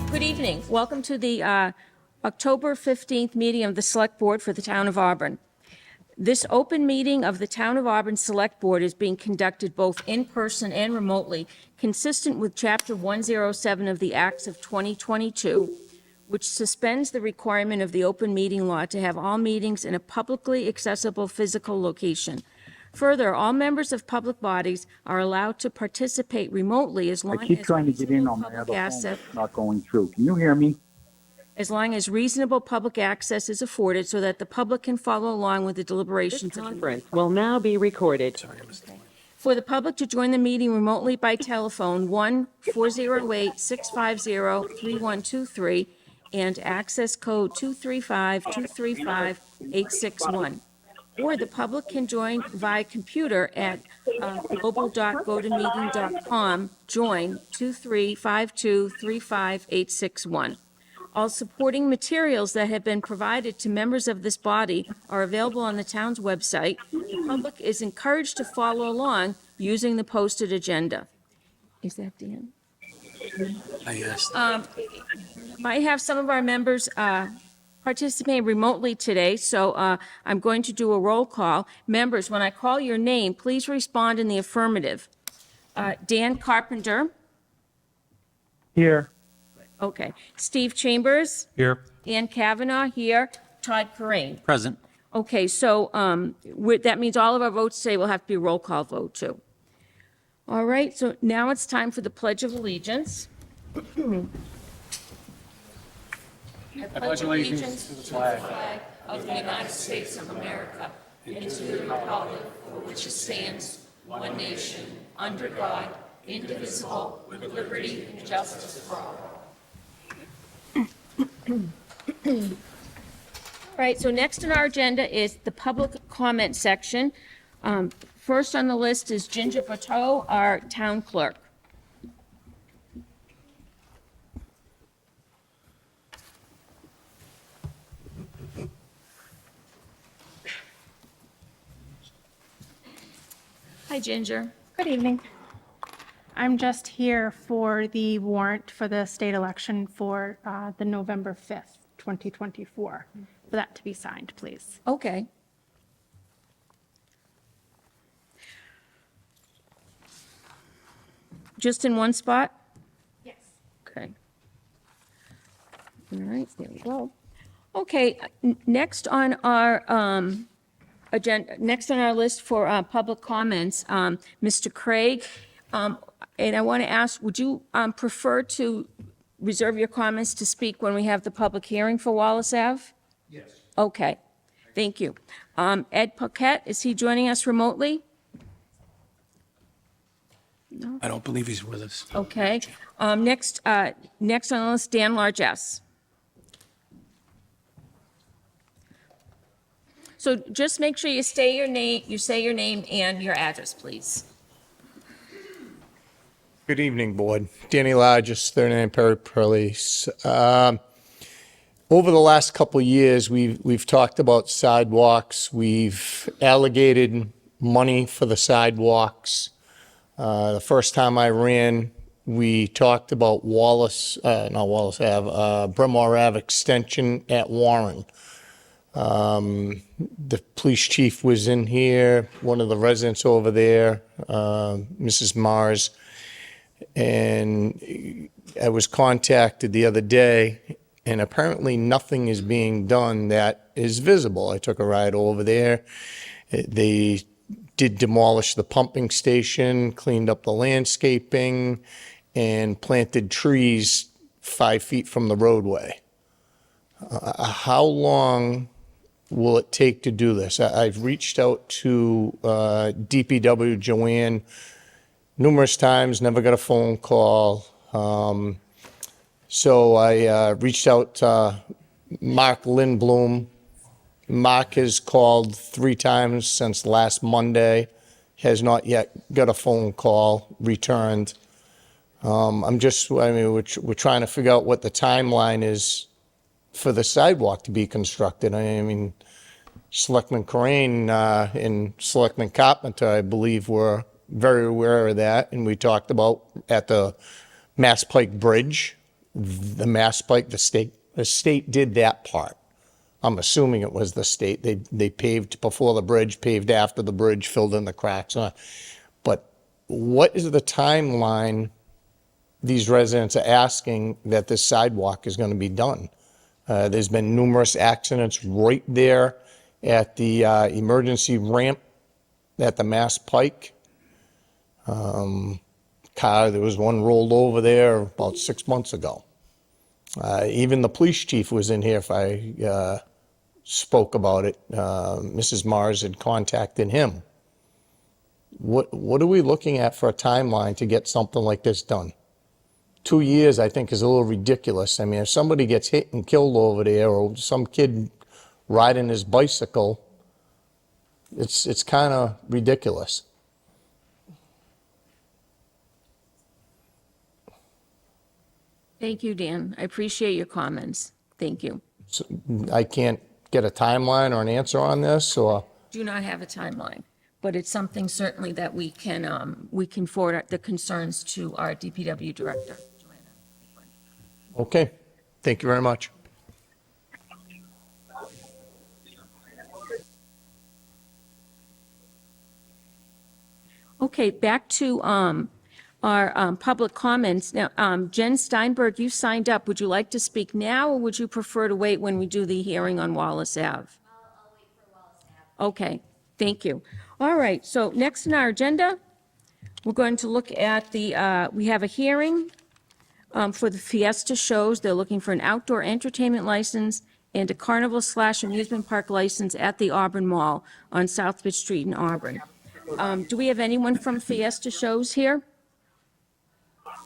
Good evening. Welcome to the October 15th meeting of the Select Board for the Town of Auburn. This open meeting of the Town of Auburn Select Board is being conducted both in person and remotely, consistent with Chapter 107 of the Acts of 2022, which suspends the requirement of the open meeting law to have all meetings in a publicly accessible physical location. Further, all members of public bodies are allowed to participate remotely as long I keep as trying to get in on my other phone, but it's not going through. Can you hear me? as long as reasonable public access is afforded so that the public can follow along with the deliberations. This conference will now be recorded. For the public to join the meeting remotely by telephone, 1-408-650-3123 and access code 235-235-861. Or the public can join via computer at global.gotomeeting.com, join 2352-35861. All supporting materials that have been provided to members of this body are available on the town's website. The public is encouraged to follow along using the posted agenda. Is that Dan? Yes. Might have some of our members participating remotely today, so I'm going to do a roll call. Members, when I call your name, please respond in the affirmative. Dan Carpenter. Here. Okay. Steve Chambers. Here. Ann Kavanaugh here. Todd Corain. Present. Okay, so that means all of our votes today will have to be a roll call vote, too. All right, so now it's time for the Pledge of Allegiance. I pledge allegiance to the flag of the United States of America and to the republic for which it stands, one nation, under God, indivisible, with liberty and justice for all. All right, so next on our agenda is the public comment section. First on the list is Ginger Bateau, our town clerk. Hi, Ginger. Good evening. I'm just here for the warrant for the state election for the November 5th, 2024, for that to be signed, please. Okay. Just in one spot? Yes. Okay. All right, there we go. Okay, next on our agenda, next on our list for public comments, Mr. Craig, and I want to ask, would you prefer to reserve your comments to speak when we have the public hearing for Wallace Ave? Yes. Okay, thank you. Ed Paquette, is he joining us remotely? No. I don't believe he's with us. Okay. Next on the list, Dan Largess. So just make sure you say your name and your address, please. Good evening, Board. Danny Largess, 39 Perry Place. Over the last couple of years, we've talked about sidewalks. We've allocated money for the sidewalks. The first time I ran, we talked about Bremore Ave extension at Warren. The police chief was in here, one of the residents over there, Mrs. Mars, and I was contacted the other day, and apparently nothing is being done that is visible. I took a ride over there. They did demolish the pumping station, cleaned up the landscaping, and planted trees 5 feet from the roadway. How long will it take to do this? I've reached out to DPW Joanne numerous times, never got a phone call. So I reached out to Mark Lindblom. Mark has called 3 times since last Monday, has not yet got a phone call returned. We're trying to figure out what the timeline is for the sidewalk to be constructed. I mean, Selectman Corain and Selectman Carpenter, I believe, were very aware of that, and we talked about at the Mass Pike Bridge, the Mass Pike, the state did that part. I'm assuming it was the state. They paved before the bridge, paved after the bridge, filled in the cracks. But what is the timeline these residents are asking that this sidewalk is going to be done? There's been numerous accidents right there at the emergency ramp at the Mass Pike. There was one rolled over there about 6 months ago. Even the police chief was in here if I spoke about it. Mrs. Mars had contacted him. What are we looking at for a timeline to get something like this done? 2 years, I think, is a little ridiculous. I mean, if somebody gets hit and killed over there, or some kid riding his bicycle, it's kind of ridiculous. Thank you, Dan. I appreciate your comments. Thank you. So I can't get a timeline or an answer on this, or? Do not have a timeline, but it's something certainly that we can forward the concerns to our DPW director. Okay, thank you very much. Okay, back to our public comments. Now, Jen Steinberg, you signed up. Would you like to speak now, or would you prefer to wait when we do the hearing on Wallace Ave? I'll wait for Wallace Ave. Okay, thank you. All right, so next on our agenda, we're going to look at we have a hearing for the Fiesta shows. They're looking for an outdoor entertainment license and a carnival/amusement park license at the Auburn Mall on Southbridge Street in Auburn. Do we have anyone from Fiesta Shows here?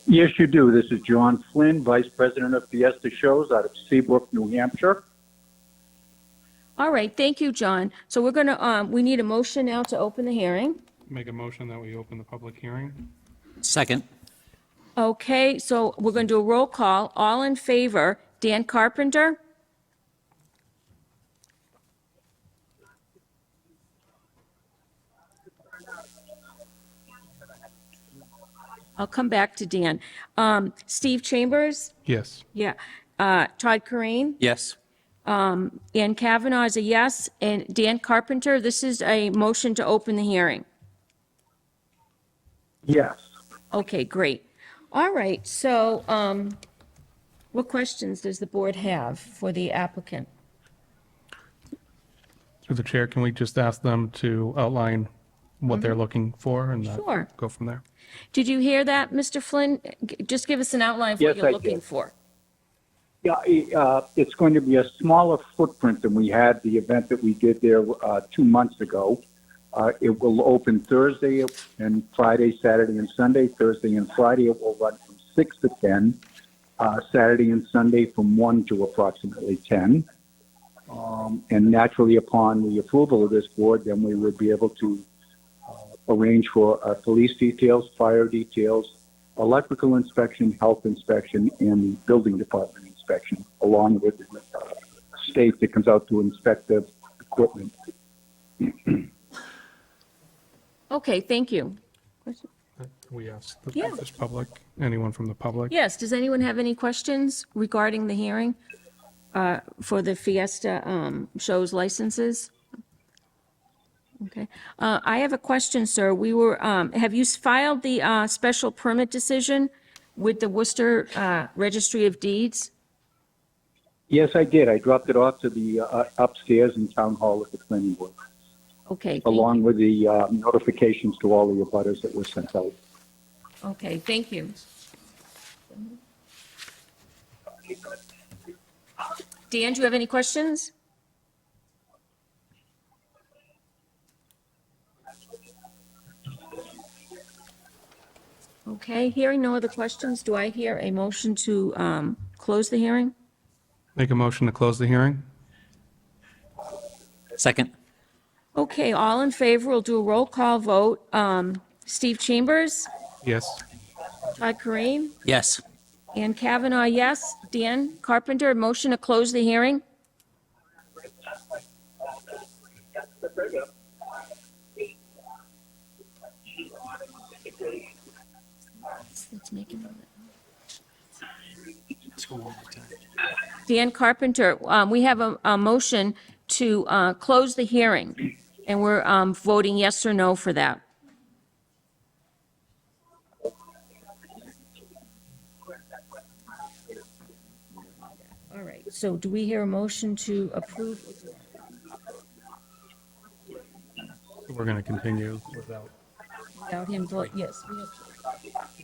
Yes, you do. This is John Flynn, Vice President of Fiesta Shows out of Seabrook, New Hampshire. All right, thank you, John. So we're going to, we need a motion now to open the hearing. Make a motion that we open the public hearing. Second. Okay, so we're going to do a roll call. All in favor, Dan Carpenter? I'll come back to Dan. Steve Chambers? Yes. Yeah. Todd Corain? Yes. Ann Kavanaugh is a yes. And Dan Carpenter, this is a motion to open the hearing. Yes. Okay, great. All right, so what questions does the board have for the applicant? Through the chair, can we just ask them to outline what they're looking for and Sure. go from there? Did you hear that, Mr. Flynn? Just give us an outline of what Yes, you're I looking did. for. Yeah, it's going to be a smaller footprint than we had the event that we did there 2 months ago. It will open Thursday and Friday, Saturday and Sunday. Thursday and Friday it will run from 6 to 10. Saturday and Sunday from 1 to approximately 10. And naturally, upon the approval of this board, then we would be able to arrange for police details, fire details, electrical inspection, health inspection, and the building department inspection, along with the state that comes out to inspect the equipment. Okay, thank you. We ask Yeah. this public, anyone from the public? Yes, does anyone have any questions regarding the hearing for the Fiesta shows licenses? Okay. I have a question, sir. We were, have you filed the special permit decision with the Worcester Registry of Deeds? Yes, I did. I dropped it off to the upstairs in Town Hall at the planning board, Okay. thank along with the notifications to all the abutters that were sent out. you. Okay, thank you. Dan, do you have any questions? Okay, hearing no other questions, do I hear a motion to close the hearing? Make a motion to close the hearing? Second. Okay, all in favor, we'll do a roll call vote. Steve Chambers, Yes. Todd Corain, Yes. Ann Kavanaugh, yes. Dan Carpenter, motion to close the hearing? Let's make it. Let's go one more time. Dan Carpenter, we have a motion to close the hearing, and we're voting yes or no for that. All right, so do we hear a motion to approve We're going to continue without. without him vote? Yes. we have to.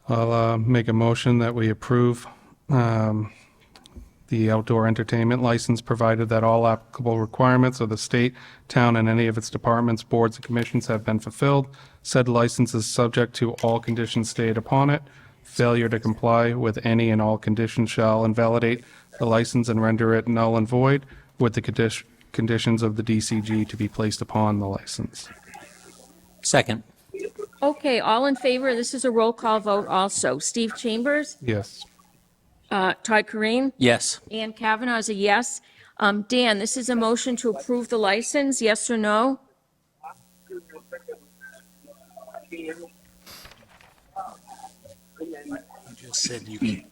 I'll make a motion that we approve the outdoor entertainment license, provided that all applicable requirements of the state, town, and any of its departments, boards, and commissions have been fulfilled. Said license is subject to all conditions stated upon it. Failure to comply with any and all conditions shall invalidate the license and render it null and void, with the conditions of the DCG to be placed upon the license. Second. Okay, all in favor, this is a roll call vote also. Steve Chambers, Yes. Todd Kareem, Yes. Ann Kavanaugh is a yes. Dan, this is a motion to approve the license, yes or no? You just said you can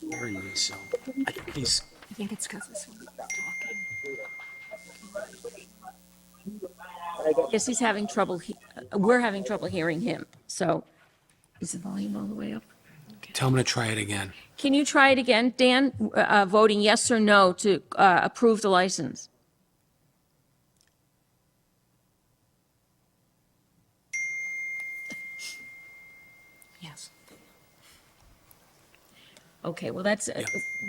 hear me, so I think he's. I think it's because this one talking. Yes, he's having trouble, we're having trouble hearing him, so. Is the volume all the way up? Tell him to try it again. Can you try it again, Dan, voting yes or no to approve the license? Yes. Okay, well, that's,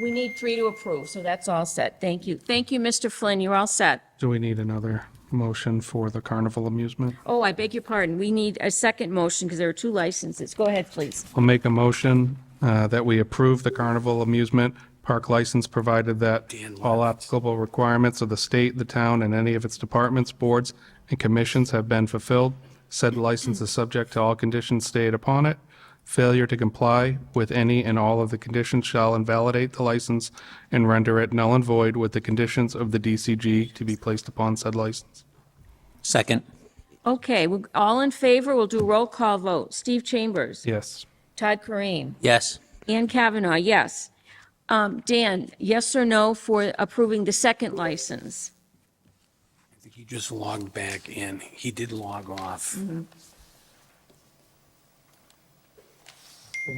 we need 3 to approve, so that's all set. Thank you. Thank you, Mr. Flynn, you're all set. Do we need another motion for the carnival amusement? Oh, I beg your pardon, we need a second motion because there are 2 licenses. Go ahead, please. I'll make a motion that we approve the carnival amusement park license, provided that all applicable requirements of the state, the town, and any of its departments, boards, and commissions have been fulfilled. Said license is subject to all conditions stated upon it. Failure to comply with any and all of the conditions shall invalidate the license and render it null and void, with the conditions of the DCG to be placed upon said license. Second. Okay, all in favor, we'll do a roll call vote. Steve Chambers. Yes. Todd Kareem. Yes. Ann Kavanaugh, yes. Dan, yes or no for approving the second license? I think he just logged back in. He did log off. Can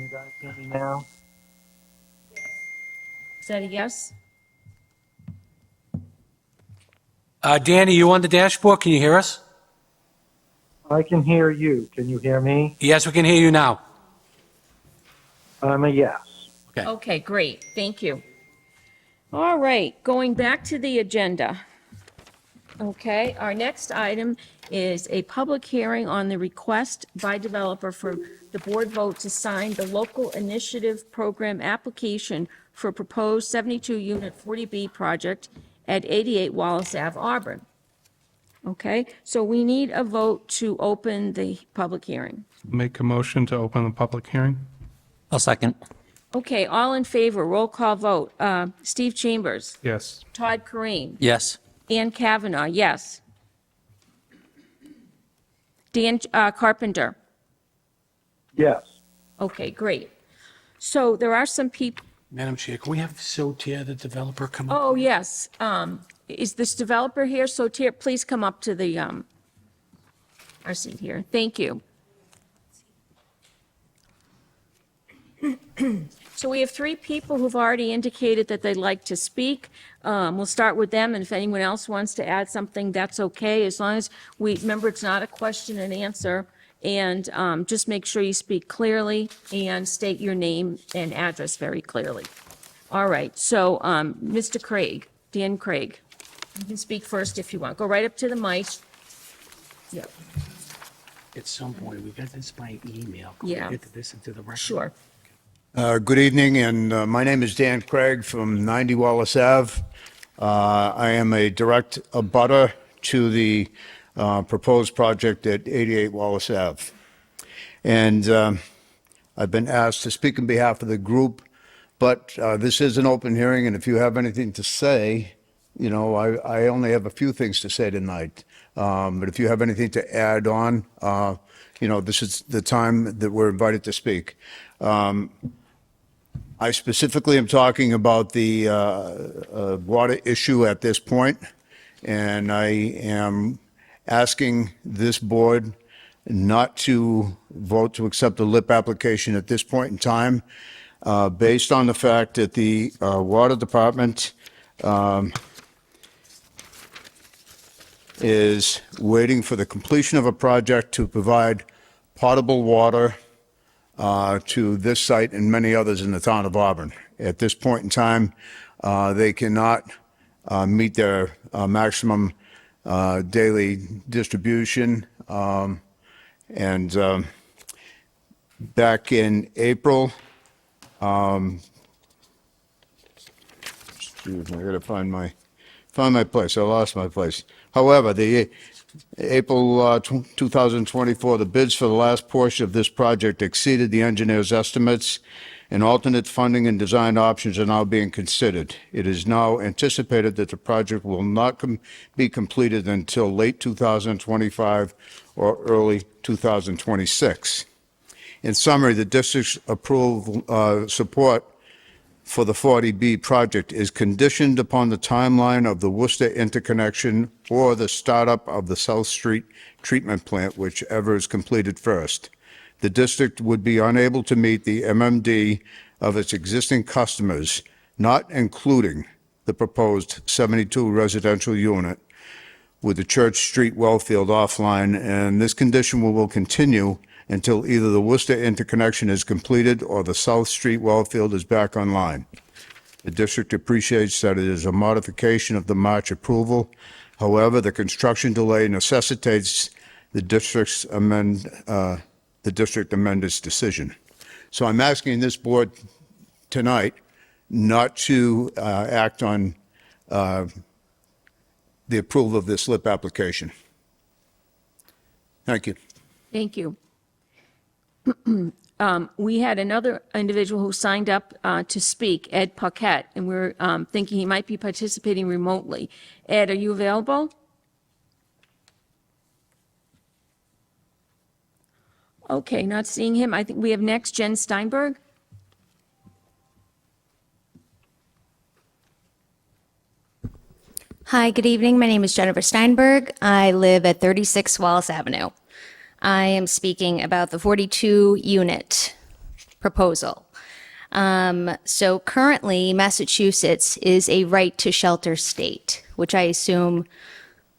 you guys hear me now? Is that a yes? Danny, you on the dashboard? Can you hear us? I can hear you. Can you hear me? Yes, we can hear you now. I'm a yes. Okay, great, thank you. All right, going back to the agenda. Okay, our next item is a public hearing on the request by developer for the board vote to sign the local initiative program application for proposed 72-unit 40B project at 88 Wallace Ave, Auburn. Okay, so we need a vote to open the public hearing. Make a motion to open the public hearing? I'll second. Okay, all in favor, roll call vote. Steve Chambers, Yes. Todd Kareem, Yes. Ann Kavanaugh, yes. Dan Carpenter. Yes. Okay, great. So there are some people, Madam Chair, can we have Sotia, the developer, come up? oh, yes. Is this developer here? So please come up to the, our seat here. Thank you. So we have 3 people who've already indicated that they'd like to speak. We'll start with them, and if anyone else wants to add something, that's okay, as long as we, remember, it's not a question and answer, and just make sure you speak clearly and state your name and address very clearly. All right, so Mr. Craig, Dan Craig, you can speak first if you want. Go right up to the mic. Yeah, At some point, we got this by email. Can we Yeah. get this into the record? sure. Good evening, and my name is Dan Craig from 90 Wallace Ave. I am a direct abutter to the proposed project at 88 Wallace Ave. And I've been asked to speak on behalf of the group, but this is an open hearing, and if you have anything to say, you know, I only have a few things to say tonight. But if you have anything to add on, this is the time that we're invited to speak. I specifically am talking about the water issue at this point, and I am asking this board not to vote to accept the LIP application at this point in time, based on the fact that the water department is waiting for the completion of a project to provide potable water to this site and many others in the town of Auburn. At this point in time, they cannot meet their maximum daily distribution. Back in April, excuse me, I gotta find my place. I lost my place. However, the April 2024, the bids for the last portion of this project exceeded the engineer's estimates, and alternate funding and design options are now being considered. It is now anticipated that the project will not be completed until late 2025 or early 2026. In summary, the district's approval support for the 40B project is conditioned upon the timeline of the Worcester interconnection or the startup of the South Street treatment plant, whichever is completed first. The district would be unable to meet the MMD of its existing customers, not including the proposed 72 residential unit with the Church Street wellfield offline, and this condition will continue until either the Worcester interconnection is completed or the South Street wellfield is back online. The district appreciates that it is a modification of the March approval. However, the construction delay necessitates the district amend its decision. So I'm asking this board tonight not to act on the approval of this LIP application. Thank you. Thank you. We had another individual who signed up to speak, Ed Paquette, and we're thinking he might be participating remotely. Ed, are you available? Okay, not seeing him. I think we have next Jen Steinberg. Hi, good evening. My name is Jennifer Steinberg. I live at 36 Wallace Avenue. I am speaking about the 42-unit proposal. So currently, Massachusetts is a right to shelter state, which I assume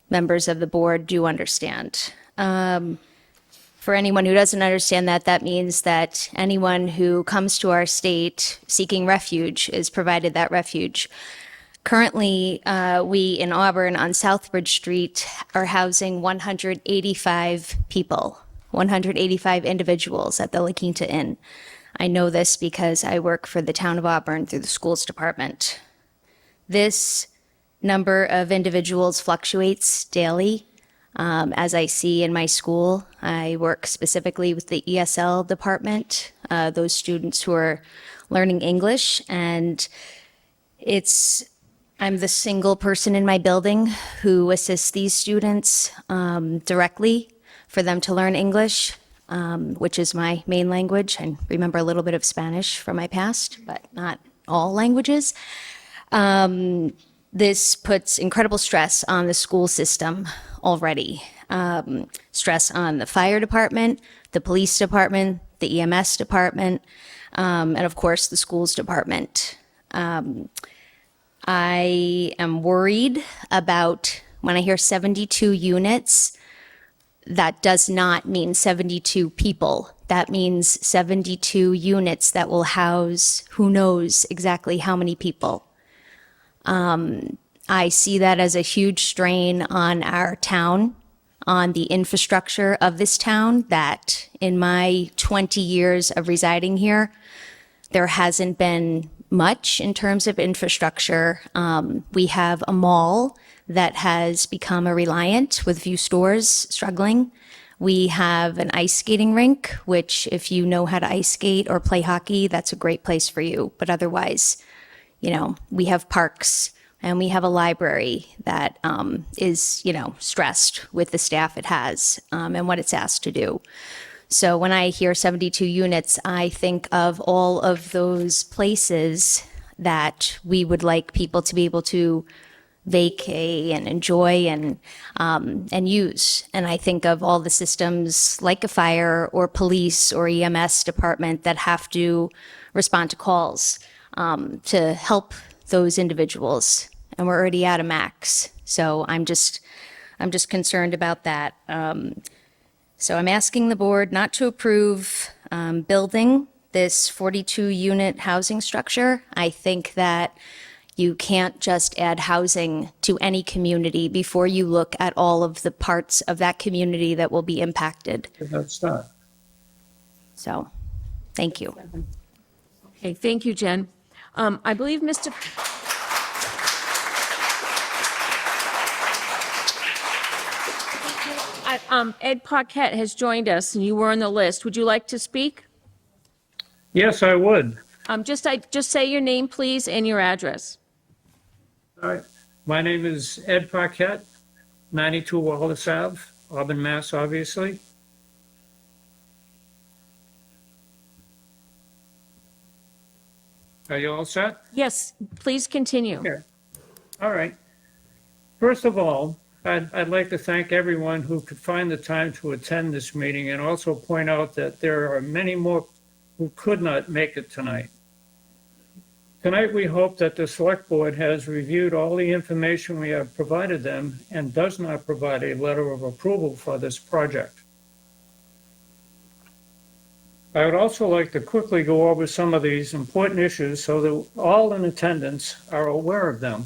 members of the board do understand. For anyone who doesn't understand that, that means that anyone who comes to our state seeking refuge is provided that refuge. Currently, we in Auburn on Southbridge Street are housing 185 people, 185 individuals at the La Quinta Inn. I know this because I work for the town of Auburn through the schools department. This number of individuals fluctuates daily. As I see in my school, I work specifically with the ESL department, those students who are learning English, and I'm the single person in my building who assists these students directly for them to learn English, which is my main language. I remember a little bit of Spanish from my past, but not all languages. This puts incredible stress on the school system already. Stress on the fire department, the police department, the EMS department, and of course the schools department. I am worried about when I hear 72 units, that does not mean 72 people. That means 72 units that will house who knows exactly how many people. I see that as a huge strain on our town, on the infrastructure of this town, that in my 20 years of residing here, there hasn't been much in terms of infrastructure. We have a mall that has become a reliant with few stores struggling. We have an ice skating rink, which if you know how to ice skate or play hockey, that's a great place for you. But otherwise, we have parks, And we have a library that is, stressed with the staff it has and what it's asked to do. So when I hear 72 units, I think of all of those places that we would like people to be able to vacay and enjoy and use. And I think of all the systems like a fire or police or EMS department that have to respond to calls to help those individuals. And we're already at a max. So I'm just concerned about that. So I'm asking the board not to approve building this 42-unit housing structure. I think that you can't just add housing to any community before you look at all of the parts of that community that will be impacted. That's not. So, thank you. Okay, thank you, Jen. I believe Mr. Ed Paquette has joined us, and you were on the list. Would you like to speak? Yes, I would. Just say your name, please, and your address. All right. My name is Ed Paquette, 92 Wallace Ave, Auburn, Mass, obviously. Are you all set? Yes, please continue. Here. All right. First of all, I'd like to thank everyone who could find the time to attend this meeting and also point out that there are many more who could not make it tonight. Tonight, we hope that the Select Board has reviewed all the information we have provided them and does not provide a letter of approval for this project. I would also like to quickly go over some of these important issues so that all in attendance are aware of them.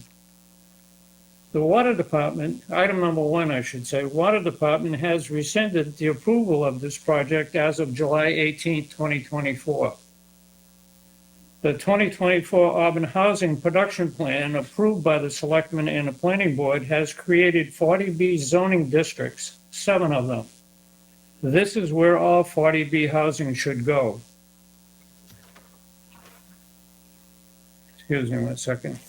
The Water Department, item number 1, I should say, Water Department has rescinded the approval of this project as of July 18, 2024. The 2024 Auburn Housing Production Plan approved by the Selectmen and the Planning Board has created 40B zoning districts, 7 of them. This is where all 40B housing should go. Excuse me 1 second.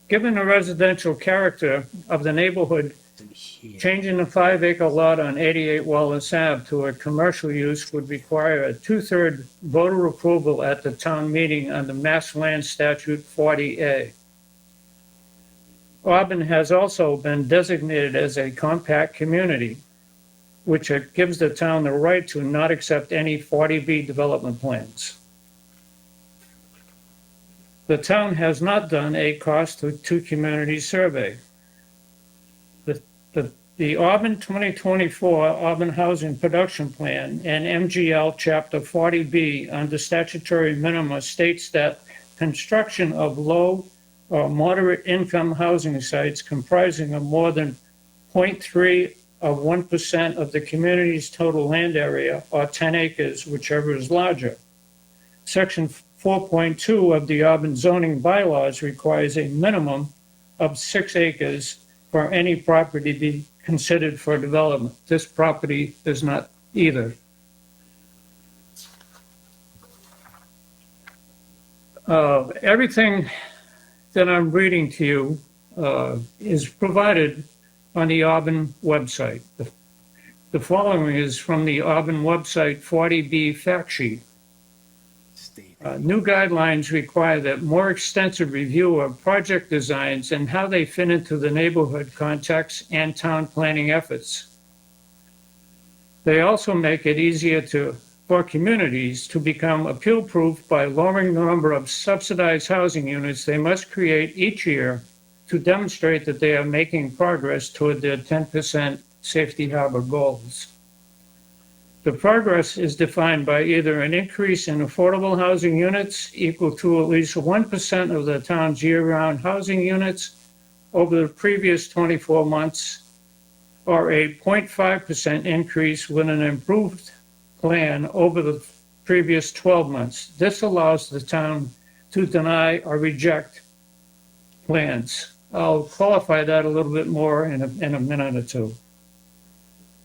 Given the residential character of the neighborhood, changing the 5-acre lot on 88 Wallace Ave to a commercial use would require a 2/3 voter approval at the town meeting under Mass Land Statute 40A. Auburn has also been designated as a compact community, which gives the town the right to not accept any 40B development plans. The town has not done a cost-to community survey. The Auburn 2024 Auburn Housing Production Plan and MGL Chapter 40B under statutory minima states that construction of low or moderate income housing sites comprising of more than 0.3 of 1% of the community's total land area or 10 acres, whichever is larger. Section 4.2 of the Auburn zoning bylaws requires a minimum of 6 acres for any property to be considered for development. This property is not either. Everything that I'm reading to you is provided on the Auburn website. The following is from the Auburn website 40B fact sheet. New guidelines require that more extensive review of project designs and how they fit into the neighborhood context and town planning efforts. They also make it easier for communities to become appeal-proof by lowering the number of subsidized housing units they must create each year to demonstrate that they are making progress toward their 10% safety harbor goals. The progress is defined by either an increase in affordable housing units equal to at least 1% of the town's year-round housing units over the previous 24 months, or a 0.5% increase with an improved plan over the previous 12 months. This allows the town to deny or reject plans. I'll qualify that a little bit more in a minute or two.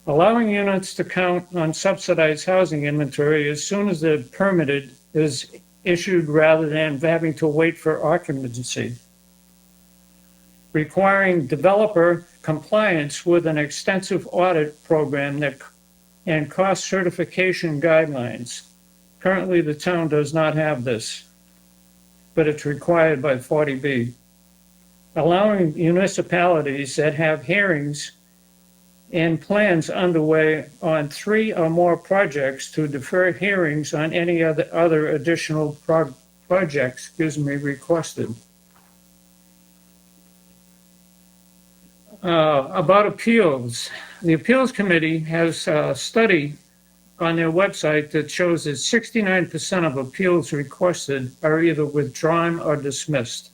Allowing units to count on subsidized housing inventory as soon as they're permitted is issued rather than having to wait for occupancy. requiring developer compliance with an extensive audit program and cost certification guidelines. Currently, the town does not have this, but it's required by 40B. Allowing municipalities that have hearings and plans underway on 3 or more projects to defer hearings on any other additional projects, requested. About appeals. The Appeals Committee has a study on their website that shows that 69% of appeals requested are either withdrawn or dismissed.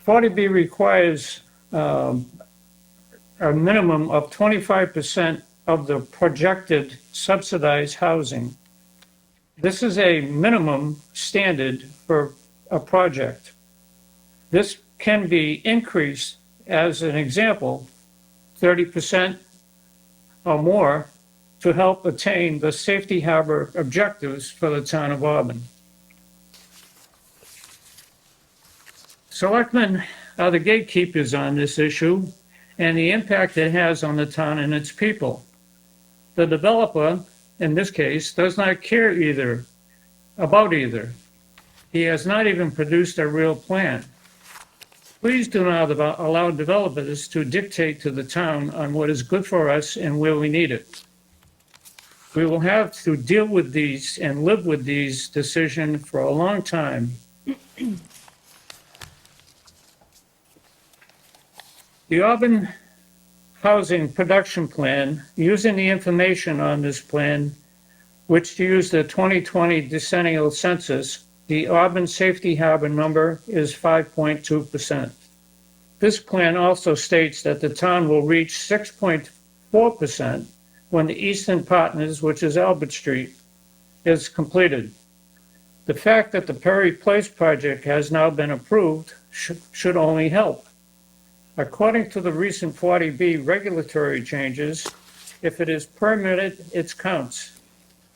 (40B) requires a minimum of 25% of the projected subsidized housing. This is a minimum standard for a project. This can be increased, as an example, 30% or more to help attain the safety harbor objectives for the town of Auburn. Selectmen are the gatekeepers on this issue and the impact it has on the town and its people. The developer, in this case, does not care about either. He has not even produced a real plan. Please do not allow developers to dictate to the town on what is good for us and where we need it. We will have to deal with these and live with these decisions for a long time. The Auburn Housing Production Plan, using the information on this plan, which used the 2020 decennial census, the Auburn Safety Harbor number is 5.2%. This plan also states that the town will reach 6.4% when the Eastern Partners, which is Albert Street, is completed. The fact that the Perry Place project has now been approved should only help. According to the recent 40B regulatory changes, if it is permitted, it counts.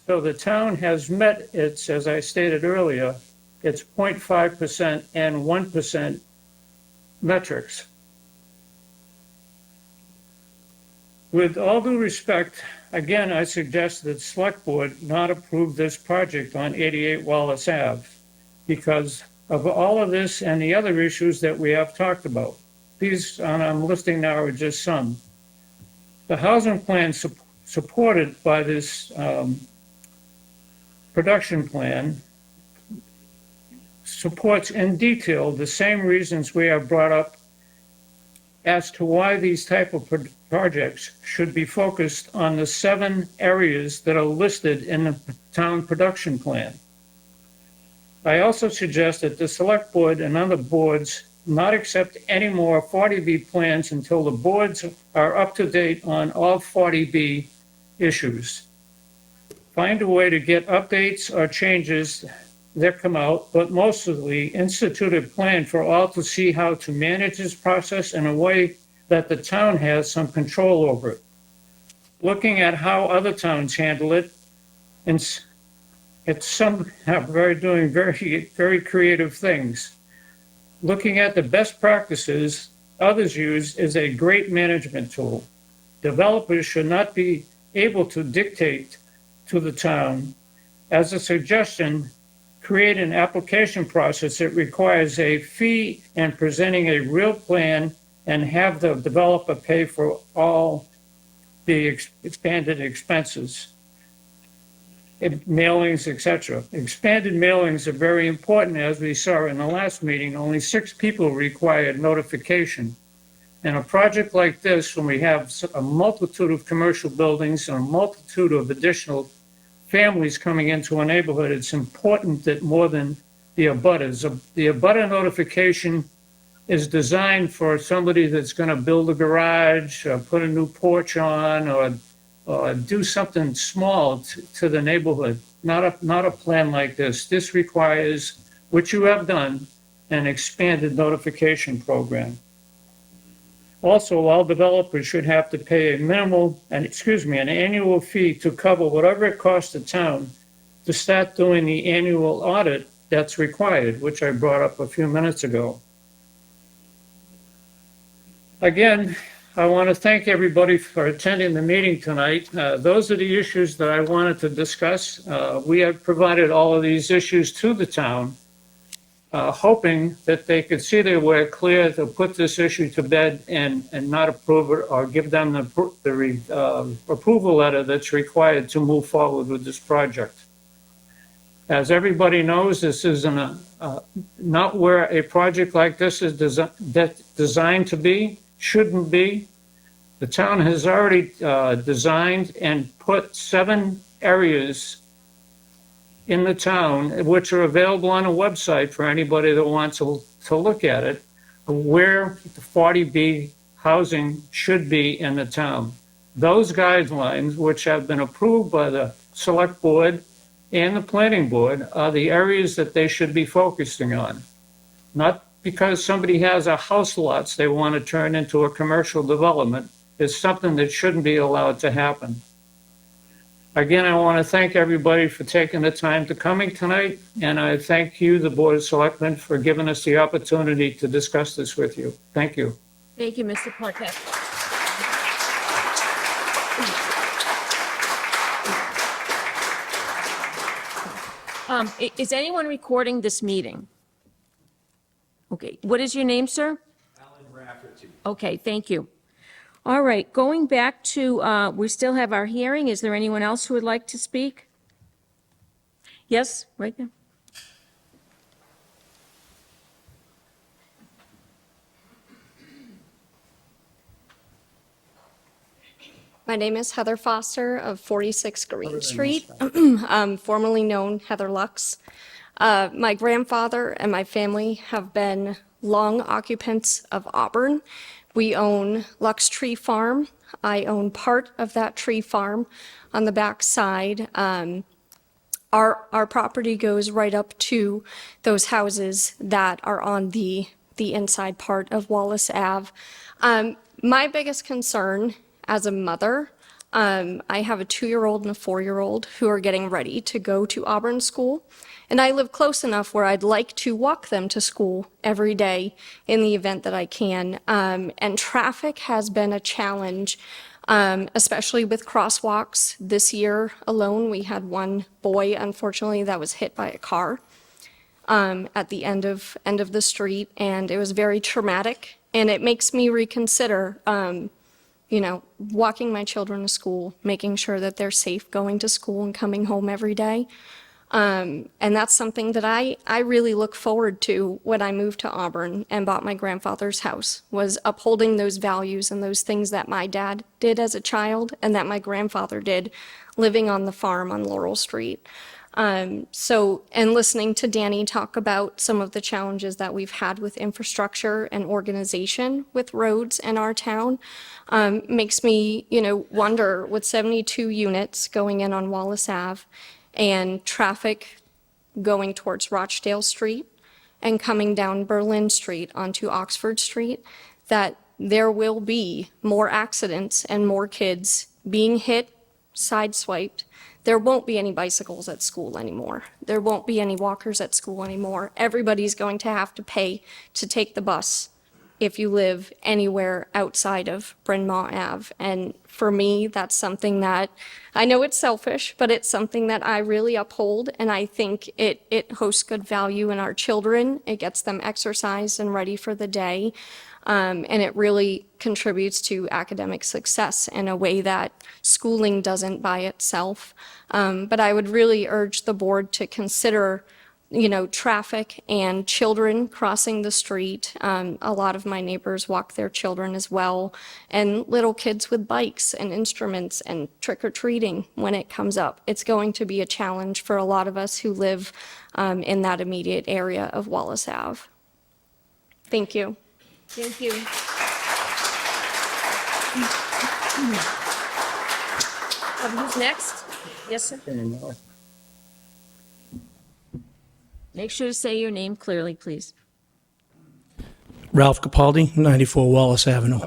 So the town has met its, as I stated earlier, its 0.5% and 1% metrics. With all due respect, again, I suggest that Select Board not approve this project on 88 Wallace Ave because of all of this and the other issues that we have talked about. These, I'm listing now, are just some. The housing plan supported by this production plan supports in detail the same reasons we have brought up as to why these type of projects should be focused on the 7 areas that are listed in the town production plan. I also suggest that the Select Board and other boards not accept any more 40B plans until the boards are up to date on all 40B issues. Find a way to get updates or changes that come out, but mostly institute a plan for all to see how to manage this process in a way that the town has some control over it. Looking at how other towns handle it, and some are doing very creative things. Looking at the best practices others use is a great management tool. Developers should not be able to dictate to the town. As a suggestion, create an application process that requires a fee and presenting a real plan and have the developer pay for all the expanded expenses. Mailings, etc. Expanded mailings are very important, as we saw in the last meeting. Only 6 people required notification. In a project like this, when we have a multitude of commercial buildings and a multitude of additional families coming into a neighborhood, it's important that more than the abutters. The abutter notification is designed for somebody that's going to build a garage, or put a new porch on, or do something small to the neighborhood, not a plan like this. This requires, which you have done, an expanded notification program. Also, all developers should have to pay an annual fee to cover whatever it costs the town to start doing the annual audit that's required, which I brought up a few minutes ago. Again, I want to thank everybody for attending the meeting tonight. Those are the issues that I wanted to discuss. We have provided all of these issues to the town, hoping that they could see their way clear to put this issue to bed and not approve it or give them the approval letter that's required to move forward with this project. As everybody knows, this is not where a project like this is designed to be, shouldn't be. The town has already designed and put 7 areas in the town, which are available on a website for anybody that wants to look at it, where the 40B housing should be in the town. Those guidelines, which have been approved by the select board and the planning board, are the areas that they should be focusing on. Not because somebody has a house lots they want to turn into a commercial development. It's something that shouldn't be allowed to happen. Again, I want to thank everybody for taking the time to coming tonight, and I thank you, the Board of Selectmen, for giving us the opportunity to discuss this with you. Thank you. Thank you, Mr. Parquet. Is anyone recording this meeting? Okay, what is your name, sir? Alan Rafferty. Okay, thank you. All right, going back to, we still have our hearing. Is there anyone else who would like to speak? Yes, right there. My name is Heather Foster of 46 Green Street, formerly known Heather Lux. My grandfather and my family have been long occupants of Auburn. We own Lux Tree Farm. I own part of that tree farm on the back side. Our property goes right up to those houses that are on the inside part of Wallace Ave. My biggest concern as a mother, I have a 2-year-old and a 4-year-old who are getting ready to go to Auburn school. And I live close enough where I'd like to walk them to school every day in the event that I can. And traffic has been a challenge, especially with crosswalks. This year alone, we had one boy, unfortunately, that was hit by a car at the end of the street. And it was very traumatic. And it makes me reconsider, walking my children to school, making sure that they're safe going to school and coming home every day. And that's something that I really look forward to when I moved to Auburn and bought my grandfather's house, was upholding those values and those things that my dad did as a child and that my grandfather did living on the farm on Laurel Street. And listening to Danny talk about some of the challenges that we've had with infrastructure and organization with roads in our town, makes me, wonder, with 72 units going in on Wallace Ave and traffic going towards Rochdale Street and coming down Berlin Street onto Oxford Street, that there will be more accidents and more kids being hit, sideswiped. There won't be any bicycles at school anymore. There won't be any walkers at school anymore. Everybody's going to have to pay to take the bus if you live anywhere outside of Bryn Mawr Ave. And for me, that's something that, I know it's selfish, but it's something that I really uphold. And I think it hosts good value in our children. It gets them exercised and ready for the day. And it really contributes to academic success in a way that schooling doesn't by itself. But I would really urge the board to consider, traffic and children crossing the street. A lot of my neighbors walk their children as well, and little kids with bikes and instruments and trick-or-treating when it comes up. It's going to be a challenge for a lot of us who live in that immediate area of Wallace Ave. Thank you. Thank you. Who's next? Yes, sir. Make sure to say your name clearly, please. Ralph Capaldi, 94 Wallace Avenue.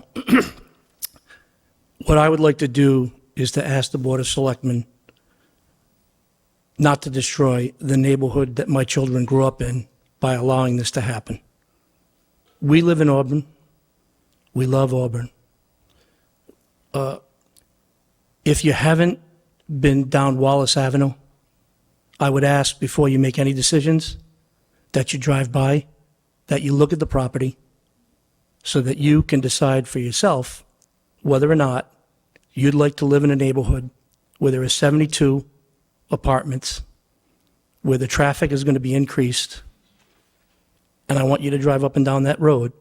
What I would like to do is to ask the Board of Selectmen not to destroy the neighborhood that my children grew up in by allowing this to happen. We live in Auburn. We love Auburn. If you haven't been down Wallace Avenue, I would ask before you make any decisions that you drive by, that you look at the property, so that you can decide for yourself whether or not you'd like to live in a neighborhood where there are 72 apartments, where the traffic is going to be increased, and I want you to drive up and down that road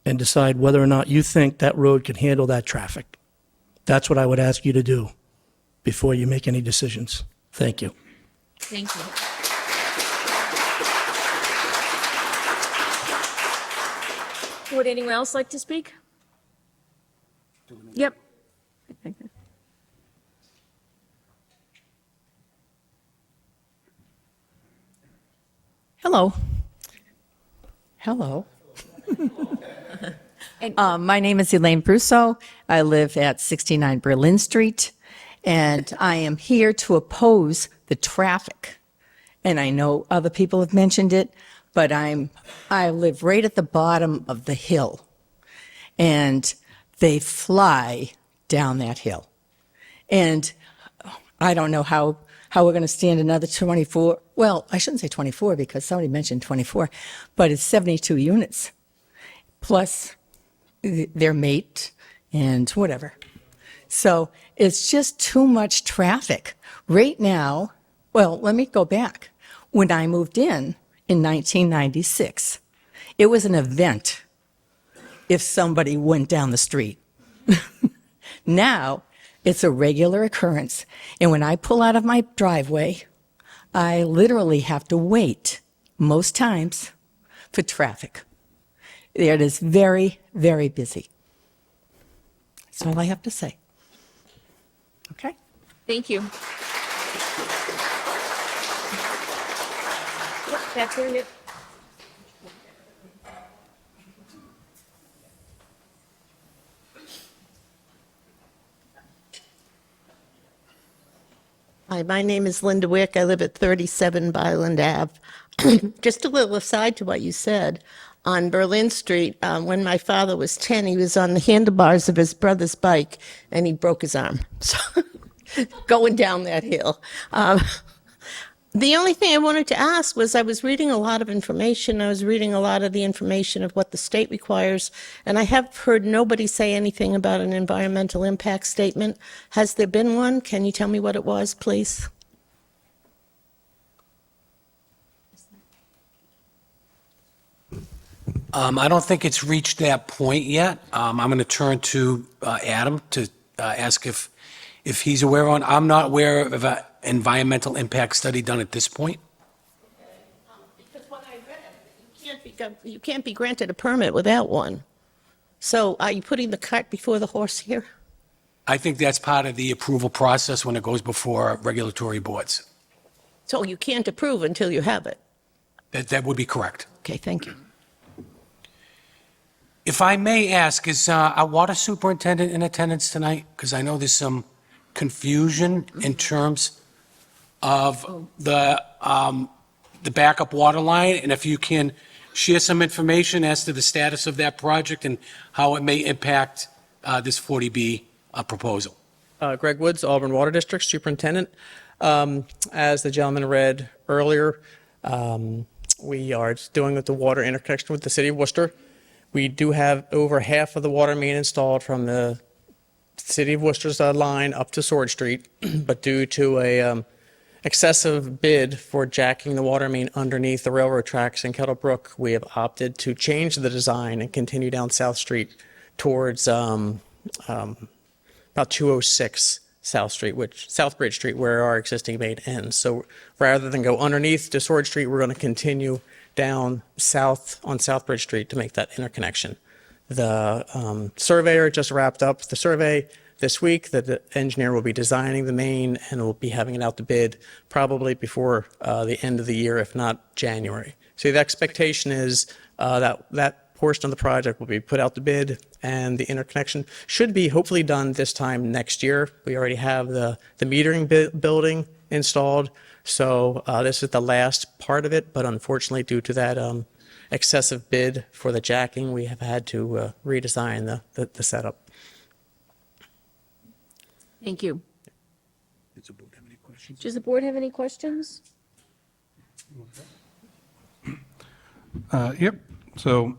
and decide whether or not you think that road can handle that traffic. That's what I would ask you to do before you make any decisions. Thank you. Thank you. Would anyone else like to speak? Yep. Hello. Hello. My name is Elaine Brousseau. I live at 69 Berlin Street, and I am here to oppose the traffic. And I know other people have mentioned it, but I live right at the bottom of the hill, and they fly down that hill. And I don't know how we're going to stand another 24. Well, I shouldn't say 24 because somebody mentioned 24, but it's 72 units plus their mate and whatever. So it's just too much traffic. Right now, well, let me go back. When I moved in 1996, it was an event if somebody went down the street. Now, it's a regular occurrence. And when I pull out of my driveway, I literally have to wait, most times, for traffic. It is very, very busy. That's all I have to say. Okay? Thank you. That's it. Hi, my name is Linda Wick. I live at 37 Byland Ave. Just a little aside to what you said. On Berlin Street, when my father was 10, he was on the handlebars of his brother's bike, and he broke his arm. So, going down that hill. The only thing I wanted to ask was I was reading a lot of information. I was reading a lot of the information of what the state requires, and I have heard nobody say anything about an environmental impact statement. Has there been one? Can you tell me what it was, please? I don't think it's reached that point yet. I'm going to turn to Adam to ask if he's aware of. I'm not aware of an environmental impact study done at this point. Because when I read it, you can't be granted a permit without one. So are you putting the cart before the horse here? I think that's part of the approval process when it goes before regulatory boards. So you can't approve until you have it? That would be correct. Okay, thank you. If I may ask, is our water superintendent in attendance tonight? Because I know there's some confusion in terms of the backup water line, and if you can share some information as to the status of that project and how it may impact this 40B proposal. Greg Woods, Auburn Water District Superintendent. As the gentleman read earlier, we are doing the water interconnection with the city of Worcester. We do have over half of the water main installed from the city of Worcester's line up to Sword Street, but due to a excessive bid for jacking the water main underneath the railroad tracks in Kettlebrook, we have opted to change the design and continue down South Street towards about 206 Southbridge Street, where our existing main ends. So rather than go underneath to Sword Street, we're going to continue down south on Southbridge Street to make that interconnection. The surveyor just wrapped up the survey this week. The engineer will be designing the main and will be having it out to bid probably before the end of the year, if not January. So the expectation is that portion of the project will be put out to bid, and the interconnection should be hopefully done this time next year. We already have the metering building installed. So this is the last part of it, but unfortunately, due to that excessive bid for the jacking, we have had to redesign the setup. Thank you. Does the board have any questions? Yep. So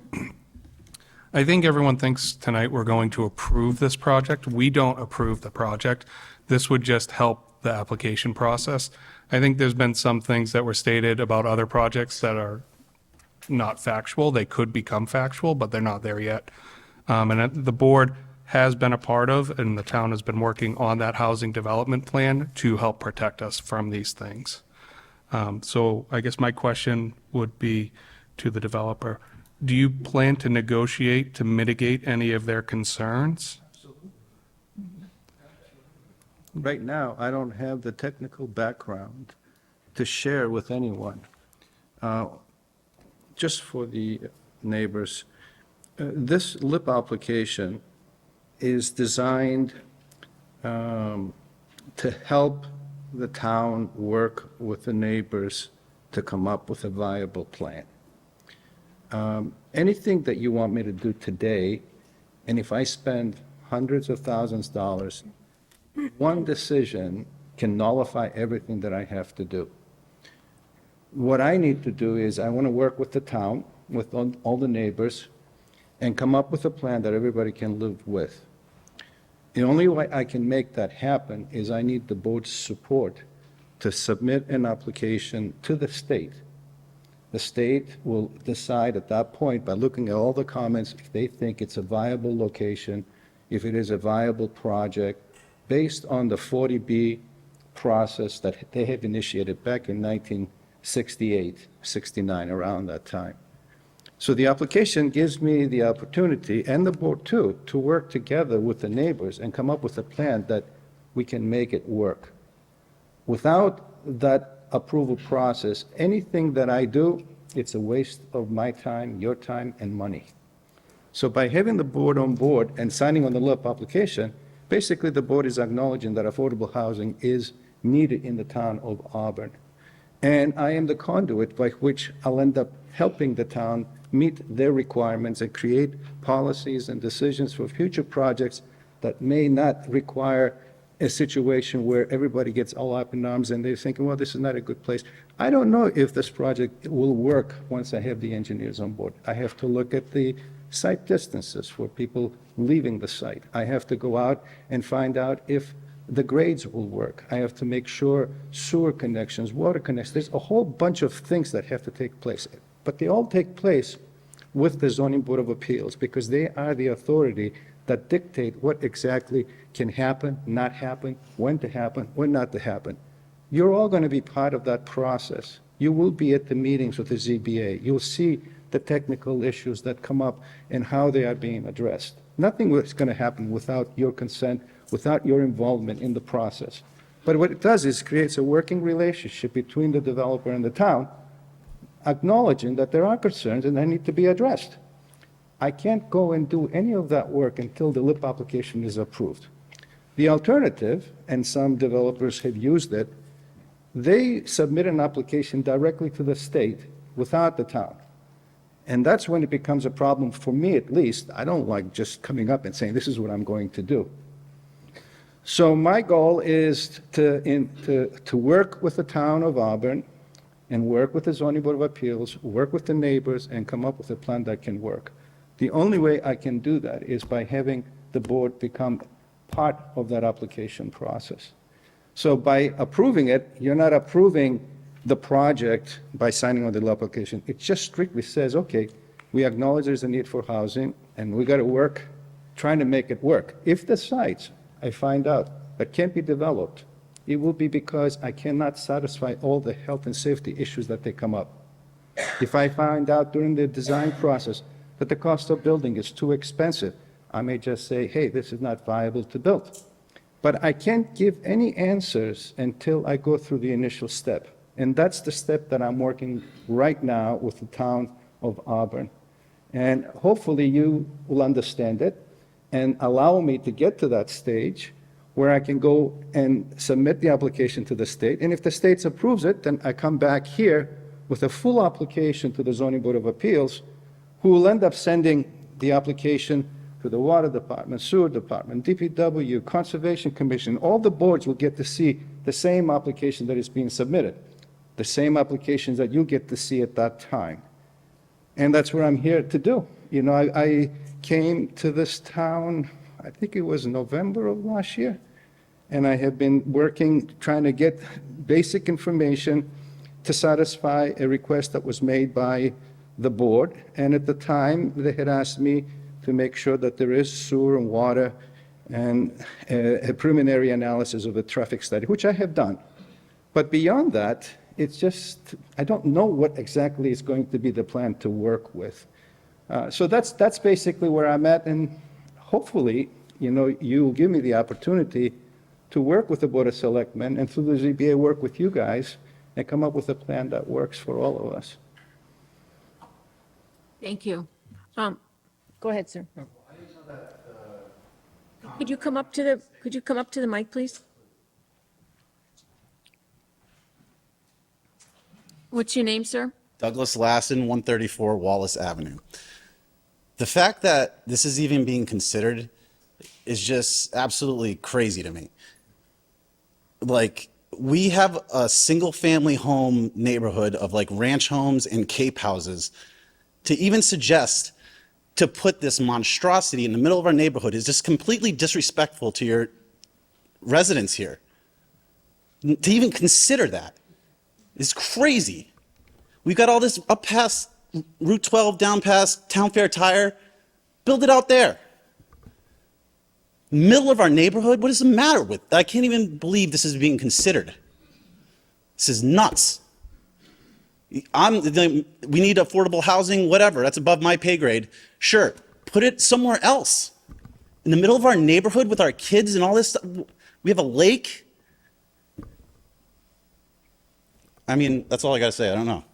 I think everyone thinks tonight we're going to approve this project. We don't approve the project. This would just help the application process. I think there's been some things that were stated about other projects that are not factual. They could become factual, but they're not there yet. And the board has been a part of, and the town has been working on that housing development plan to help protect us from these things. So I guess my question would be to the developer, do you plan to negotiate to mitigate any of their concerns? Right now, I don't have the technical background to share with anyone. Just for the neighbors, this LIP application is designed to help the town work with the neighbors to come up with a viable plan. Anything that you want me to do today, and if I spend hundreds of thousands of dollars, one decision can nullify everything that I have to do. What I need to do is I want to work with the town, with all the neighbors, and come up with a plan that everybody can live with. The only way I can make that happen is I need the board's support to submit an application to the state. The state will decide at that point, by looking at all the comments, if they think it's a viable location, if it is a viable project, based on the 40B process that they have initiated back in 1968, 69, around that time. So the application gives me the opportunity, and the board too, to work together with the neighbors and come up with a plan that we can make it work. Without that approval process, anything that I do, it's a waste of my time, your time, and money. So by having the board on board and signing on the LIP application, basically the board is acknowledging that affordable housing is needed in the town of Auburn. And I am the conduit by which I'll end up helping the town meet their requirements and create policies and decisions for future projects that may not require a situation where everybody gets all up in arms and they're thinking, well, this is not a good place. I don't know if this project will work once I have the engineers on board. I have to look at the site distances for people leaving the site. I have to go out and find out if the grades will work. I have to make sure sewer connections, water connections, there's a whole bunch of things that have to take place. But they all take place with the Zoning Board of Appeals because they are the authority that dictate what exactly can happen, not happen, when not to happen. You're all going to be part of that process. You will be at the meetings with the ZBA. You'll see the technical issues that come up and how they are being addressed. Nothing is going to happen without your consent, without your involvement in the process. But what it does is creates a working relationship between the developer and the town, acknowledging that there are concerns and they need to be addressed. I can't go and do any of that work until the LIP application is approved. The alternative, and some developers have used it, they submit an application directly to the state without the town. And that's when it becomes a problem for me, at least. I don't like just coming up and saying, this is what I'm going to do. So my goal is to work with the town of Auburn and work with the Zoning Board of Appeals, work with the neighbors, and come up with a plan that can work. The only way I can do that is by having the board become part of that application process. So by approving it, you're not approving the project by signing on the application. It just strictly says, okay, we acknowledge there's a need for housing, and we got to work trying to make it work. If the sites I find out that can't be developed, it will be because I cannot satisfy all the health and safety issues that they come up. If I find out during the design process that the cost of building is too expensive, I may just say, hey, this is not viable to build. But I can't give any answers until I go through the initial step. And that's the step that I'm working right now with the town of Auburn. And hopefully you will understand it and allow me to get to that stage where I can go and submit the application to the state. And if the state approves it, then I come back here with a full application to the Zoning Board of Appeals, who will end up sending the application to the Water Department, Sewer Department, DPW, Conservation Commission. All the boards will get to see the same application that is being submitted, the same applications that you get to see at that time. And that's what I'm here to do. You know, I came to this town, I think it was November of last year, and I have been working, trying to get basic information to satisfy a request that was made by the board. And at the time, they had asked me to make sure that there is sewer and water and a preliminary analysis of a traffic study, which I have done. But beyond that, it's just, I don't know what exactly is going to be the plan to work with. So that's basically where I'm at, and hopefully, you know, you'll give me the opportunity to work with the Board of Selectmen and through the ZBA work with you guys and come up with a plan that works for all of us. Thank you. Go ahead, sir. Could you come up to the mic, please? What's your name, sir? Douglas Lassen, 134 Wallace Avenue. The fact that this is even being considered is just absolutely crazy to me. Like, we have a single family home neighborhood of like ranch homes and cape houses. To even suggest to put this monstrosity in the middle of our neighborhood is just completely disrespectful to your residents here. To even consider that is crazy. We've got all this up past Route 12, down past Town Fair Tire. Build it out there. Middle of our neighborhood? What is the matter with? I can't even believe this is being considered. This is nuts. We need affordable housing, whatever. That's above my pay grade. Sure, put it somewhere else. In the middle of our neighborhood with our kids and all this stuff. We have a lake. I mean, that's all I got to say. I don't know.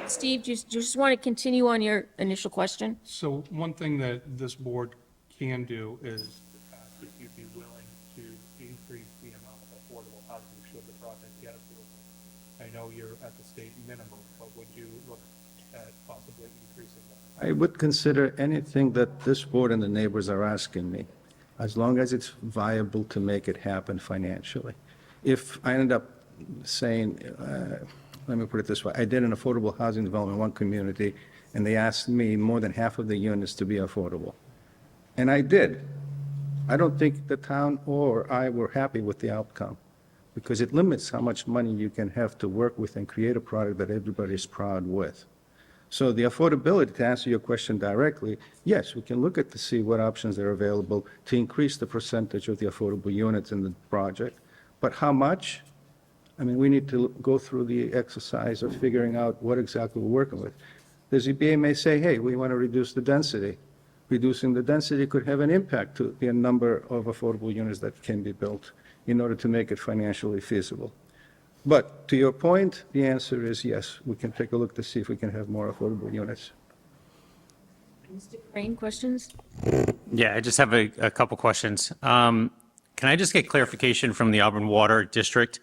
Steve, do you just want to continue on your initial question? So one thing that this board can do is ask if you'd be willing to increase the amount of affordable housing should the project get approval. I know you're at the state minimum, but would you look at possibly increasing that? I would consider anything that this board and the neighbors are asking me, as long as it's viable to make it happen financially. If I end up saying, let me put it this way, I did an affordable housing development in one community, and they asked me more than half of the units to be affordable. And I did. I don't think the town or I were happy with the outcome, because it limits how much money you can have to work with and create a product that everybody's proud with. So the affordability, to answer your question directly, yes, we can look at to see what options are available to increase the percentage of the affordable units in the project. But how much? I mean, we need to go through the exercise of figuring out what exactly we're working with. The ZBA may say, hey, we want to reduce the density. Reducing the density could have an impact to the number of affordable units that can be built in order to make it financially feasible. But to your point, the answer is yes, we can take a look to see if we can have more affordable units. Mr. Crane, questions? Yeah, I just have a couple questions. Can I just get clarification from the Auburn Water District?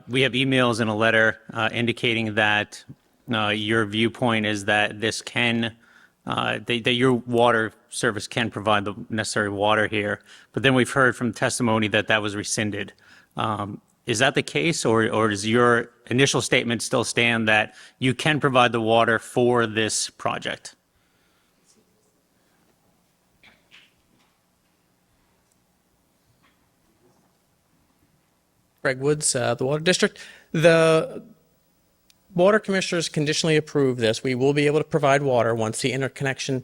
We have emails and a letter indicating that your viewpoint is that this can, that your water service can provide the necessary water here. But then we've heard from testimony that that was rescinded. Is that the case, or does your initial statement still stand that you can provide the water for this project? Greg Woods, the Water District. The Water Commissioners conditionally approved this. We will be able to provide water once the interconnection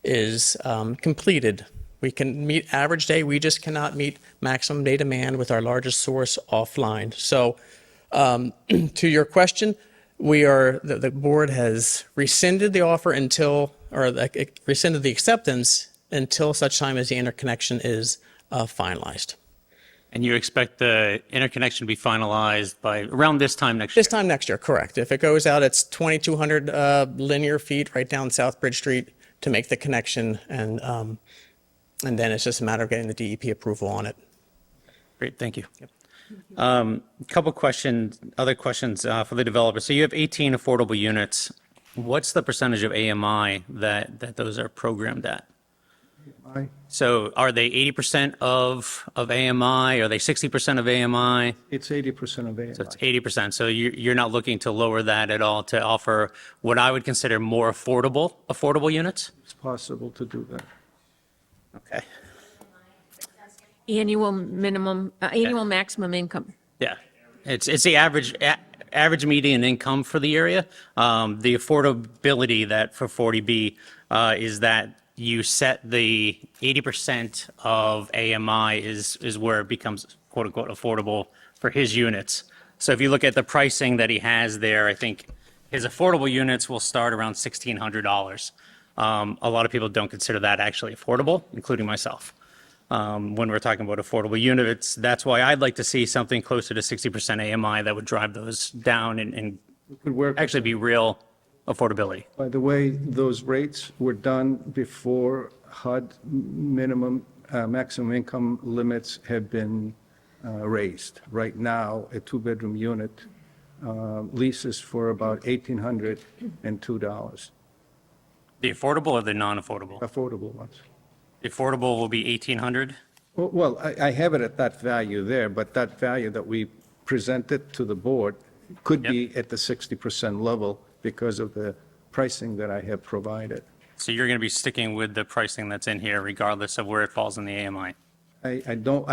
is completed. We can meet average day. We just cannot meet maximum day demand with our largest source offline. So to your question, the board has rescinded the offer until, or rescinded the acceptance until such time as the interconnection is finalized. And you expect the interconnection to be finalized by around this time next year? This time next year, correct. If it goes out, it's 2,200 linear feet right down South Bridge Street to make the connection, and then it's just a matter of getting the DEP approval on it. Great, thank you. Couple questions, other questions for the developer. So you have 18 affordable units. What's the percentage of AMI that those are programmed at? So are they 80% of AMI? Are they 60% of AMI? It's 80% of AMI. So it's 80%. So you're not looking to lower that at all to offer what I would consider more affordable units? It's possible to do that. Okay. Annual minimum, annual maximum income. Yeah, it's the average median income for the area. The affordability that for 40B is that you set the 80% of AMI is where it becomes quote unquote affordable for his units. So if you look at the pricing that he has there, I think his affordable units will start around $1,600. A lot of people don't consider that actually affordable, including myself. When we're talking about affordable units, that's why I'd like to see something closer to 60% AMI that would drive those down and actually be real affordability. By the way, those rates were done before HUD maximum income limits have been raised. Right now, a two-bedroom unit leases for about $1,802. The affordable or the non-affordable? Affordable ones. The affordable will be 1,800? Well, I have it at that value there, but that value that we presented to the board could be at the 60% level because of the pricing that I have provided. So you're going to be sticking with the pricing that's in here regardless of where it falls in the AMI? No,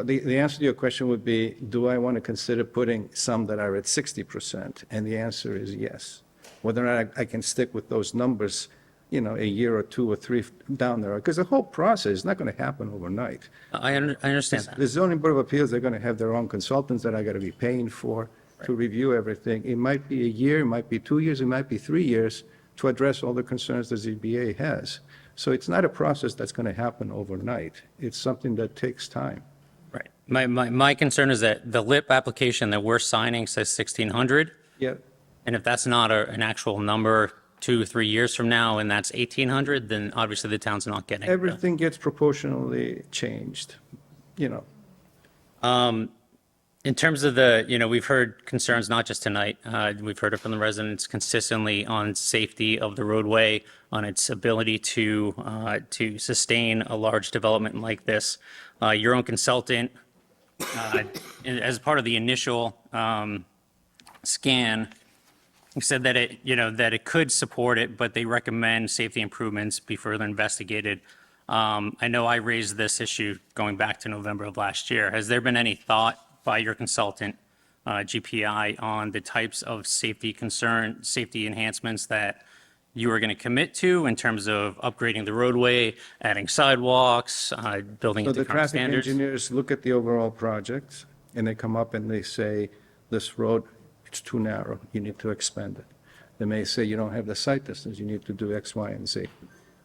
the answer to your question would be, do I want to consider putting some that are at 60%? And the answer is yes. Whether or not I can stick with those numbers, a year or two or three down there, because the whole process is not going to happen overnight. I understand that. The zoning board of appeals, they're going to have their own consultants that I got to be paying for to review everything. It might be a year, it might be 2 years, it might be 3 years to address all the concerns the ZBA has. So it's not a process that's going to happen overnight. It's something that takes time. Right. My concern is that the LIP application that we're signing says 1,600. Yeah. And if that's not an actual number 2 or 3 years from now and that's 1,800, then obviously the town's not getting it. Everything gets proportionally changed, In terms of we've heard concerns not just tonight, we've heard it from the residents consistently on safety of the roadway, on its ability to sustain a large development like this. Your own consultant, as part of the initial scan, said that it could support it, but they recommend safety improvements be further investigated. I know I raised this issue going back to November of last year. Has there been any thought by your consultant, GPI, on the types of safety enhancements that you are going to commit to in terms of upgrading the roadway, adding sidewalks, building So into the current traffic standards? engineers look at the overall project, and they come up and they say, this road, it's too narrow, you need to expand it. They may say, you don't have the sight distance, you need to do X, Y, and Z.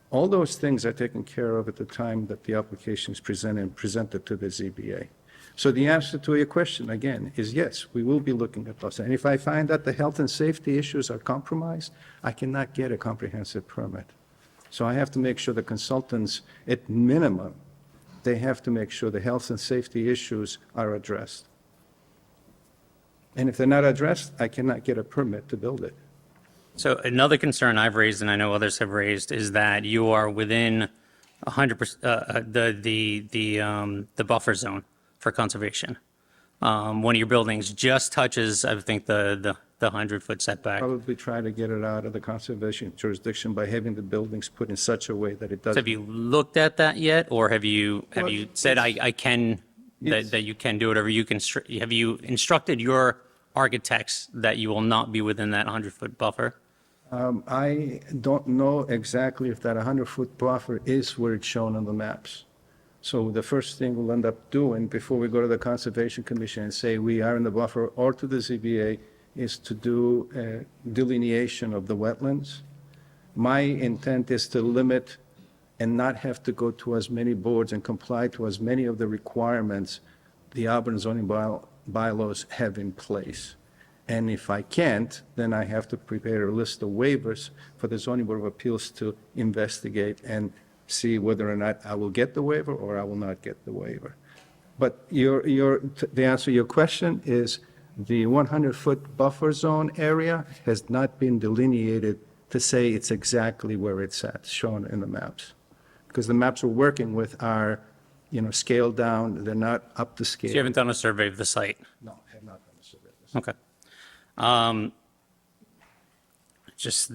All those things are taken care of at the time that the application is presented to the ZBA. So the answer to your question, again, is yes, we will be looking at those. And if I find that the health and safety issues are compromised, I cannot get a comprehensive permit. So I have to make sure the consultants, at minimum, they have to make sure the health and safety issues are addressed. And if they're not addressed, I cannot get a permit to build it. So another concern I've raised, and I know others have raised, is that you are within 100% the buffer zone for conservation. One of your buildings just touches, I think, the 100-foot setback. Probably try to get it out of the conservation jurisdiction by having the buildings put in such a way that it So doesn't. have you looked at that yet, or have you said I can that you can do whatever you can? Have you instructed your architects that you will not be within that 100-foot buffer? I don't know exactly if that 100-foot buffer is where it's shown on the maps. So the first thing we'll end up doing before we go to the Conservation Commission and say we are in the buffer, or to the ZBA, is to do a delineation of the wetlands. My intent is to limit and not have to go to as many boards and comply to as many of the requirements the Auburn zoning bylaws have in place. And if I can't, then I have to prepare a list of waivers for the zoning board of appeals to investigate and see whether or not I will get the waiver or I will not get the waiver. But the answer to your question is the 100-foot buffer zone area has not been delineated to say it's exactly where it's at, shown in the maps. Because the maps we're working with are, scaled down, they're not up to scale. So you haven't done a survey of the site? No, I have not done a survey. Okay. Just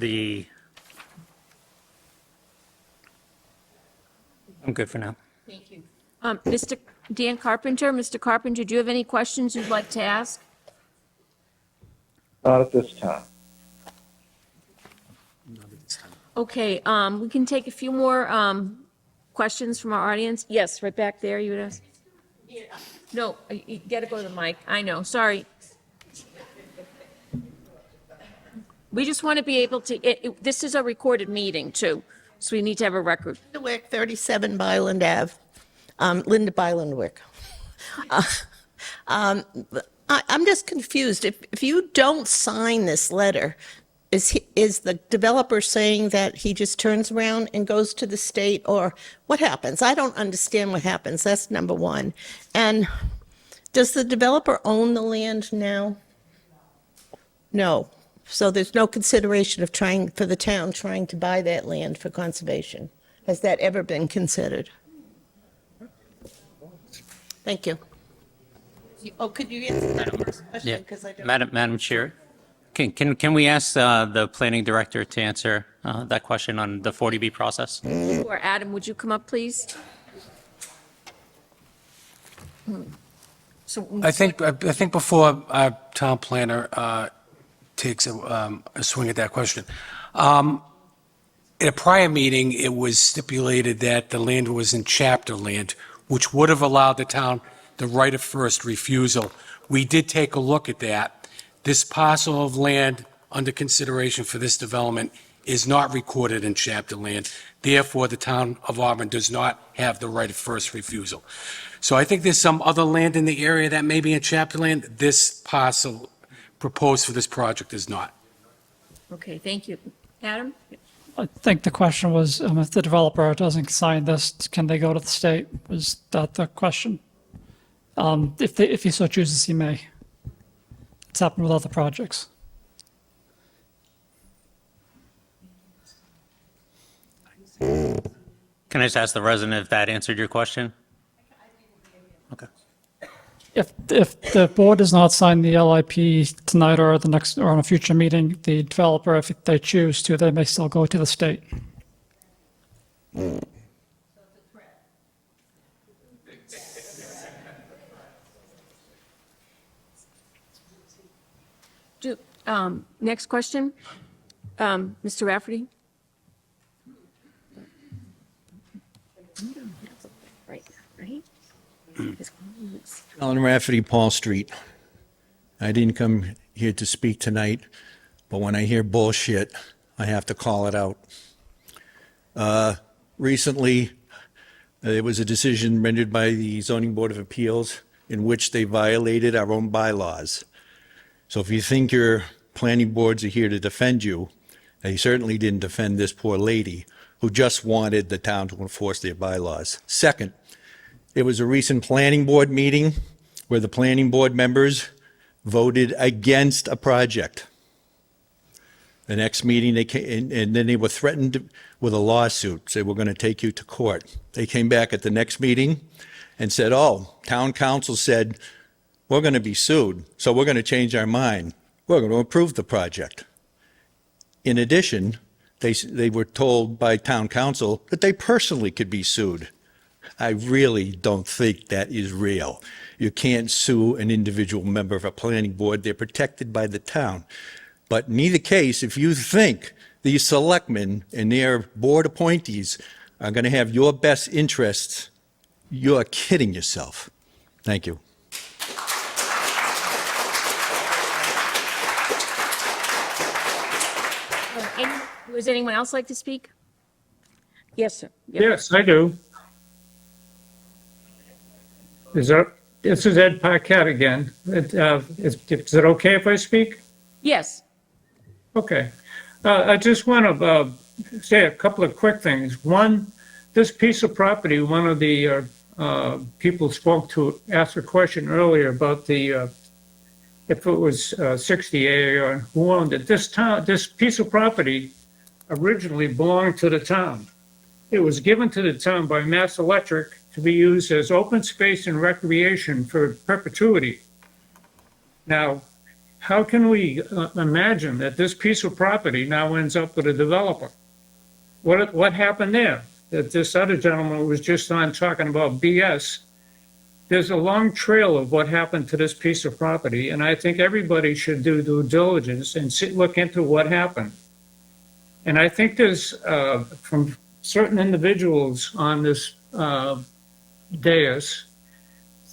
I'm good for now. Thank you. Mr. Dan Carpenter, Mr. Carpenter, do you have any questions you'd like to ask? Not at this time. Okay, we can take a few more questions from our audience. Yes, right back there, you would ask? No, you gotta go to the mic. I know, sorry. We just want to be able to, this is a recorded meeting too, so we need to have a record. Linda Wick, 37 Byland Ave. Linda Byland Wick. I'm just confused. If you don't sign this letter, is the developer saying that he just turns around and goes to the state, or what happens? I don't understand what happens. That's number one. And does the developer own the land now? No. So there's no consideration of for the town trying to buy that land for conservation. Has that ever been considered? Thank you. Oh, could you answer that first question? Yeah. 'Cause I don't- Madam Chair, can we ask the planning director to answer that question on the 40B process? Or Adam, would you come up, please? So I think before our town planner takes a swing at that question, in a prior meeting, it was stipulated that the land was in chapter land, which would have allowed the town the right of first refusal. We did take a look at that. This parcel of land under consideration for this development is not recorded in chapter land. Therefore, the town of Auburn does not have the right of first refusal. So I think there's some other land in the area that may be in chapter land. This parcel proposed for this project is not. Okay, thank you. Adam? I think the question was, if the developer doesn't sign this, can they go to the state? Was that the question? If he so chooses, he may. It's happened with other projects. Can I just ask the resident if that answered your question? Okay. If the board does not sign the LIP tonight or the next or on a future meeting, the developer, if they choose to, they may still go to the state. Next question, Mr. Rafferty? Right. Alan Rafferty, Paul Street. I didn't come here to speak tonight, but when I hear bullshit, I have to call it out. Recently, there was a decision rendered by the Zoning Board of Appeals in which they violated our own bylaws. So if you think your planning boards are here to defend you, they certainly didn't defend this poor lady who just wanted the town to enforce their bylaws. Second, there was a recent planning board meeting where the planning board members voted against a project. The next meeting, they came, and then they were threatened with a lawsuit, said, we're going to take you to court. They came back at the next meeting and said, oh, town council said, we're going to be sued, so we're going to change our mind. We're going to approve the project. In addition, they were told by town council that they personally could be sued. I really don't think that is real. You can't sue an individual member of a planning board. They're protected by the town. But in either case, if you think these selectmen and their board appointees are going to have your best interests, you're kidding yourself. Thank you. Does anyone else like to speak? Yes, sir. Yep. Yes, I do. Is that This is Ed Paquette again. Is it okay if I speak? Yes. Okay. I just want to say a couple of quick things. One, this piece of property, one of the people spoke to, asked a question earlier about the, if it was 60A or who owned it. This piece of property originally belonged to the town. It was given to the town by Mass Electric to be used as open space and recreation for perpetuity. Now, how can we imagine that this piece of property now ends up with a developer? What happened there? That this other gentleman was just on talking about BS. There's a long trail of what happened to this piece of property, and I think everybody should do due diligence and look into what happened. And I think there's, from certain individuals on this dais,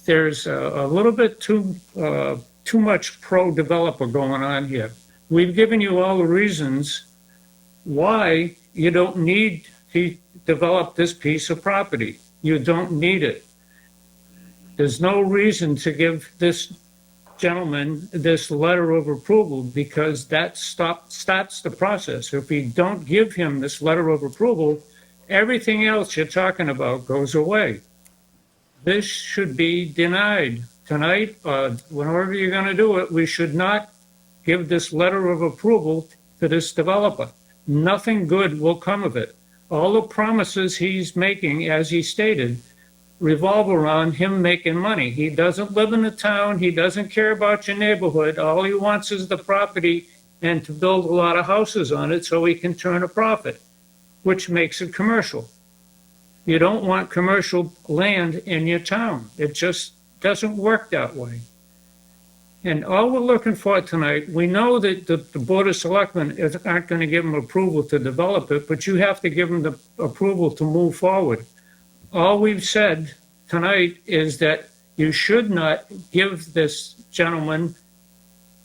there's a little bit too much pro-developer going on here. We've given you all the reasons why you don't need to develop this piece of property. You don't need it. There's no reason to give this gentleman this letter of approval because that starts the process. If we don't give him this letter of approval, everything else you're talking about goes away. This should be denied. Tonight, whenever you're going to do it, we should not give this letter of approval to this developer. Nothing good will come of it. All the promises he's making, as he stated, revolve around him making money. He doesn't live in the town. He doesn't care about your neighborhood. All he wants is the property and to build a lot of houses on it so he can turn a profit, which makes it commercial. You don't want commercial land in your town. It just doesn't work that way. And all we're looking for tonight, we know that the Board of Selectmen aren't going to give him approval to develop it, but you have to give him the approval to move forward. All we've said tonight is that you should not give this gentleman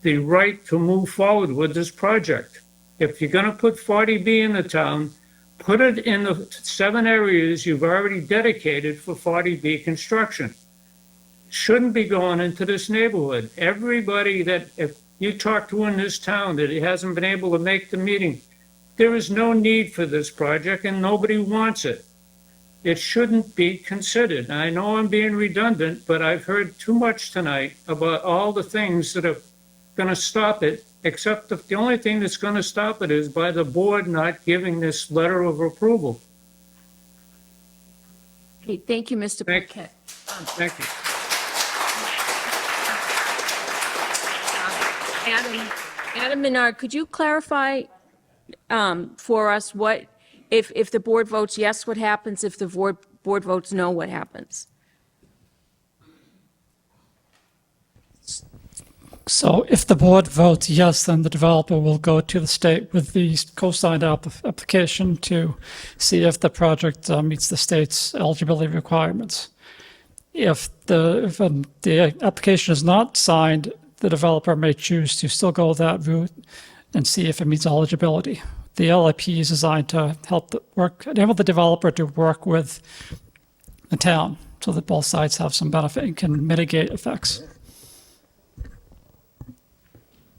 the right to move forward with this project. If you're going to put 40B in the town, put it in the 7 areas you've already dedicated for 40B construction. Shouldn't be going into this neighborhood. Everybody that, if you talk to in this town that he hasn't been able to make the meeting, there is no need for this project and nobody wants it. It shouldn't be considered. I know I'm being redundant, but I've heard too much tonight about all the things that are going to stop it, except the only thing that's going to stop it is by the board not giving this letter of approval. Okay, thank you, Mr. Paquette. Thank you. Adam Menard, could you clarify for us what, if the board votes yes, what happens? If the board votes no, what happens? So if the board votes yes, then the developer will go to the state with the co-signed application to see if the project meets the state's eligibility requirements. If the application is not signed, the developer may choose to still go that route and see if it meets eligibility. The LIP is designed to enable the developer to work with the town so that both sides have some benefit and can mitigate effects.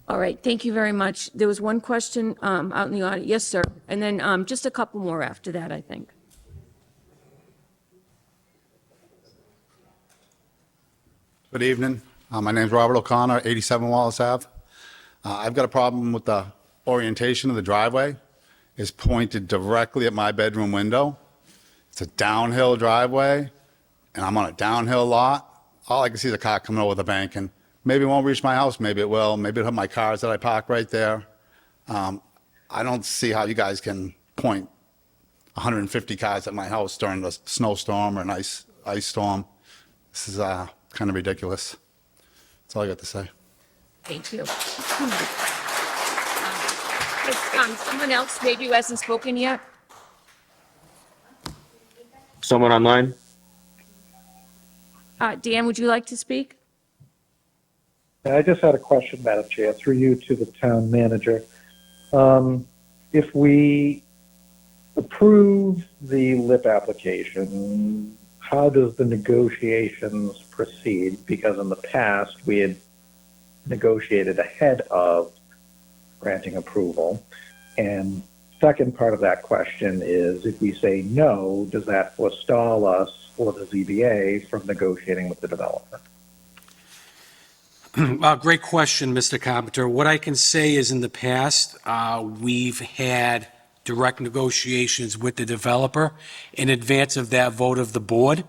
All right, thank you very much. There was one question out in the audience. Yes, sir. And then just a couple more after that, I think. Good evening. My name's Robert O'Connor, 87 Wallace Ave. I've got a problem with the orientation of the driveway. It's pointed directly at my bedroom window. It's a downhill driveway, and I'm on a downhill lot. All I can see is a car coming over the bank, and maybe it won't reach my house, maybe it will. Maybe it'll hit my cars that I park right there. I don't see how you guys can point 150 cars at my house during a snowstorm or an ice storm. This is kind of ridiculous. That's all I got to say. Thank you. Someone else maybe who hasn't spoken yet? Someone online? Dan, would you like to speak? I just had a question, Madam Chair, through you to the town manager. If we approve the LIP application, how does the negotiations proceed? Because in the past, we had negotiated ahead of granting approval. And second part of that question is, if we say no, does that forestall us or the ZBA from negotiating with the developer? Great question, Mr. Carpenter. What I can say is in the past, we've had direct negotiations with the developer in advance of that vote of the board.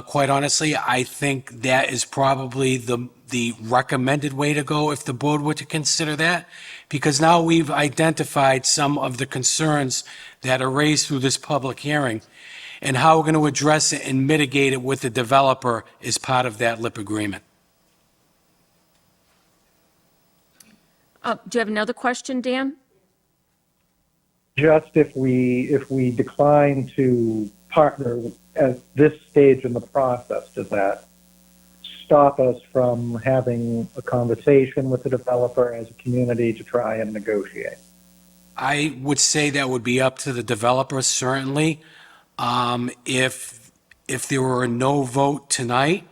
Quite honestly, I think that is probably the recommended way to go if the board were to consider that, because now we've identified some of the concerns that are raised through this public hearing, and how we're going to address it and mitigate it with the developer is part of that LIP agreement. Do you have another question, Dan? Just if we decline to partner at this stage in the process, does that stop us from having a conversation with the developer as a community to try and negotiate? I would say that would be up to the developer, certainly. If there were a no vote tonight,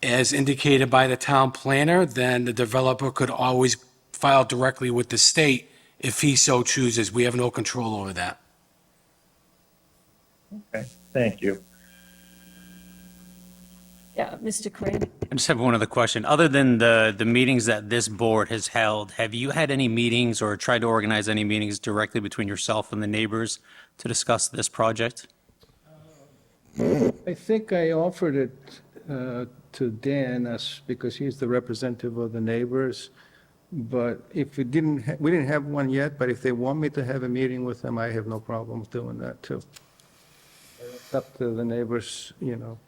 as indicated by the town planner, then the developer could always file directly with the state if he so chooses. We have no control over that. Okay, thank you. Yeah, Mr. Craig? I just have one other question. Other than the meetings that this board has held, have you had any meetings or tried to organize any meetings directly between yourself and the neighbors to discuss this project? I think I offered it to Dan because he's the representative of the neighbors. But if we didn't have one yet, but if they want me to have a meeting with them, I have no problem doing that too. It's up to the neighbors, you know.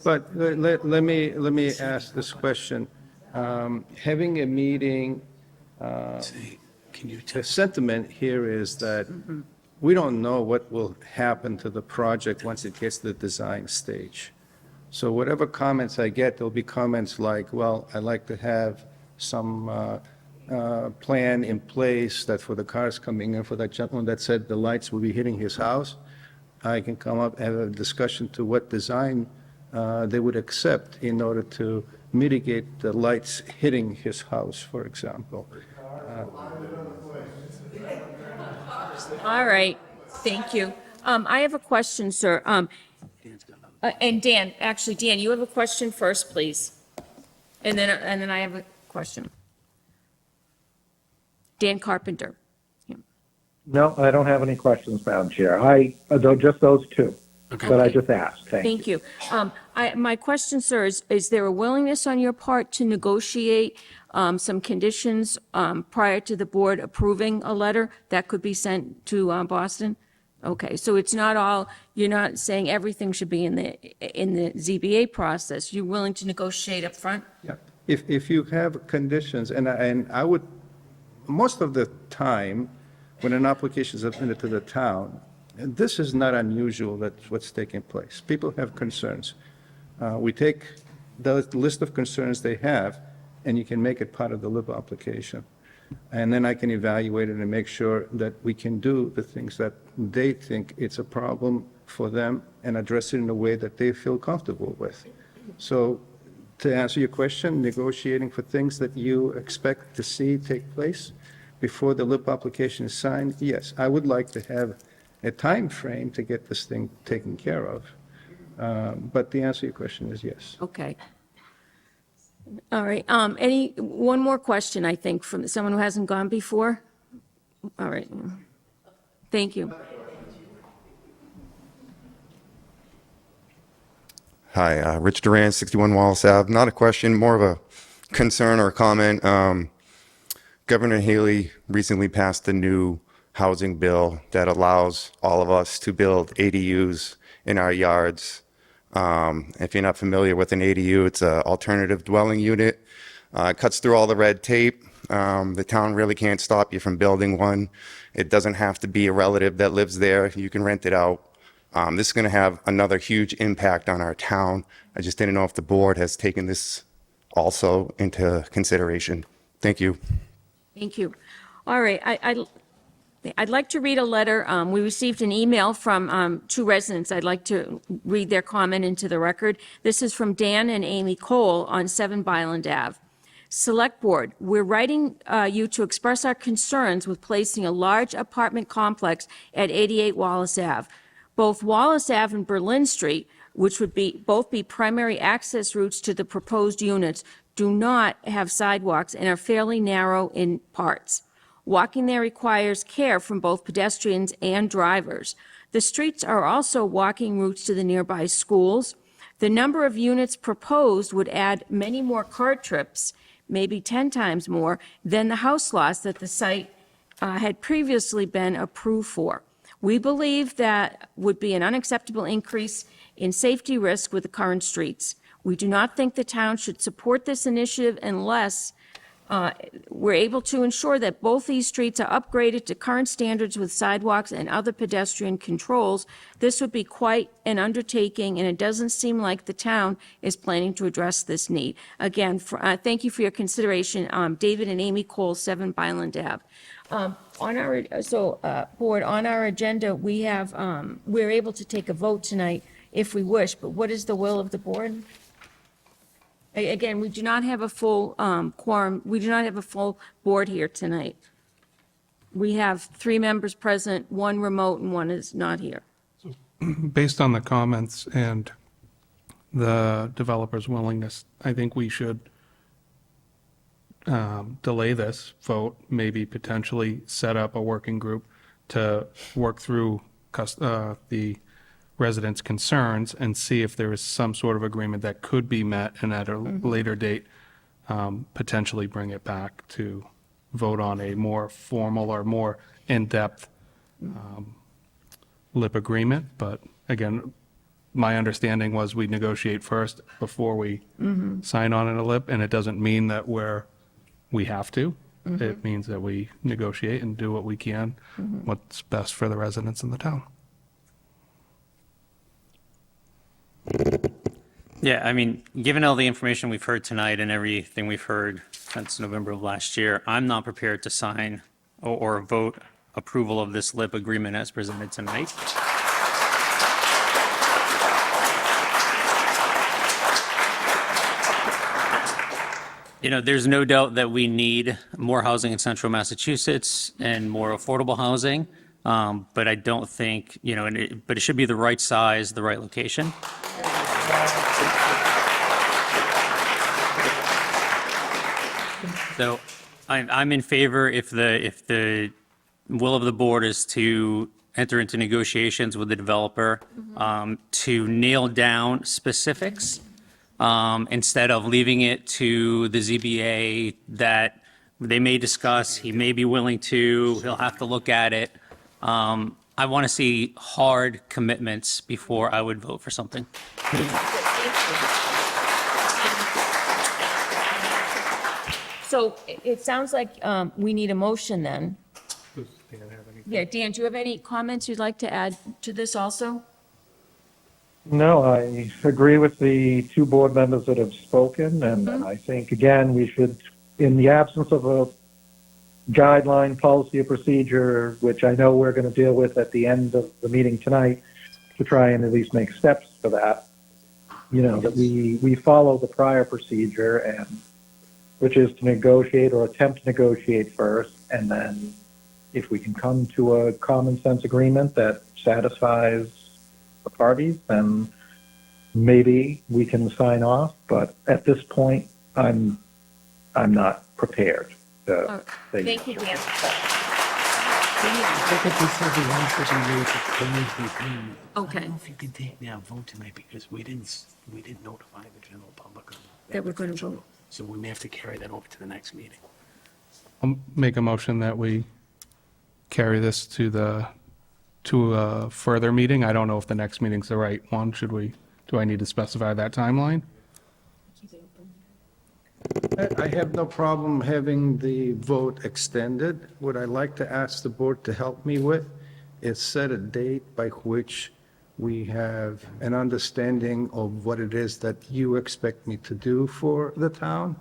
But let me ask this question. Having a meeting, the sentiment here is that we don't know what will happen to the project once it gets to the design stage. So whatever comments I get, there'll be comments like, well, I'd like to have some plan in place that for the cars coming in, for that gentleman that said the lights will be hitting his house, I can come up and have a discussion to what design they would accept in order to mitigate the lights hitting his house, for example. All right, thank you. I have a question, sir. And Dan, actually, Dan, you have a question first, please. And then I have a question. Dan Carpenter. No, I don't have any questions, Madam Chair. Just those two that I just asked. Thank you. My question, sir, is there a willingness on your part to negotiate some conditions prior to the board approving a letter that could be sent to Boston? Okay, so it's not all, you're not saying everything should be in the ZBA process. You're willing to negotiate up front? Yeah. If you have conditions, and I would, most of the time, when an application is submitted to the town, and this is not unusual, that's what's taking place. People have concerns. We take the list of concerns they have, and you can make it part of the LIP application. And then I can evaluate it and make sure that we can do the things that they think it's a problem for them and address it in a way that they feel comfortable with. So to answer your question, negotiating for things that you expect to see take place before the LIP application is signed, yes, I would like to have a time frame to get this thing taken care of. But the answer to your question is yes. Okay. All right, one more question, I think, from someone who hasn't gone before? All right. Thank you. Hi, Rich Duran, 61 Wallace Ave. Not a question, more of a concern or a comment. Governor Haley recently passed a new housing bill that allows all of us to build ADUs in our yards. If you're not familiar with an ADU, it's an alternative dwelling unit. It cuts through all the red tape. The town really can't stop you from building one. It doesn't have to be a relative that lives there. You can rent it out. This is going to have another huge impact on our town. I just didn't know if the board has taken this also into consideration. Thank you. Thank you. All right, I'd like to read a letter. We received an email from two residents. I'd like to read their comment into the record. This is from Dan and Amy Cole on 7 Byland Ave. Select Board, we're writing you to express our concerns with placing a large apartment complex at 88 Wallace Ave. Both Wallace Ave and Berlin Street, which would both be primary access routes to the proposed units, do not have sidewalks and are fairly narrow in parts. Walking there requires care from both pedestrians and drivers. The streets are also walking routes to the nearby schools. The number of units proposed would add many more car trips, maybe 10 times more, than the house lots that the site had previously been approved for. We believe that would be an unacceptable increase in safety risk with the current streets. We do not think the town should support this initiative unless we're able to ensure that both these streets are upgraded to current standards with sidewalks and other pedestrian controls. This would be quite an undertaking, and it doesn't seem like the town is planning to address this need. Again, thank you for your consideration. David and Amy Cole, 7 Byland Ave. Board, on our agenda, we have, we're able to take a vote tonight if we wish, but what is the will of the board? Again, we do not have a full quorum. We do not have a full board here tonight. We have 3 members present, 1 remote, and 1 is not here. Based on the comments and the developer's willingness, I think we should delay this vote, maybe potentially set up a working group to work through the residents' concerns and see if there is some sort of agreement that could be met, and at a later date, potentially bring it back to vote on a more formal or more in-depth LIP agreement. But again, my understanding was we negotiate first before we sign on in a LIP, and it doesn't mean that we have to. It means that we negotiate and do what we can, what's best for the residents in the town. Yeah, I mean, given all the information we've heard tonight and everything we've heard since November of last year, I'm not prepared to sign or vote approval of this LIP agreement as presented tonight. You know, there's no doubt that we need more housing in central Massachusetts and more affordable housing, but I don't think, you know, but it should be the right size, the right location. So I'm in favor if the will of the board is to enter into negotiations with the developer to nail down specifics instead of leaving it to the ZBA that they may discuss, he may be willing to, he'll have to look at it. I want to see hard commitments before I would vote for something. So it sounds like we need a motion then. Yeah, Dan, do you have any comments you'd like to add to this also? No, I agree with the 2 board members that have spoken, and I think, again, we should, in the absence of a guideline, policy, or procedure, which I know we're going to deal with at the end of the meeting tonight, to try and at least make steps for that, you know, that we follow the prior procedure, and which is to negotiate or attempt to negotiate first, and then if we can come to a common sense agreement that satisfies the parties, then maybe we can sign off. But at this point, I'm not prepared to say. Thank you, Dan. Okay. I don't know if you can take that vote tonight because we didn't notify the general public of That we're going to vote. So we may have to carry that over to the next meeting. I'll make a motion that we carry this to a further meeting. I don't know if the next meeting's the right one. Do I need to specify that timeline? I have no problem having the vote extended. What I'd like to ask the board to help me with is set a date by which we have an understanding of what it is that you expect me to do for the town,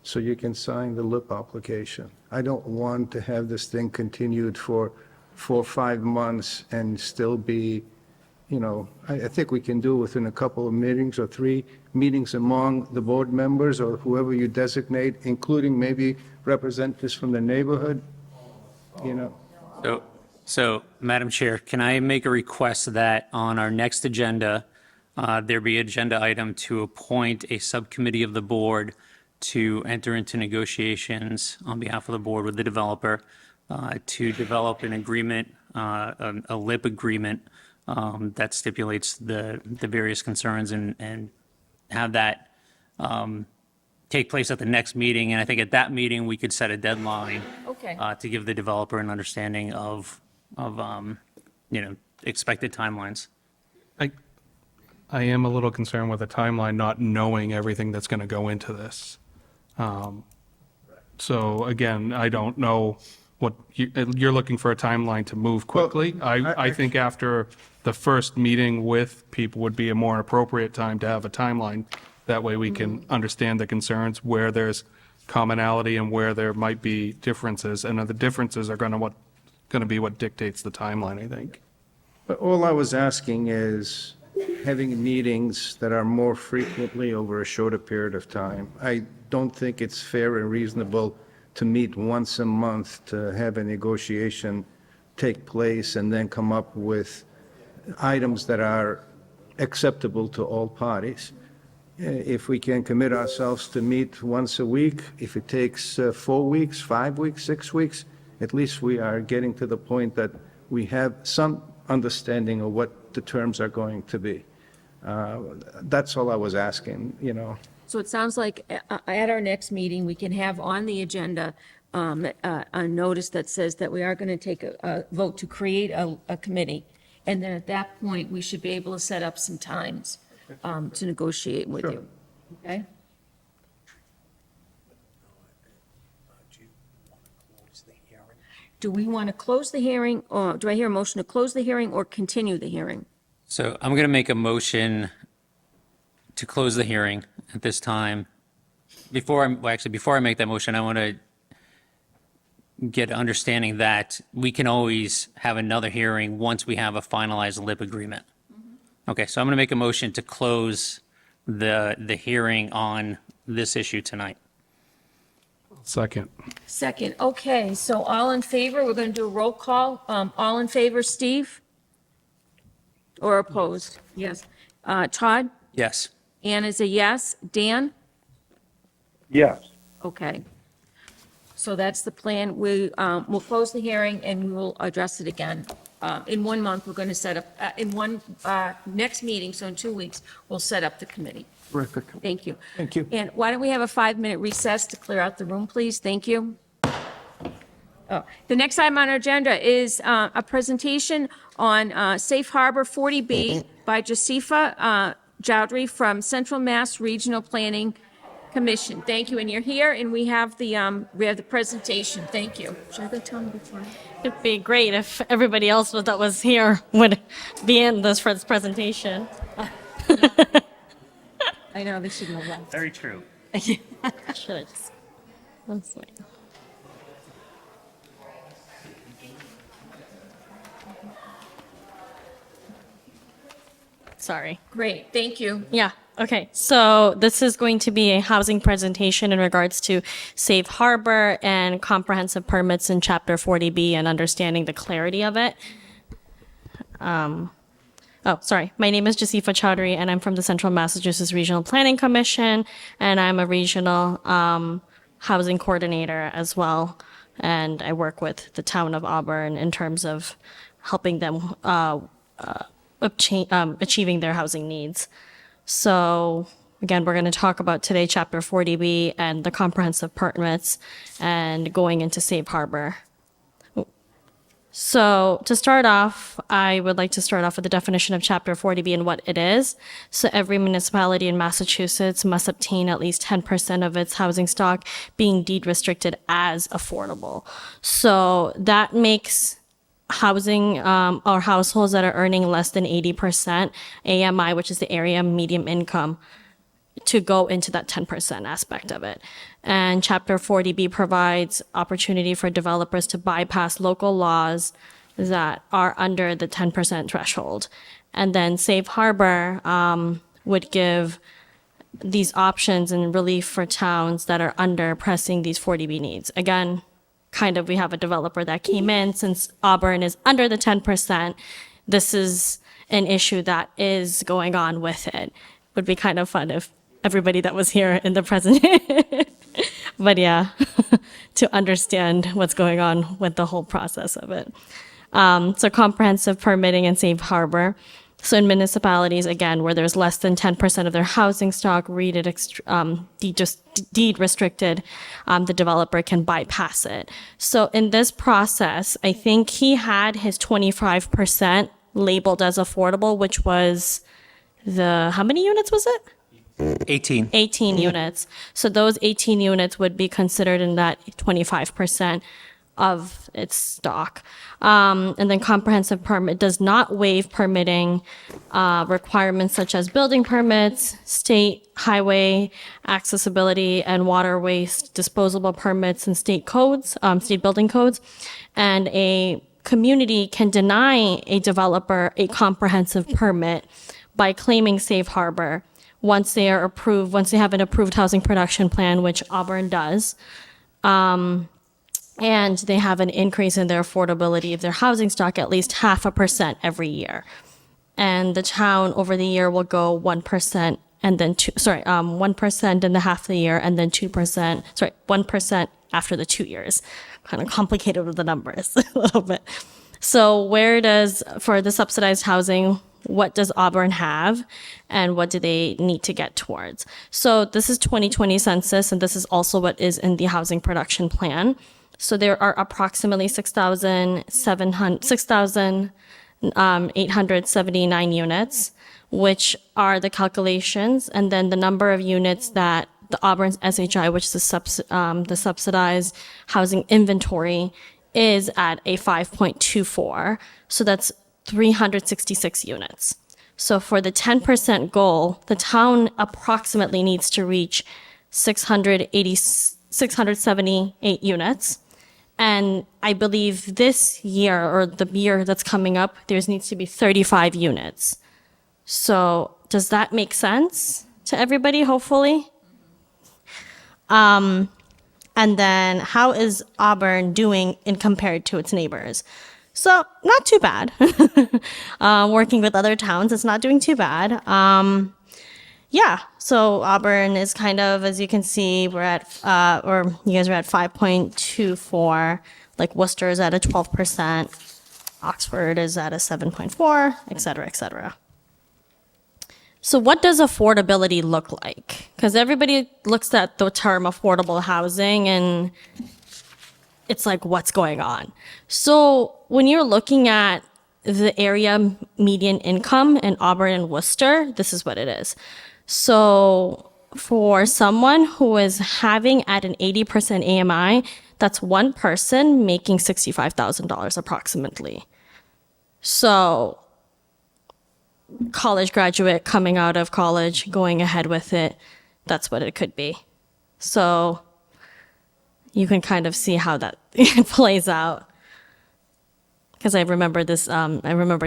so you can sign the LIP application. I don't want to have this thing continued for 4 or 5 months and still be, I think we can do within a couple of meetings or 3 meetings among the board members or whoever you designate, including maybe representatives from the neighborhood, So, Madam Chair, can I make a request that on our next agenda, there be an agenda item to appoint a subcommittee of the board to enter into negotiations on behalf of the board with the developer to develop an agreement, a LIP agreement that stipulates the various concerns and have that take place at the next meeting. And I think at that meeting, we could set a deadline Okay. to give the developer an understanding of expected timelines. I am a little concerned with the timeline, not knowing everything that's going to go into this. So again, I don't know what, you're looking for a timeline to move quickly. I think after the first meeting with people would be a more appropriate time to have a timeline. That way we can understand the concerns, where there's commonality and where there might be differences. And the differences are going to be what dictates the timeline, I think. But all I was asking is having meetings that are more frequently over a shorter period of time. I don't think it's fair and reasonable to meet once a month to have a negotiation take place and then come up with items that are acceptable to all parties. If we can commit ourselves to meet once a week, if it takes 4 weeks, 5 weeks, 6 weeks, at least we are getting to the point that we have some understanding of what the terms are going to be. That's all I was asking. So it sounds like at our next meeting, we can have on the agenda a notice that says that we are going to take a vote to create a committee. And then at that point, we should be able to set up some times to negotiate with you. Okay? Do we want to close the hearing, or do I hear a motion to close the hearing or continue the hearing? So I'm going to make a motion to close the hearing at this time. Before I make that motion, I want to get understanding that we can always have another hearing once we have a finalized LIP agreement. Okay, so I'm going to make a motion to close the hearing on this issue tonight. Second. Second, okay, so all in favor, we're going to do a roll call. All in favor, Steve? Or opposed? Yes. Todd? Yes. Ann is a yes. Dan? Yes. Okay. So that's the plan. We'll close the hearing and we will address it again. In 1 month, we're going to set up, next meeting, so in 2 weeks, we'll set up the committee. Terrific. Thank you. Thank you. And why don't we have a 5-minute recess to clear out the room, please? Thank you. Oh, the next item on our agenda is a presentation on Safe Harbor 40B by Josefa Chowdhury from Central Mass Regional Planning Commission. Thank you, and you're here, and we have the presentation. Thank you. Should I go tell them before? It'd be great if everybody else that was here would be in this for this presentation. I know, they should know that. Very true. Should I just? Let's wait. Sorry. Great, thank you. Yeah. Okay. So this is going to be a housing presentation in regards to Safe Harbor and comprehensive permits in Chapter 40B and understanding the clarity of it. Sorry. My name is Josefa Chowdhury, and I'm from the Central Massachusetts Regional Planning Commission, and I'm a regional housing coordinator as well. And I work with the town of Auburn in terms of helping them achieving their housing needs. So again, we're going to talk about today Chapter 40B and the comprehensive permits and going into Safe Harbor. So to start off, I would like to start off with the definition of Chapter 40B and what it is. So every municipality in Massachusetts must obtain at least 10% of its housing stock being deed restricted as affordable. So that makes housing or households that are earning less than 80% AMI, which is the area median income, to go into that 10% aspect of it. And Chapter 40B provides opportunity for developers to bypass local laws that are under the 10% threshold. And then Safe Harbor would give these options and relief for towns that are under pressing these 40B needs. Again, kind of we have a developer that came in, since Auburn is under the 10%, this is an issue that is going on with it. Would be kind of fun if everybody that was here in the present, but yeah, to understand what's going on with the whole process of it. So comprehensive permitting and safe harbor. So in municipalities, again, where there's less than 10% of their housing stock deed restricted, the developer can bypass it. So in this process, I think he had his 25% labeled as affordable, which was how many units was it? 18. 18 units. So those 18 units would be considered in that 25% of its stock. And then comprehensive permit does not waive permitting requirements such as building permits, state highway accessibility and water waste disposable permits and state codes, state building codes. And a community can deny a developer a comprehensive permit by claiming safe harbor once they are approved, once they have an approved housing production plan, which Auburn does. And they have an increase in their affordability of their housing stock at least 0.5% every year. And the town over the year will go 1% and then 1% in the half of the year and then 1% after the 2 years. Kind of complicated with the numbers a little bit. So for the subsidized housing, what does Auburn have and what do they need to get towards? So this is 2020 census, and this is also what is in the housing production plan. So there are approximately 6,879 units, which are the calculations, and then the number of units that the Auburn's SHI, which is the subsidized housing inventory, is at a 5.24. So that's 366 units. So for the 10% goal, the town approximately needs to reach 678 units. And I believe this year, or the year that's coming up, there needs to be 35 units. So does that make sense to everybody, hopefully? And then how is Auburn doing in compared to its neighbors? So not too bad. Working with other towns, it's not doing too bad. Yeah, so Auburn is kind of, as you can see, we're at, or you guys are at 5.24, like Worcester is at a 12%, Oxford is at a 7.4, et cetera, et cetera. So what does affordability look like? Because everybody looks at the term affordable housing and it's like, what's going on? So when you're looking at the area median income in Auburn and Worcester, this is what it is. So for someone who is having at an 80% AMI, that's one person making $65,000 approximately. So college graduate coming out of college, going ahead with it, that's what it could be. So you can kind of see how that plays out. Because I remember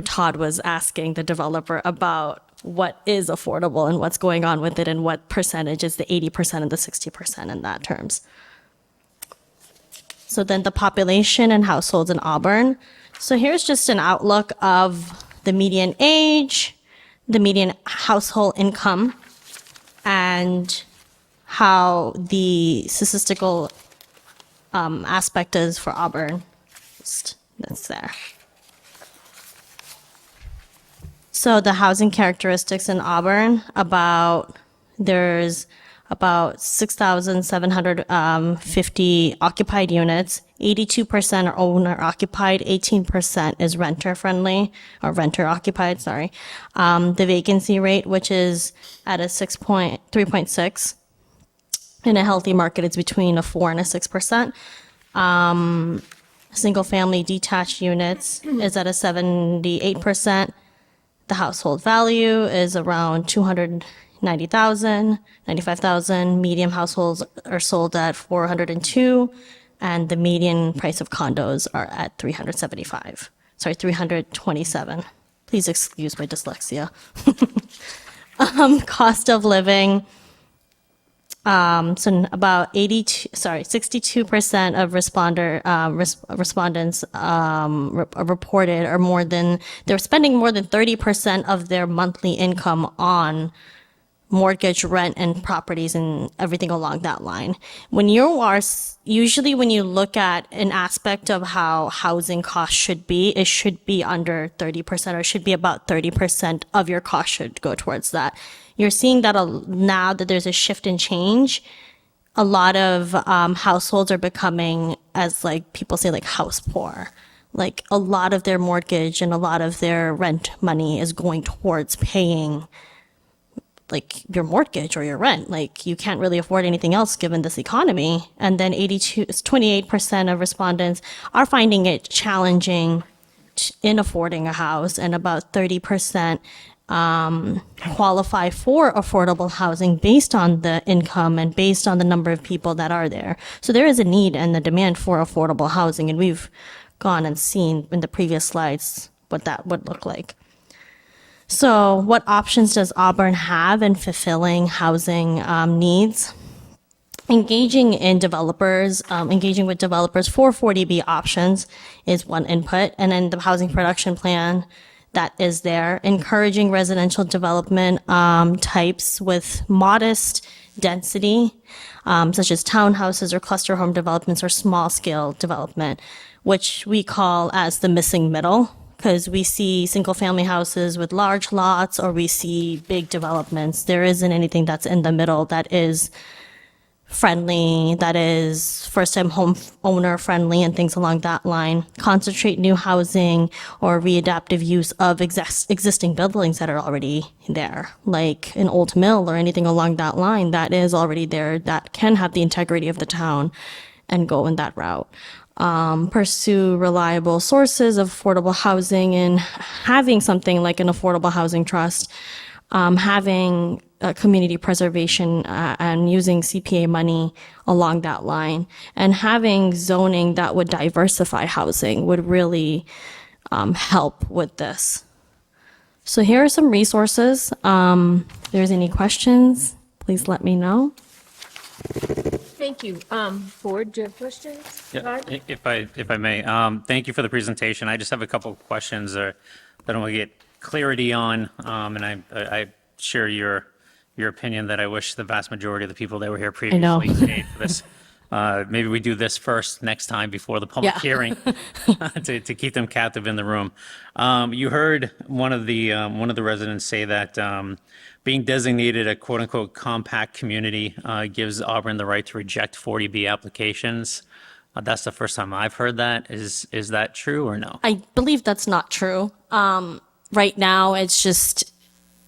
Todd was asking the developer about what is affordable and what's going on with it and what percentage is the 80% and the 60% in that terms. So then the population and households in Auburn. So here's just an outlook of the median age, the median household income, and how the statistical aspect is for Auburn. That's there. So the housing characteristics in Auburn, there's about 6,750 occupied units. 82% are owner occupied, 18% is renter friendly, or renter occupied, sorry. The vacancy rate, which is at a 3.6. In a healthy market, it's between a 4 and a 6%. Single family detached units is at a 78%. The household value is around 290,000, 95,000. Medium households are sold at 402, and the median price of condos are at 375. sorry, 327. Please excuse my dyslexia. Cost of living. So about 62% of respondents reported they're spending more than 30% of their monthly income on mortgage, rent, and properties and everything along that line. Usually when you look at an aspect of how housing costs should be, it should be under 30%, or it should be about 30% of your cost should go towards that. You're seeing that now that there's a shift in change, a lot of households are becoming, as like people say, like house poor. Like a lot of their mortgage and a lot of their rent money is going towards paying like your mortgage or your rent. Like you can't really afford anything else given this economy. And then 28% of respondents are finding it challenging in affording a house, and about 30% qualify for affordable housing based on the income and based on the number of people that are there. So there is a need and a demand for affordable housing, and we've gone and seen in the previous slides what that would look like. So what options does Auburn have in fulfilling housing needs? Engaging with developers for 40B options is one input, and then the housing production plan that is there, encouraging residential development types with modest density, such as townhouses or cluster home developments or small scale development, which we call as the missing middle, because we see single family houses with large lots, or we see big developments. There isn't anything that's in the middle that is friendly, that is first-time home owner friendly, and things along that line. Concentrate new housing or readaptive use of existing buildings that are already there, like an old mill or anything along that line that is already there that can have the integrity of the town and go in that route. Pursue reliable sources of affordable housing and having something like an affordable housing trust, having community preservation and using CPA money along that line, and having zoning that would diversify housing would really help with this. So here are some resources. If there's any questions, please let me know. Thank you. Board, do you have questions? Yeah, if I may, thank you for the presentation. I just have a couple of questions that I want to get clarity on, and I share your opinion that I wish the vast majority of the people that were here previously stayed for this. Maybe we do this first next time before the public hearing to keep them captive in the room. You heard one of the residents say that being designated a quote unquote compact community gives Auburn the right to reject 40B applications. That's the first time I've heard that. Is that true or no? I believe that's not true. Right now, it's just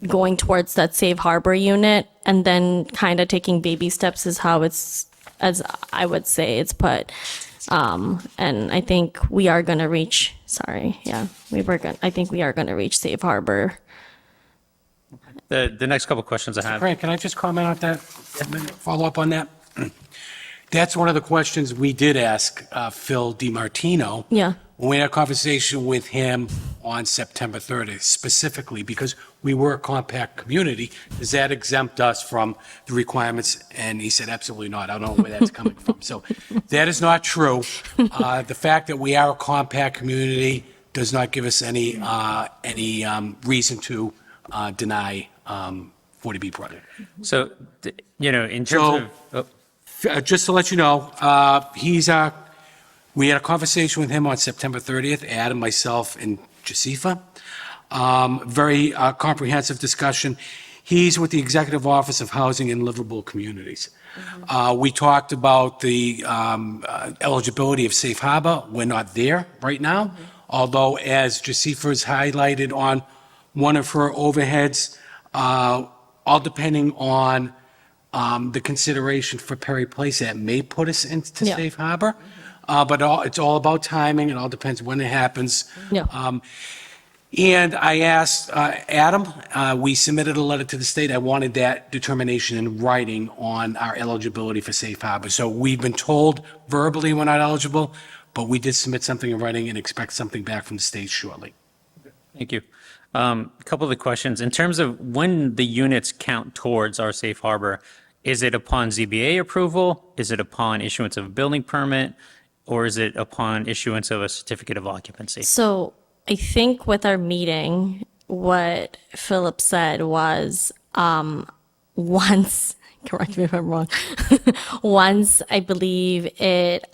going towards that safe harbor unit, and then kind of taking baby steps is how it's, as I would say, it's put. And I think we are going to reach, I think we are going to reach safe harbor. The next couple questions I have. Frank, can I just comment on that? Follow up on that? That's one of the questions we did ask Phil DiMartino. Yeah. When we had a conversation with him on September 30th, specifically because we were a compact community. Does that exempt us from the requirements? And he said, absolutely not. I don't know where that's coming from. So that is not true. The fact that we are a compact community does not give us any reason to deny 40B project. So, in terms of... just to let you know, we had a conversation with him on September 30th, Adam, myself, and Josifa. Very comprehensive discussion. He's with the Executive Office of Housing and Livable Communities. We talked about the eligibility of safe harbor. We're not there right now, although as Josifa's highlighted on one of her overheads, all depending on the consideration for Perry Place, that may put us into safe harbor. But it's all about timing. It all depends when it happens. And I asked Adam, we submitted a letter to the state. I wanted that determination in writing on our eligibility for safe harbor. So we've been told verbally we're not eligible, but we did submit something in writing and expect something back from the state shortly. Thank you. A couple of the questions. In terms of when the units count towards our safe harbor, is it upon ZBA approval? Is it upon issuance of a building permit? Or is it upon issuance of a certificate of occupancy? So I think with our meeting, what Philip said was once, correct me if I'm wrong, once I believe it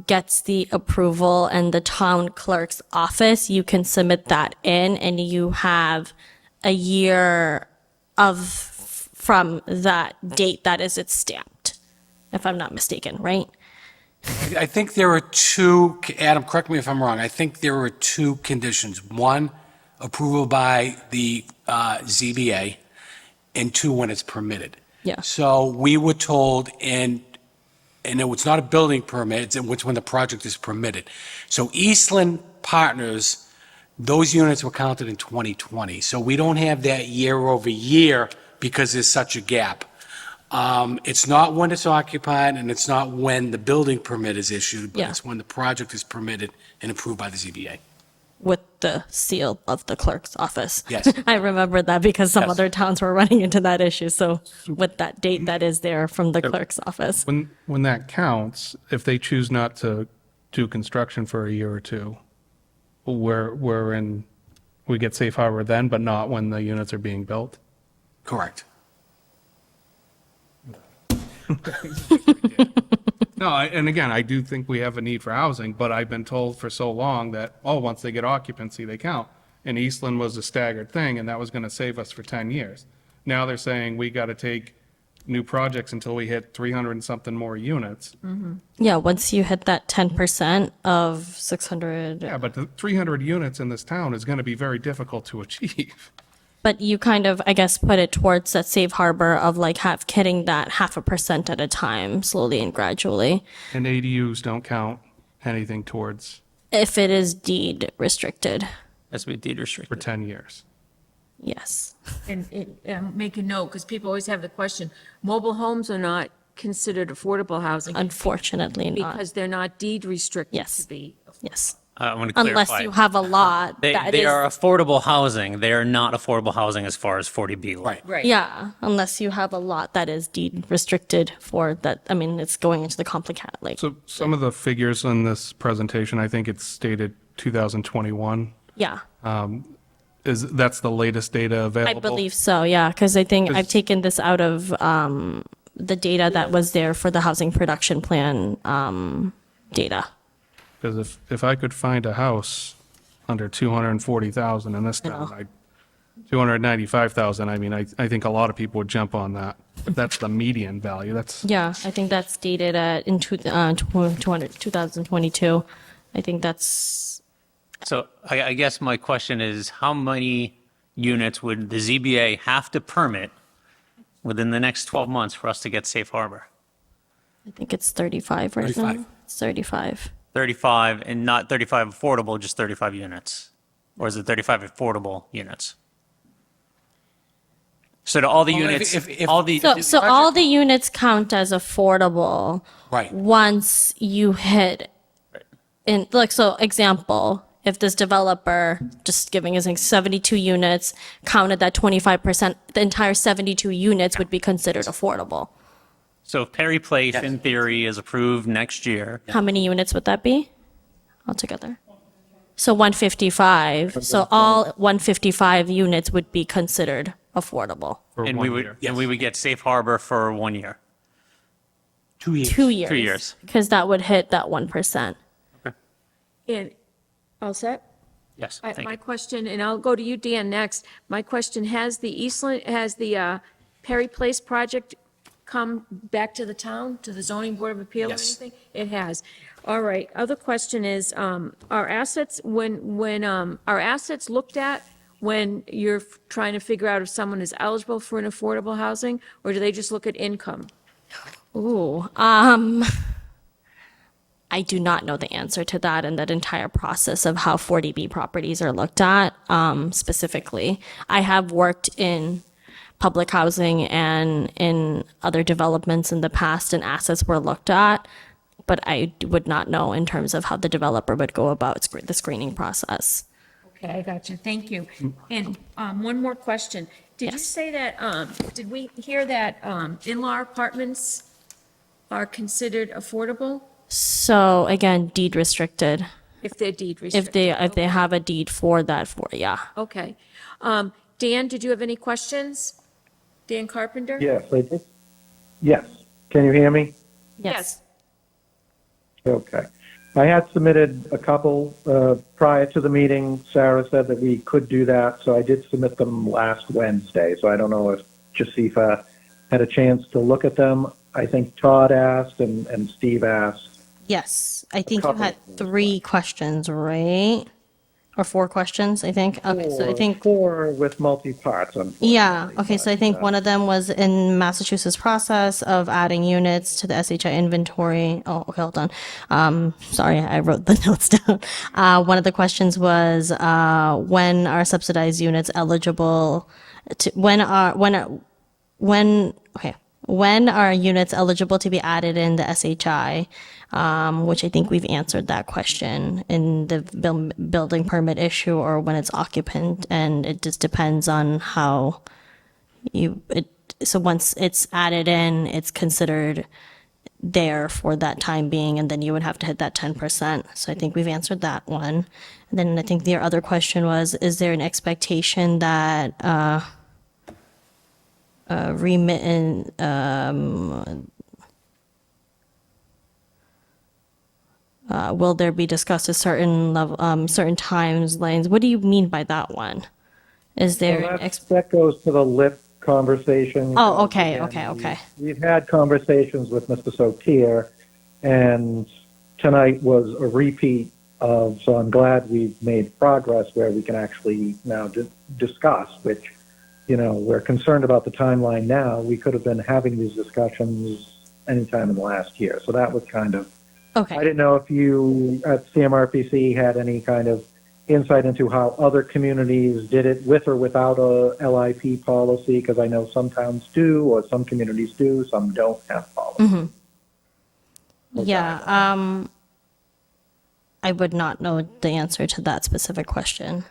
gets the approval and the town clerk's office, you can submit that in and you have a year from that date that is it's stamped, if I'm not mistaken, right? I think there are two, Adam, correct me if I'm wrong, I think there are two conditions. One, approval by the ZBA, and two, when it's permitted. Yeah. So we were told, and it's not a building permit, it's when the project is permitted. So Eastland Partners, those units were counted in 2020. So we don't have that year over year because there's such a gap. It's not when it's occupied and it's not when the building permit is issued, but Yeah. it's when the project is permitted and approved by the ZBA. With the seal of the clerk's office. Yes. I remember that because some Yes. other towns were running into that issue. So with that date that is there from the clerk's office. When that counts, if they choose not to do construction for a year or two, we get safe harbor then, but not when the units are being built? Correct. No, and again, I do think we have a need for housing, but I've been told for so long that, once they get occupancy, they count. And Eastland was a staggered thing, and that was going to save us for 10 years. Now they're saying we got to take new projects until we hit 300 and something more units. Yeah, once you hit that 10% of 600. Yeah, but the 300 units in this town is going to be very difficult to achieve. But you kind of, I guess, put it towards that safe harbor of like hitting that 0.5% at a time, slowly and gradually. And ADUs don't count anything towards If it is deed restricted. Has to be deed for restricted. 10 years. Yes. And make a note, because people always have the question, mobile homes are not considered affordable housing Unfortunately not. because they're not deed restricted Yes. to be. Yes. I want to clarify. Unless you have a lot They, that they is. are affordable housing. They are not affordable housing as far as 40B. Right. Right. Yeah, unless you have a lot that is deed restricted for that. I mean, it's going into the complicated, like, So some of the figures in this presentation, I think it's stated 2021. yeah. That's the latest data I available? believe so, yeah, because I think I've Is- taken this out of the data that was there for the housing production plan data. Because if I could find a house under 240,000 in this town, 295,000, I mean, I think a lot of people would jump on that. But that's the median value. That's, Yeah, I think that's dated in 2022. I think that's, So I guess my question is, how many units would the ZBA have to permit within the next 12 months for us to get safe harbor? I think it's 35 right 35. now. It's 35. 35, and not 35 affordable, just 35 units? Or is it 35 affordable units? So to all the Well, units, if- all the. So all the units count as affordable. Right. Once you hit, in like, so example, if this developer, just giving us 72 units, counted that 25%, the entire 72 units would be considered affordable. So if Perry Place, in theory, is approved next year, How many units would that be altogether? So 155. So all 155 units would be considered affordable. for and one we year. would get safe harbor for 1 year. 2 years. 2 years. 2 years. Because that would hit that 1%. And, all set? Yes, My thank you. question, and I'll go to you, Dan, next. My question, has the Perry Place project come back to the town, to the zoning board of appeal or Yes. anything? It has. All right. Other question is, are assets, are assets looked at when you're trying to figure out if someone is eligible for an affordable housing, or do they just look at income? Ooh, I do not know the answer to that and that entire process of how 40B properties are looked at, specifically. I have worked in public housing and in other developments in the past, and assets were looked at. but I would not know in terms of how the developer would go about the screening process. Okay, I got you. Thank you. And one more question. Did you say that, did we hear that in-law apartments are considered affordable So again, deed restricted. if they're deed If restricted? they have a deed for that, yeah. Okay. Dan, did you have any questions? Dan Carpenter? Yes, I did. Yes. Can you hear me? Yes. Okay. I had submitted a couple prior to the meeting. Sarah said that we could do that, so I did submit them last Wednesday. So I don't know if Jasifa had a chance to look at them. I think Todd asked and Steve asked. Yes, I think you had 3 questions, right? Or 4 questions, I think. Okay, so I think, four with multi-parts, unfortunately. yeah, okay, so I think one of them was in Massachusetts process of adding units to the SHI inventory. Oh, okay, hold on. Sorry, I wrote the notes down. One of the questions was, when are subsidized units eligible to, when are units eligible to be added in the SHI? Which I think we've answered that question in the building permit issue or when it's occupant, and it just depends on how so once it's added in, it's considered there for that time being, and then you would have to hit that 10%. So I think we've answered that one. And then I think the other question was, is there an expectation that remittance, will there be discussed at certain level, certain times, lanes? What do you mean by that one? Is there? Well, that goes to the LIP conversation. Oh, okay, Again, okay. We've had conversations with Mr. Sotier, and tonight was a repeat of, so I'm glad we've made progress where we can actually now discuss, which, we're concerned about the timeline now. We could have been having these discussions anytime in the last year. So that was kind of, okay. I didn't know if you at CMRPC had any kind of insight into how other communities did it with or without a LIP policy, because I know some towns do, or some communities do, some don't have policies. Yeah, I would not know the answer to that specific question.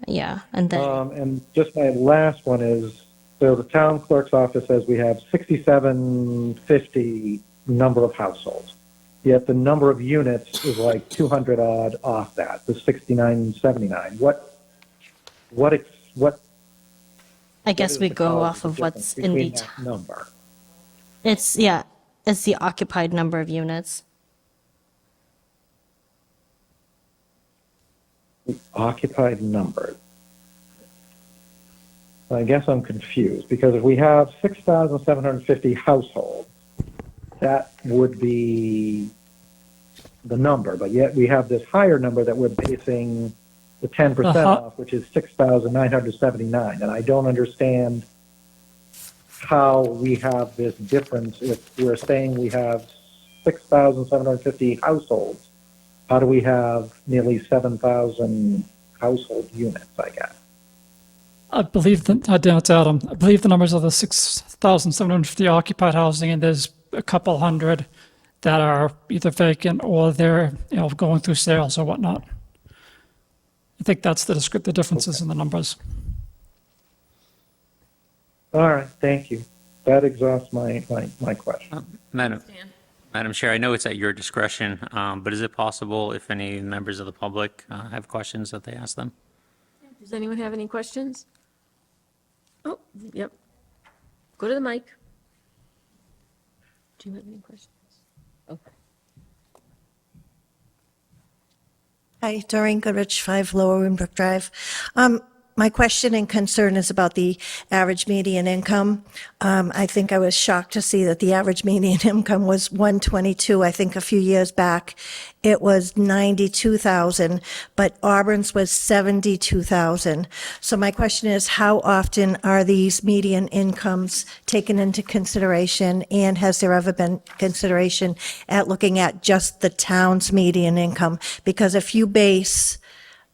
Yeah, and then And just my last one is, so the town clerk's office says we have 6750 number of households, yet the number of units is like 200 odd off that, the 6979. What I guess we go off of what's in the number? it's the occupied number of units. Occupied number. I guess I'm confused, because if we have 6,750 households, that would be the number, but yet we have this higher number that we're basing the 10% off, which is 6,979. And I don't understand how we have this difference. If we're saying we have 6,750 households, how do we have nearly 7,000 household units, I guess? I believe that, Dan, it's Adam. I believe the numbers are the 6,750 occupied housing, and there's a couple hundred that are either vacant or they're, going through sales or whatnot. I think that's the differences in the numbers. All right, thank you. That exhausts my question. Madam Chair, I know it's at your discretion, but is it possible if any members of the public have questions that they ask them? Does anyone have any questions? Oh, yep. Go to the mic. Do you have any questions? Okay. Hi, Doreen Goodrich, 5 Lower Winbrook Drive. My question and concern is about the average median income. I think I was shocked to see that the average median income was 122. I think a few years back it was 92,000, but Auburn's was 72,000. So my question is, how often are these median incomes taken into consideration, and has there ever been consideration at looking at just the town's median income? Because if you base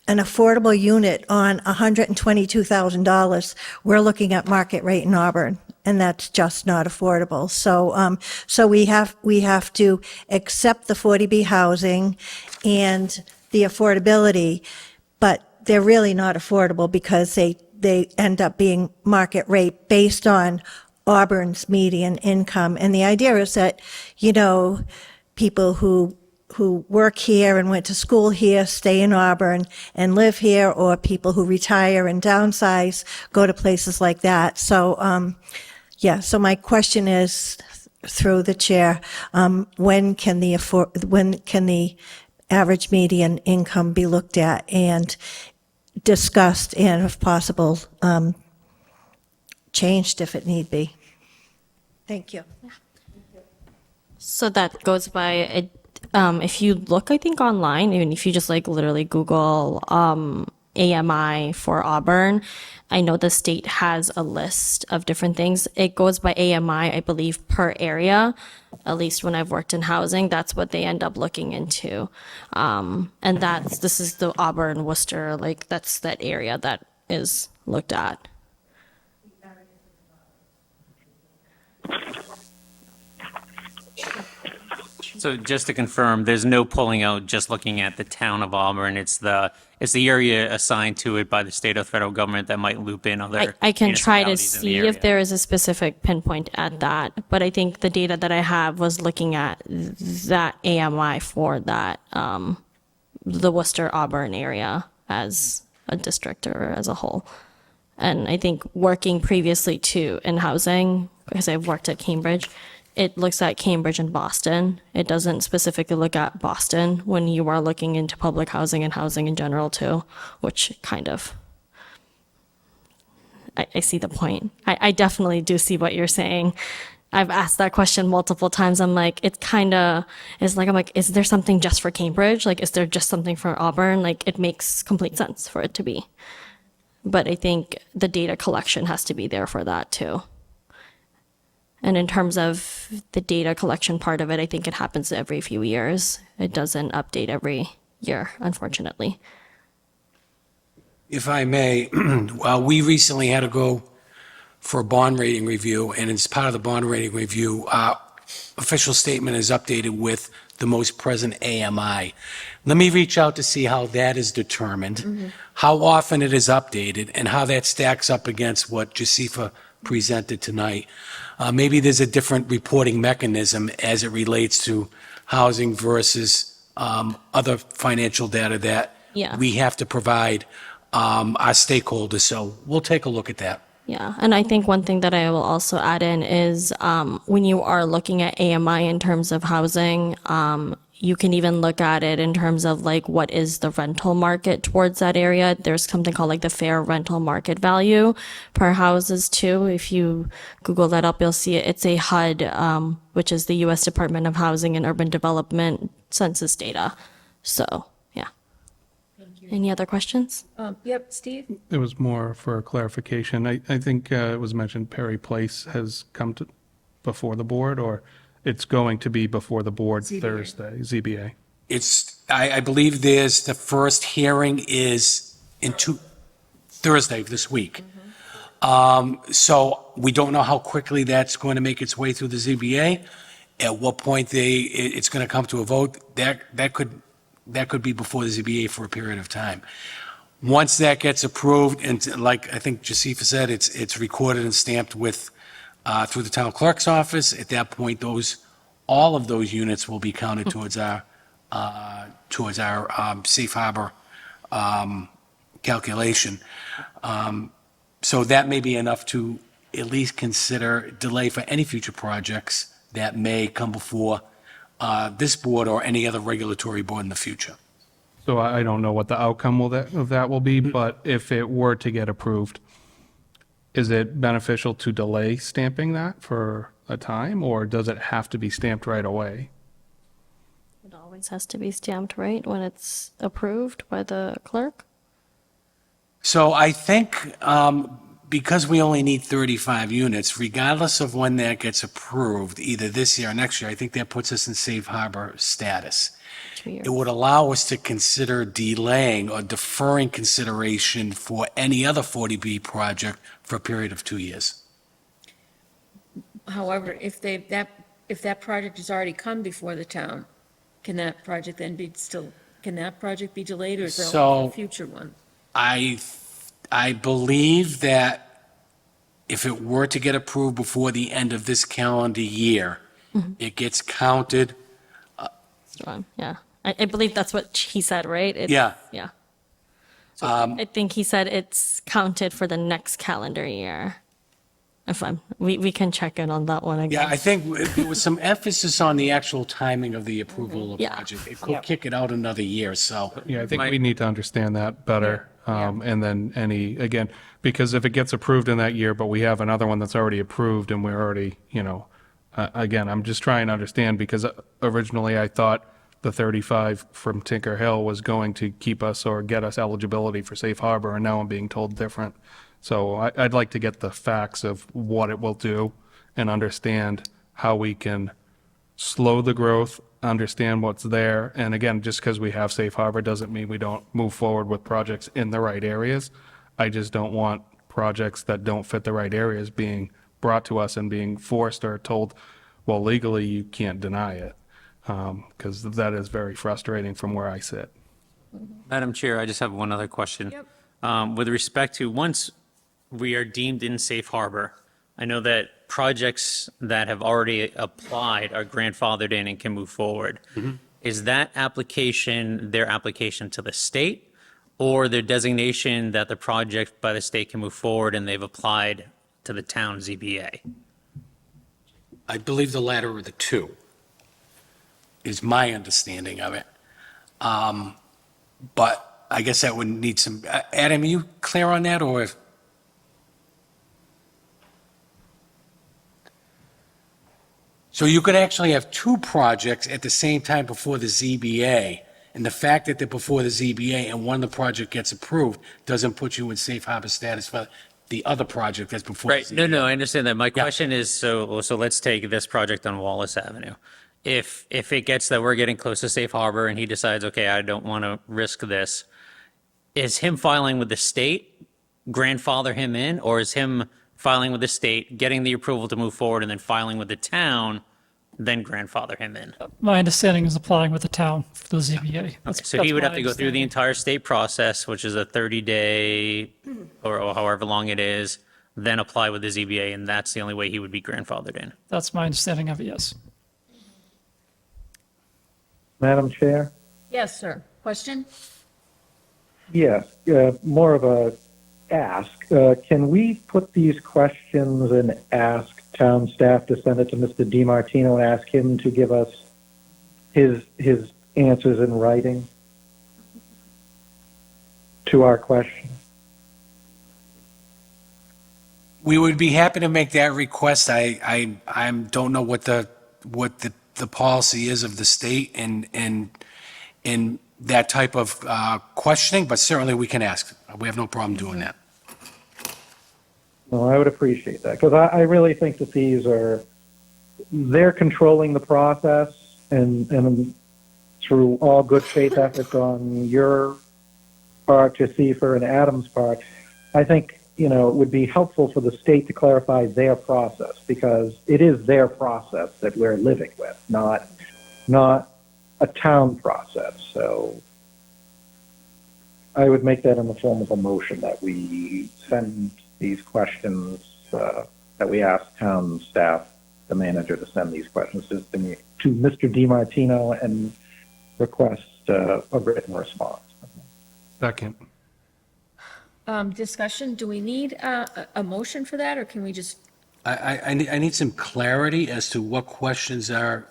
an affordable unit on $122,000, we're looking at market rate in Auburn, and that's just not affordable. So we have to accept the 40B housing and the affordability, but they're really not affordable because they end up being market rate based on Auburn's median income. And the idea is that, people who work here and went to school here stay in Auburn and live here, or people who retire and downsize go to places like that. So, so my question is, through the chair, when can the average median income be looked at and discussed, and if possible, changed if it need be? Thank you. So that goes by, if you look, I think online, even if you just like literally Google AMI for Auburn, I know the state has a list of different things. It goes by AMI, I believe, per area. At least when I've worked in housing, that's what they end up looking into. And this is the Auburn, Worcester, like that's that area that is looked at. So just to confirm, there's no pulling out just looking at the town of Auburn. It's the area assigned to it by the state or federal government that might loop in other I can try to municipalities in the see area. if there is a specific pinpoint at that, but I think the data that I have was looking at that AMI for that, the Worcester Auburn area as a district or as a whole. And I think working previously too in housing, because I've worked at Cambridge, it looks at Cambridge and Boston. It doesn't specifically look at Boston when you are looking into public housing and housing in general too, which kind of, I see the point. I definitely do see what you're saying. I've asked that question multiple times. I'm like, I'm like, is there something just for Cambridge? Like, is there just something for Auburn? Like, it makes complete sense for it to be. But I think the data collection has to be there for that too. And in terms of the data collection part of it, I think it happens every few years. It doesn't update every year, unfortunately. If I may, we recently had to go for a bond rating review, and as part of the bond rating review, our official statement is updated with the most present AMI. Let me reach out to see how that is determined, how often it is updated, and how that stacks up against what Josefa presented tonight. Maybe there's a different reporting mechanism as it relates to housing versus other financial data that we have to provide our stakeholders. So we'll take a look at that. Yeah, and I think one thing that I will also add in is when you are looking at AMI in terms of housing, you can even look at it in terms of like what is the rental market towards that area. There's something called like the fair rental market value per houses too. If you Google that up, you'll see it. It's a HUD, which is the U.S. Department of Housing and Urban Development census data. So, yeah. Any other questions? Yep, Steve? It was more for clarification. I think it was mentioned Perry Place has come to before the board, or it's going to be before the board Thursday, ZBA. I believe the first hearing is Thursday of this week. So we don't know how quickly that's going to make its way through the ZBA. At what point it's going to come to a vote, that could be before the ZBA for a period of time. Once that gets approved, and like I think Josefa said, it's recorded and stamped with through the town clerk's office. At that point, all of those units will be counted towards our safe harbor calculation. So that may be enough to at least consider delay for any future projects that may come before this board or any other regulatory board in the future. So I don't know what the outcome of that will be, but if it were to get approved, is it beneficial to delay stamping that for a time, or does it have to be stamped right away? It always has to be stamped, right, when it's approved by the clerk? So I think because we only need 35 units, regardless of when that gets approved, either this year or next year, I think that puts us in safe harbor status. It would allow us to consider delaying or deferring consideration for any other 40B project for a period of 2 years. However, if that project has already come before the town, can that project then can that project be delayed, or is there only a future one? I believe that if it were to get approved before the end of this calendar year, it gets counted. Yeah, I believe that's what he said, right? Yeah. Yeah. So I think he said it's counted for the next calendar year. We can check in on that one again. Yeah, I think there was some emphasis on the actual timing of the approval of the project. It could kick it out another year, so. Yeah, I think we need to understand that better. And then again, because if it gets approved in that year, but we have another one that's already approved and we're already, again, I'm just trying to understand, because originally I thought the 35 from Tinker Hill was going to keep us or get us eligibility for safe harbor, and now I'm being told different. So I'd like to get the facts of what it will do and understand how we can slow the growth, understand what's there. And again, just because we have safe harbor doesn't mean we don't move forward with projects in the right areas. I just don't want projects that don't fit the right areas being brought to us and being forced or told, well, legally you can't deny it, because that is very frustrating from where I sit. Madam Chair, I just have one other question. With respect to, once we are deemed in safe harbor, I know that projects that have already applied are grandfathered in and can move forward. Is that application their application to the state, or their designation that the project by the state can move forward and they've applied to the town ZBA? I believe the latter of the two is my understanding of it. But I guess that would need some, Adam, are you clear on that, or if? So you could actually have two projects at the same time before the ZBA, and the fact that they're before the ZBA and one of the project gets approved doesn't put you in safe harbor status for the other project that's before. Right, no, I understand that. My question is, so let's take this project on Wallace Avenue. If it gets that we're getting close to safe harbor and he decides, okay, I don't want to risk this, is him filing with the state grandfather him in, or is him filing with the state, getting the approval to move forward, and then filing with the town, then grandfather him in? My understanding is applying with the town for the ZBA. Okay, so he would have to go through the entire state process, which is a 30-day or however long it is, then apply with the ZBA, and that's the only way he would be grandfathered in. That's my understanding of it, yes. Madam Chair? Yes, sir. Question? Yes, more of a ask. Can we put these questions and ask town staff to send it to Mr. DiMartino and ask him to give us his answers in writing to our questions? We would be happy to make that request. I don't know what the policy is of the state in that type of questioning, but certainly we can ask. We have no problem doing that. Well, I would appreciate that, because I really think that they're controlling the process, and through all good faith efforts on your part, to Cipher and Adam's part, I think, it would be helpful for the state to clarify their process, because it is their process that we're living with, not a town process. So I would make that in the form of a motion that we send these questions, that we ask town staff, the manager, to send these questions to Mr. DiMartino and request a written response. Second. Discussion, do we need a motion for that, or can we just? I need some clarity as to what questions are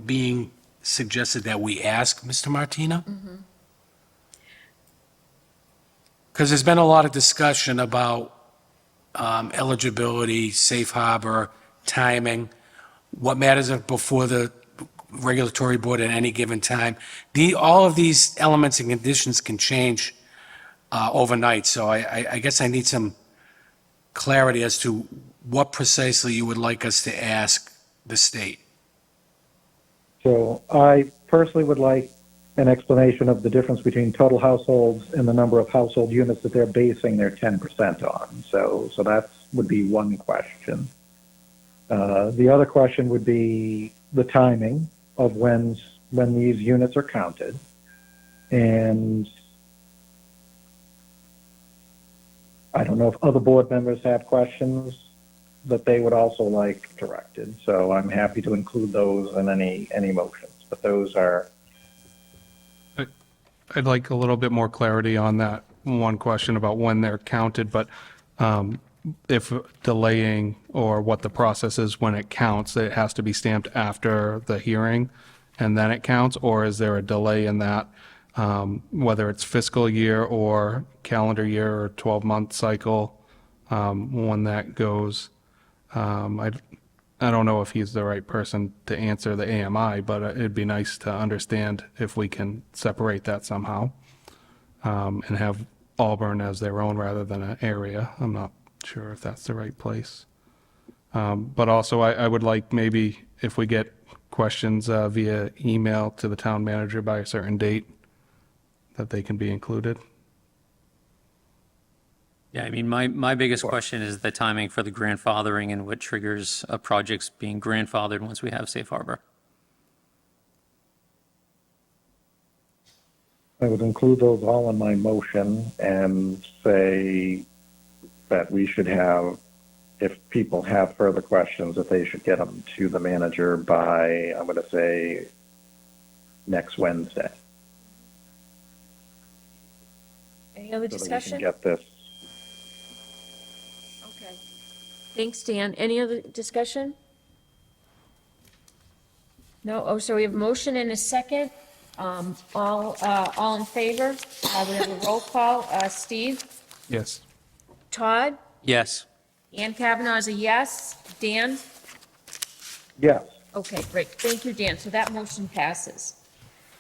being suggested that we ask Mr. Martino. Because there's been a lot of discussion about eligibility, safe harbor, timing, what matters before the regulatory board at any given time. All of these elements and conditions can change overnight, so I guess I need some clarity as to what precisely you would like us to ask the state. So I personally would like an explanation of the difference between total households and the number of household units that they're basing their 10% on. So that would be one question. The other question would be the timing of when these units are counted. And I don't know if other board members have questions that they would also like directed. So I'm happy to include those in any motions. But those are. I'd like a little bit more clarity on that one question about when they're counted, but if delaying or what the process is when it counts, it has to be stamped after the hearing and then it counts, or is there a delay in that, whether it's fiscal year or calendar year or 12-month cycle, when that goes? I don't know if he's the right person to answer the AMI, but it'd be nice to understand if we can separate that somehow, and have Auburn as their own rather than an area. I'm not sure if that's the right place. But also I would like maybe if we get questions via email to the town manager by a certain date, that they can be included. Yeah, I mean, my biggest question is the timing for the grandfathering and what triggers a project's being grandfathered once we have safe harbor. I would include those all in my motion and say that we should have, if people have further questions, that they should get them to the manager by, I'm going to say, next Wednesday. Any other So that we discussion? can get this. Okay. Thanks, Dan. Any other discussion? No? Oh, so we have motion and a second. All in favor? We have a roll call. Steve? Yes. Todd? Yes. Ann Kavanaugh is a yes. Dan? Yes. Okay, great. Thank you, Dan. So that motion passes.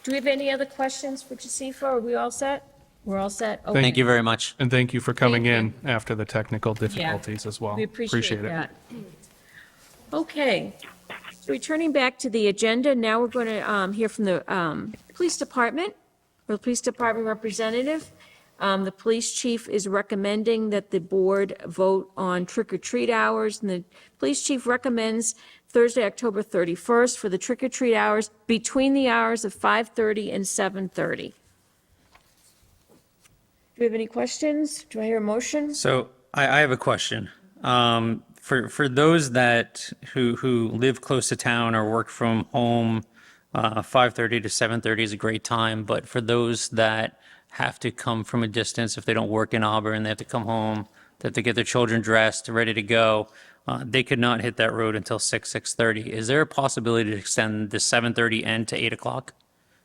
Do we have any other questions for Jasifa? Are we all set? We're all set? Okay. Thank you very much. And thank you for coming Thank in after the technical difficulties as well. We appreciate it. that. Okay, so returning back to the agenda, now we're going to hear from the police department, or the police department representative. The police chief is recommending that the board vote on trick-or-treat hours, and the police chief recommends Thursday, October 31st for the trick-or-treat hours between the hours of 5:30 and 7:30. Do we have any questions? Do I hear a motion? So I have a question. For those who live close to town or work from home, 5:30 to 7:30 is a great time. But for those that have to come from a distance, if they don't work in Auburn, they have to come home, they have to get their children dressed, ready to go, they could not hit that road until 6:30. Is there a possibility to extend the 7:30 end to 8 o'clock?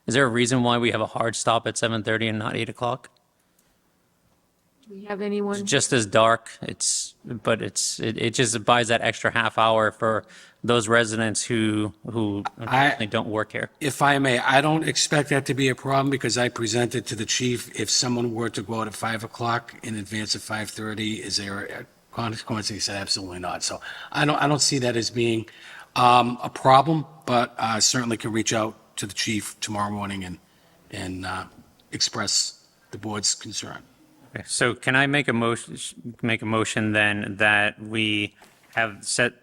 Is there a reason why we have a hard stop at 7:30 and not 8 o'clock? Do we have anyone? It's just as dark. It just buys that extra half hour for those residents who unfortunately don't work here. If I may, I don't expect that to be a problem because I presented to the chief, if someone were to go out at 5 o'clock in advance of 5:30, is there a consequence? He said, absolutely not. So I don't see that as being a problem, but I certainly can reach out to the chief tomorrow morning and express the board's concern. Okay, so can I make a motion then that we have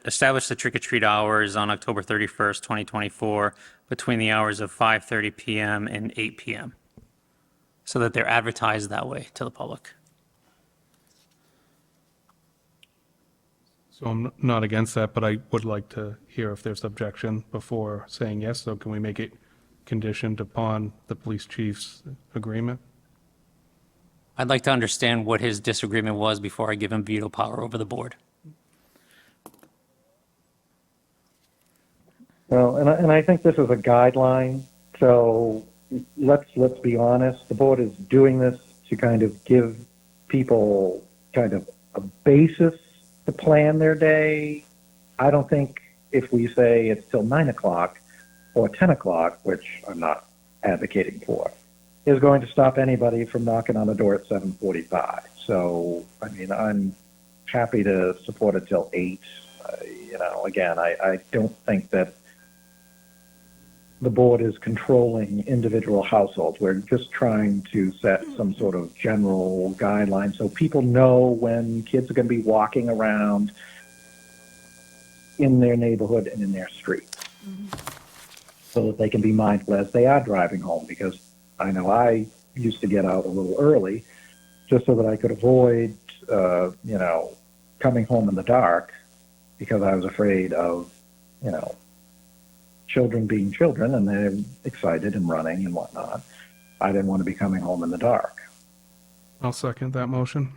established the trick-or-treat hours on October 31st, 2024, between the hours of 5:30 p.m. and 8 p.m., so that they're advertised that way to the public? So I'm not against that, but I would like to hear if there's objection before saying yes. So can we make it conditioned upon the police chief's agreement? I'd like to understand what his disagreement was before I give him veto power over the board. Well, and I think this is a guideline. So let's be honest. The board is doing this to kind of give people kind of a basis to plan their day. I don't think if we say it's till 9 o'clock or 10 o'clock, which I'm not advocating for, is going to stop anybody from knocking on the door at 7:45. So, I mean, happy to support it till 8. Again, I don't think that the board is controlling individual households. We're just trying to set some sort of general guideline so people know when kids are going to be walking around in their neighborhood and in their street, so that they can be mindful as they are driving home. Because I know I used to get out a little early just so that I could avoid, coming home in the dark, because I was afraid of, children being children and they're excited and running and whatnot. I didn't want to be coming home in the dark. I'll second that motion.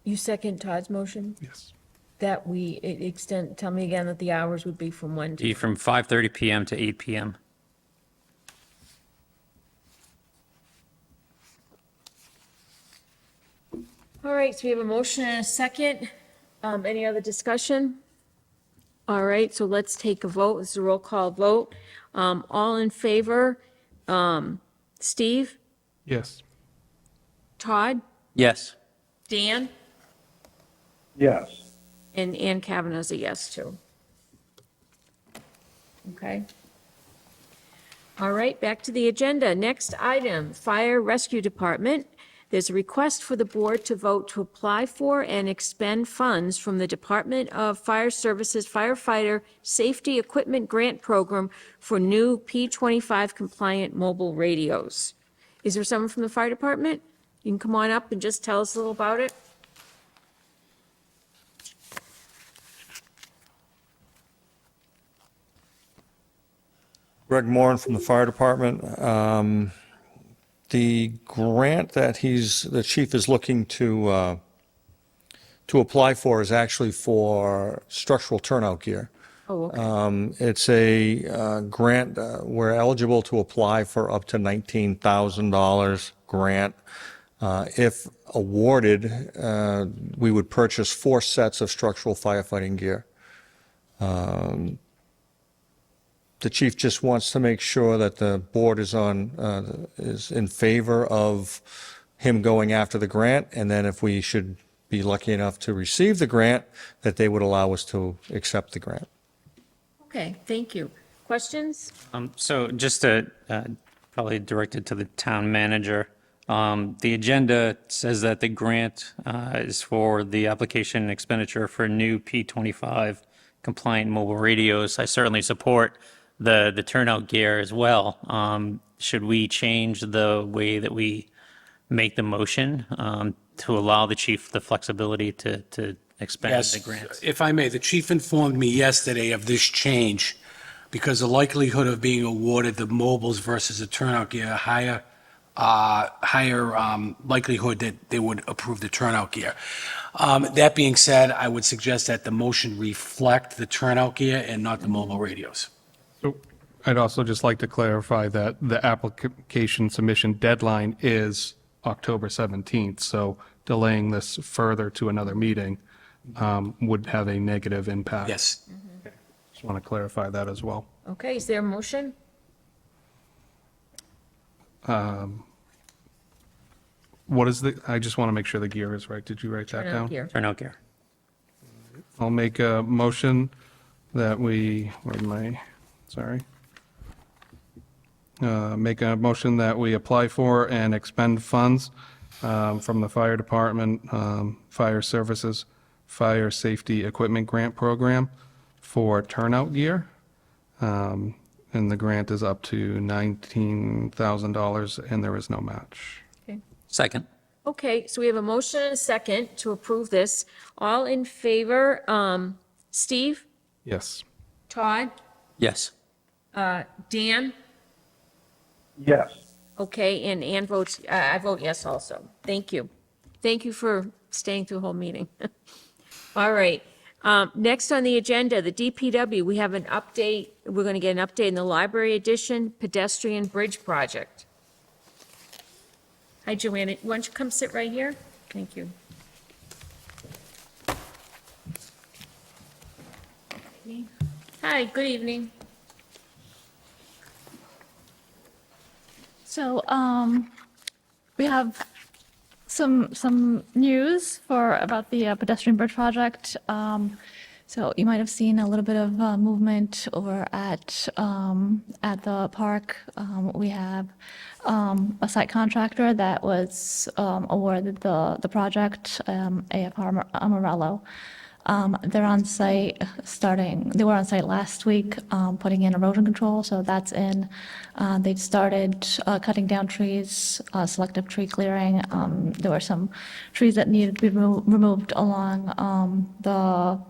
You second Todd's motion? Yes. That we extend, tell me again that the hours would be from when to? From 5:30 PM to 8 PM. All right, so we have a motion and a second. Any other discussion? All right, so let's take a vote. This is a roll call vote. All in favor? Steve? Yes. Todd? Yes. Dan? Yes. And Ann Kavanaugh's a yes, too. Okay. All right, back to the agenda. Next item, Fire Rescue Department. There's a request for the board to vote to apply for and expend funds from the Department of Fire Services Firefighter Safety Equipment Grant Program for new P25 compliant mobile radios. Is there someone from the fire department? You can come on up and just tell us a little about it. Greg Moran from the fire department. The grant that the chief is looking to apply for is actually for structural turnout gear. Oh, okay. It's a grant, we're eligible to apply for up to $19,000 grant. If awarded, we would purchase 4 sets of structural firefighting gear. The chief just wants to make sure that the board is in favor of him going after the grant, and then if we should be lucky enough to receive the grant, that they would allow us to accept the grant. Okay, thank you. Questions? So just to, probably directed to the town manager, the agenda says that the grant is for the application and expenditure for new P25 compliant mobile radios. I certainly support the turnout gear as well. Should we change the way that we make the motion to allow the chief the flexibility to expend the grants? If I may, the chief informed me yesterday of this change because the likelihood of being awarded the mobiles versus the turnout gear, higher likelihood that they would approve the turnout gear. That being said, I would suggest that the motion reflect the turnout gear and not the mobile radios. So I'd also just like to clarify that the application submission deadline is October 17th, so delaying this further to another meeting would have a negative impact. Yes. Just want to clarify that as well. Okay, is there a motion? What is I just want to make sure the gear is right. Did you write that Turnout down? gear. Turnout gear. I'll make a motion that make a motion that we apply for and expend funds from the fire department, fire services, fire safety equipment grant program for turnout gear. And the grant is up to $19,000 and there is no match. Okay. Second. Okay, so we have a motion and a second to approve this. All in favor, Steve? Yes. Todd? Yes. Dan? Yes. Okay, and Ann votes, I vote yes also. Thank you. Thank you for staying through the whole meeting. All right. Next on the agenda, the DPW, we have an update. We're going to get an update in the library edition pedestrian bridge project. Hi, Joanna. Why don't you come sit right here? Thank you. Hi, good evening. So we have some news about the pedestrian bridge project. So you might have seen a little bit of movement over at the park. We have a site contractor that was awarded the project, AFR Morello. They're on site they were on site last week, putting in erosion control, so that's in. They've started cutting down trees, selective tree clearing. There were some trees that needed to be removed along the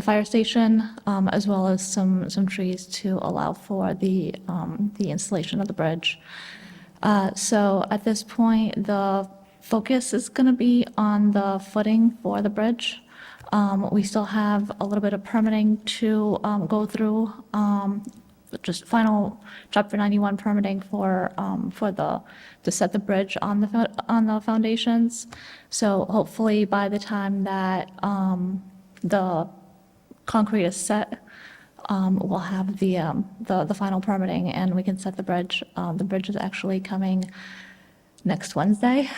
fire station, as well as some trees to allow for the installation of the bridge. So at this point, the focus is going to be on the footing for the bridge. We still have a little bit of permitting to go through, just final Chapter 91 permitting to set the bridge on the foundations. So hopefully by the time that the concrete is set, we'll have the final permitting and we can set the bridge. The bridge is actually coming next Wednesday.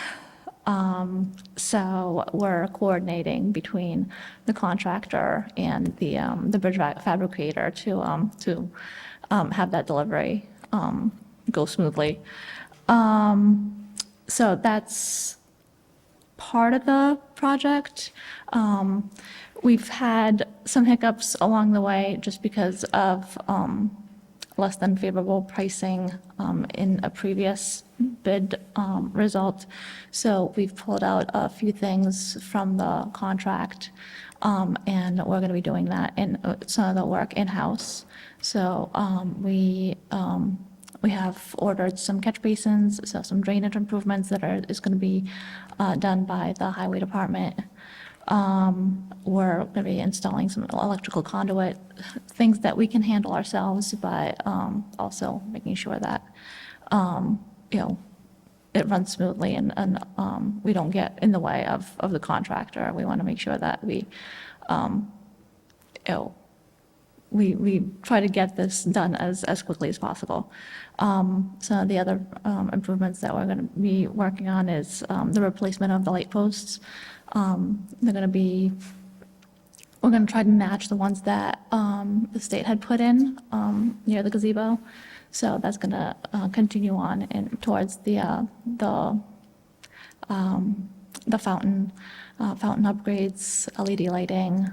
So we're coordinating between the contractor and the bridge fabricator to have that delivery go smoothly. So that's part of the project. We've had some hiccups along the way just because of less than favorable pricing in a previous bid result. So we've pulled out a few things from the contract, and we're going to be doing that in some of the work in-house. So we have ordered some catch basins, so some drainage improvements is going to be done by the highway department. We're going to be installing some electrical conduit, things that we can handle ourselves, but also making sure that, it runs smoothly and we don't get in the way of the contractor. We want to make sure that we try to get this done as quickly as possible. So the other improvements that we're going to be working on is the replacement of the light posts. We're going to try to match the ones that the state had put in near the gazebo. So that's going to continue on towards the fountain upgrades, LED lighting,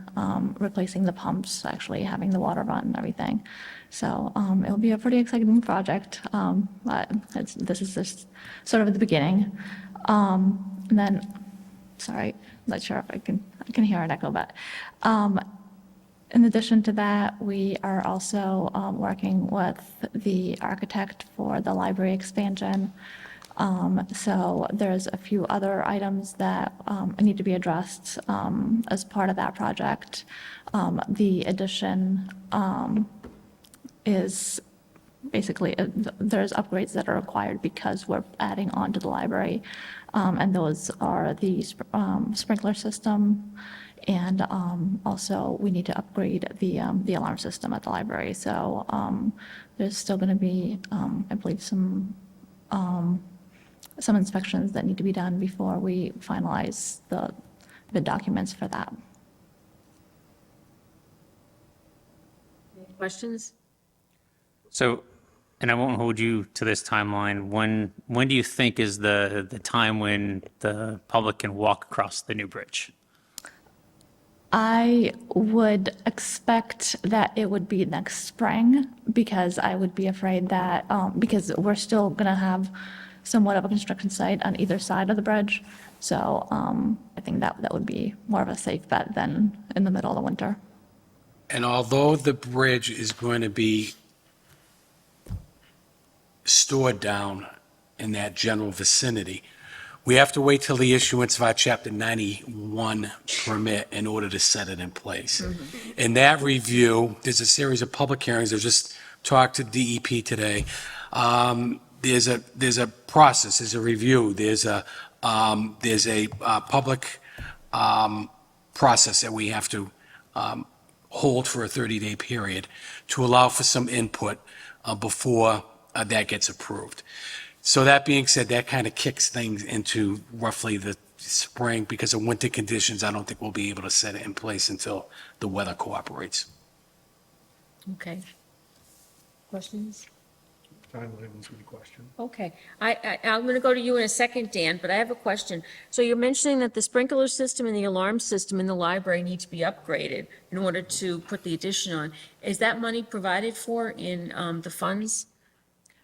replacing the pumps, actually having the water run and everything. So it'll be a pretty exciting project, but this is just sort of the beginning. And then, sorry, not sure if I can hear an echo, but in addition to that, we are also working with the architect for the library expansion. So there's a few other items that need to be addressed as part of that project. The addition is basically, there's upgrades that are required because we're adding on to the library. And those are the sprinkler system, and also we need to upgrade the alarm system at the library. So there's still going to be, I believe, some inspections that need to be done before we finalize the documents for that. Any questions? So, and I won't hold you to this timeline. When do you think is the time when the public can walk across the new bridge? I would expect that it would be next spring, because I would be afraid that, because we're still going to have somewhat of a construction site on either side of the bridge. So I think that would be more of a safe bet than in the middle of the winter. And although the bridge is going to be stored down in that general vicinity, we have to wait till the issuance of our Chapter 91 permit in order to set it in place. In that review, there's a series of public hearings. I just talked to DEP today. There's a process, there's a review, there's a public process that we have to hold for a 30-day period to allow for some input before that gets approved. So that being said, that kind of kicks things into roughly the spring because of winter conditions. I don't think we'll be able to set it in place until the weather cooperates. Okay. Questions? Timeline was my question. Okay, I'm going to go to you in a second, Dan, but I have a question. So you're mentioning that the sprinkler system and the alarm system in the library need to be upgraded in order to put the addition on. Is that money provided for in the funds?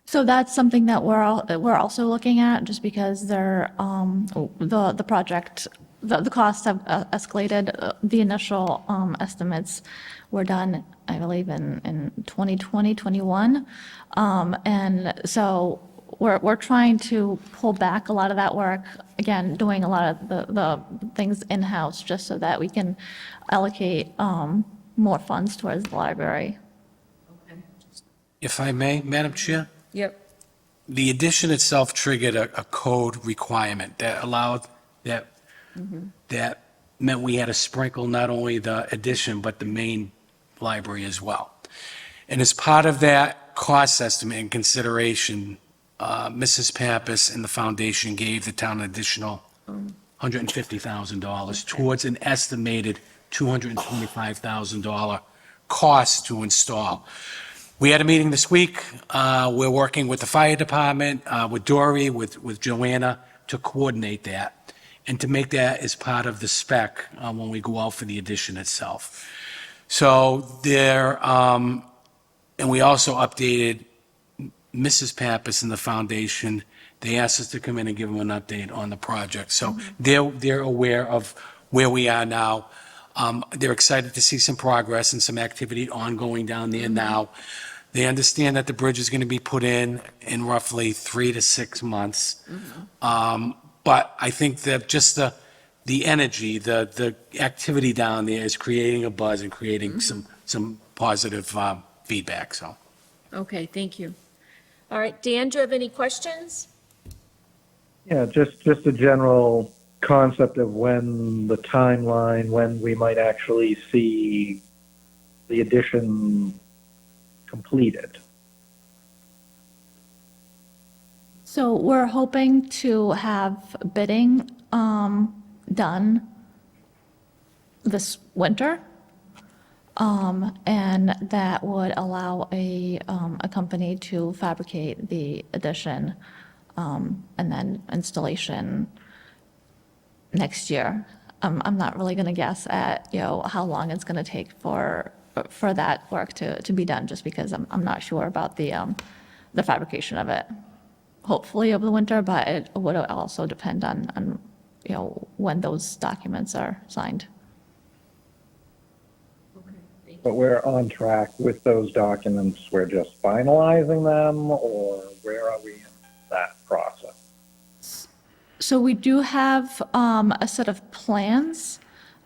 So that's something that we're also looking at, just because the project, the costs have escalated. The initial estimates were done, I believe, in 2020, 21. And so we're trying to pull back a lot of that work, again, doing a lot of the things in-house, just so that we can allocate more funds towards the library. If I may, Madam Chair? Yep. The addition itself triggered a code requirement that allowed, that meant we had to sprinkle not only the addition, but the main library as well. And as part of that cost estimate and consideration, Mrs. Pappas and the foundation gave the town an additional $150,000 towards an estimated $225,000 cost to install. We had a meeting this week. We're working with the fire department, with Dory, with Joanna, to coordinate that and to make that as part of the spec when we go out for the addition itself. So there, and we also updated Mrs. Pappas and the foundation. They asked us to come in and give them an update on the project. So they're aware of where we are now. They're excited to see some progress and some activity ongoing down there now. They understand that the bridge is going to be put in roughly 3 to 6 months. But I think that just the energy, the activity down there is creating a buzz and creating some positive feedback, so. Okay, thank you. All right, Dan, do you have any questions? Yeah, just a general concept of when the timeline, when we might actually see the addition completed. So we're hoping to have bidding done this winter. And that would allow a company to fabricate the addition, and then installation next year. I'm not really going to guess at, how long it's going to take for that work to be done, just because I'm not sure about the fabrication of it. Hopefully over the winter, but it would also depend on when those documents are signed. But we're on track with those documents. We're just finalizing them, or where are we in that process? So we do have a set of plans,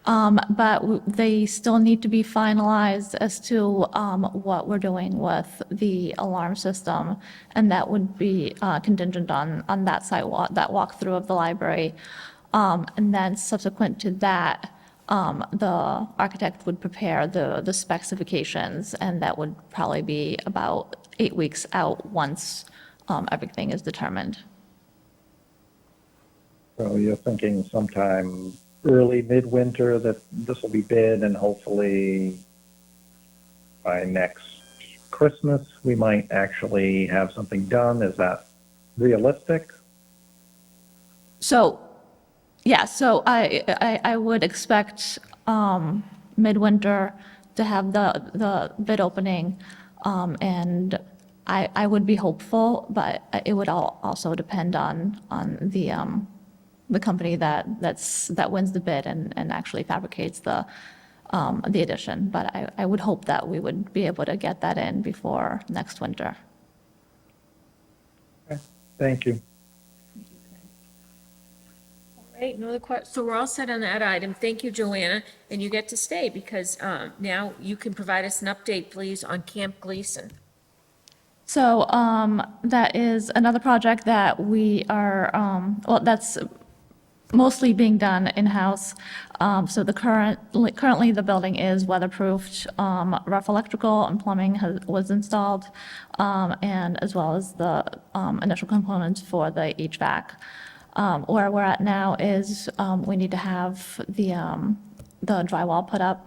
but they still need to be finalized as to what we're doing with the alarm system, and that would be contingent on that sidewalk, that walkthrough of the library. And then subsequent to that, the architect would prepare the specifications, and that would probably be about 8 weeks out once everything is determined. So you're thinking sometime early midwinter that this will be bid, and hopefully by next Christmas we might actually have something done. Is that realistic? So, yeah, so I would expect midwinter to have the bid opening, and I would be hopeful, but it would also depend on the company that wins the bid and actually fabricates the addition. But I would hope that we would be able to get that in before next winter. Okay. Thank you. All right, no other questions. So we're all set on that item. Thank you, Joanna, and you get to stay because now you can provide us an update, please, on Camp Gleason. So that is another project that we are, well, that's mostly being done in-house. So currently the building is weatherproofed. Rough electrical and plumbing was installed, and as well as the initial components for the HVAC. Where we're at now is we need to have the drywall put up.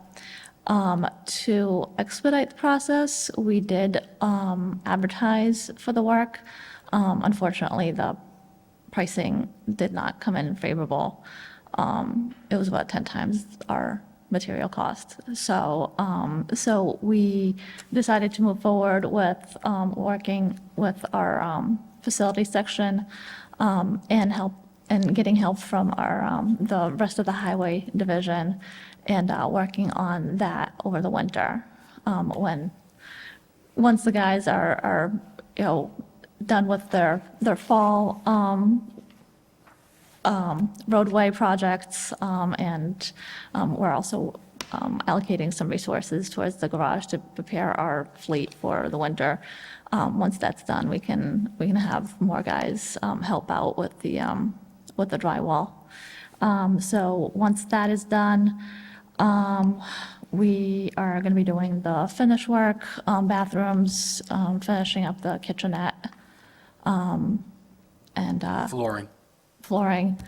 To expedite the process, we did advertise for the work. Unfortunately, the pricing did not come in favorable. It was about 10 times our material cost. So we decided to move forward with working with our facility section and getting help from the rest of the highway division and working on that over the winter. Once the guys are done with their fall roadway projects, and we're also allocating some resources towards the garage to prepare our fleet for the winter. Once that's done, we can have more guys help out with the drywall. So once that is done, we are going to be doing the finish work, bathrooms, finishing up the kitchenette, and flooring.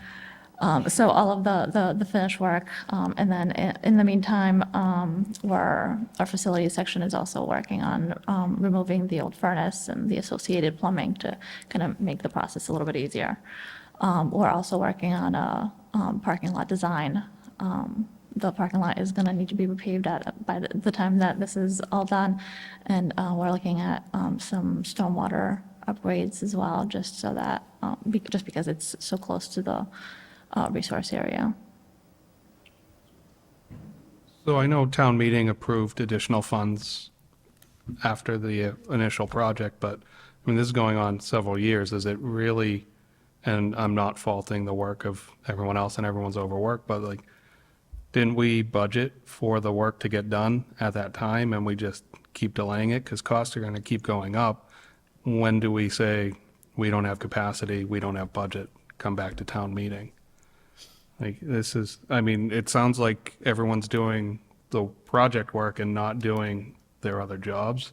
So all of the finish work. And then in the meantime, our facility section is also working on removing the old furnace and the associated plumbing to kind of make the process a little bit easier. We're also working on a parking lot design. The parking lot is going to need to be repaved by the time that this is all done. And we're looking at some stormwater upgrades as well, just so that, just because it's so close to the resource area. So I know town meeting approved additional funds after the initial project, but I mean, this is going on several years. Is it really, and I'm not faulting the work of everyone else and everyone's overworked, but like, didn't we budget for the work to get done at that time and we just keep delaying it because costs are going to keep going up? When do we say we don't have capacity, we don't have budget, come back to town meeting? Like this is, I mean, it sounds like everyone's doing the project work and not doing their other jobs.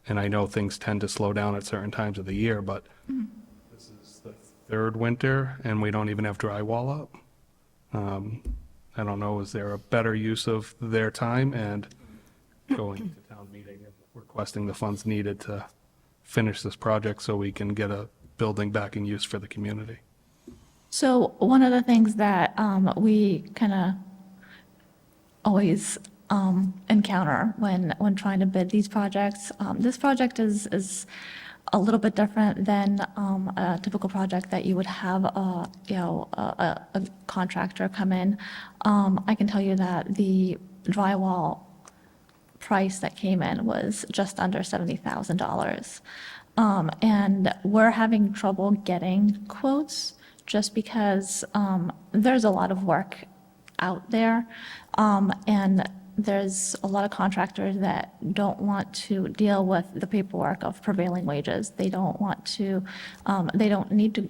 And I know things tend to slow down at certain times of the year, but this is the third winter and we don't even have drywall up. I don't know, is there a better use of their time and going to town meeting and requesting the funds needed to finish this project so we can get a building back in use for the community? So one of the things that we kind of always encounter when trying to bid these projects, this project is a little bit different than a typical project that you would have a contractor come in. I can tell you that the drywall price that came in was just under $70,000. And we're having trouble getting quotes just because there's a lot of work out there. And there's a lot of contractors that don't want to deal with the paperwork of prevailing wages. They don't want to, they don't need to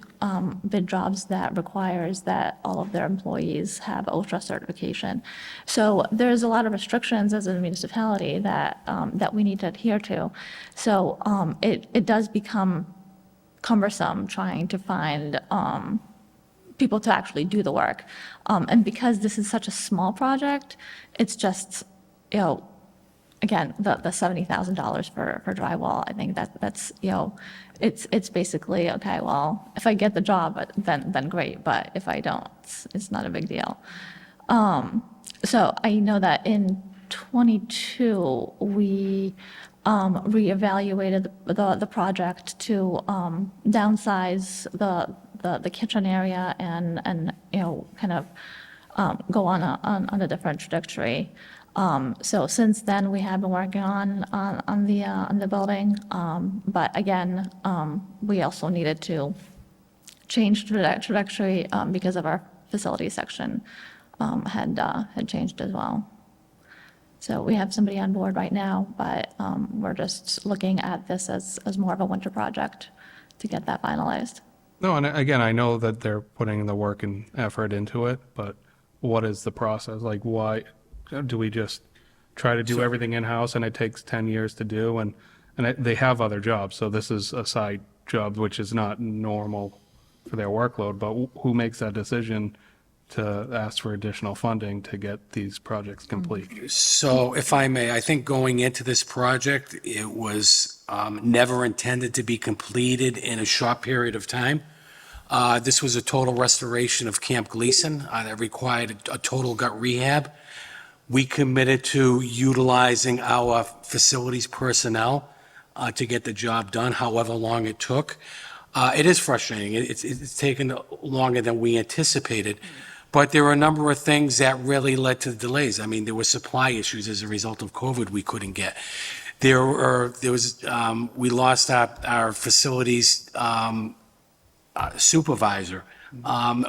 bid jobs that requires that all of their employees have OSHA certification. So there's a lot of restrictions as a municipality that, that we need to adhere to. So it does become cumbersome trying to find people to actually do the work. And because this is such a small project, it's just, again, the $70,000 for drywall, I think that's, it's basically, okay, well, if I get the job, then great, but if I don't, it's not a big deal. So I know that in '22, we reevaluated the project to downsize the kitchen area and kind of go on a different trajectory. So since then, we have been working on the building, but again, we also needed to change trajectory because of our facility section had changed as well. So we have somebody on board right now, but we're just looking at this as more of a winter project to get that finalized. No, and again, I know that they're putting the work and effort into it, but what is the process? Like, why do we just try to do everything in-house and it takes 10 years to do? And they have other jobs, so this is a side job, which is not normal for their workload, but who makes that decision to ask for additional funding to get these projects complete? So if I may, I think going into this project, it was never intended to be completed in a short period of time. This was a total restoration of Camp Gleason that required a total gut rehab. We committed to utilizing our facilities personnel to get the job done, however long it took. It is frustrating. It's taken longer than we anticipated. But there were a number of things that really led to the delays. I mean, there were supply issues as a result of COVID we couldn't get. We lost our facilities supervisor,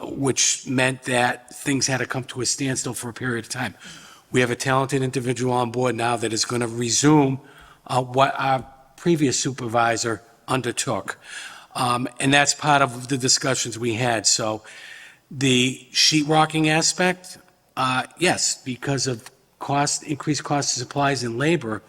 which meant that things had to come to a standstill for a period of time. We have a talented individual on board now that is going to resume what our previous supervisor undertook. And that's part of the discussions we had. So the sheetrocking aspect, yes, because of increased cost of supplies and labor,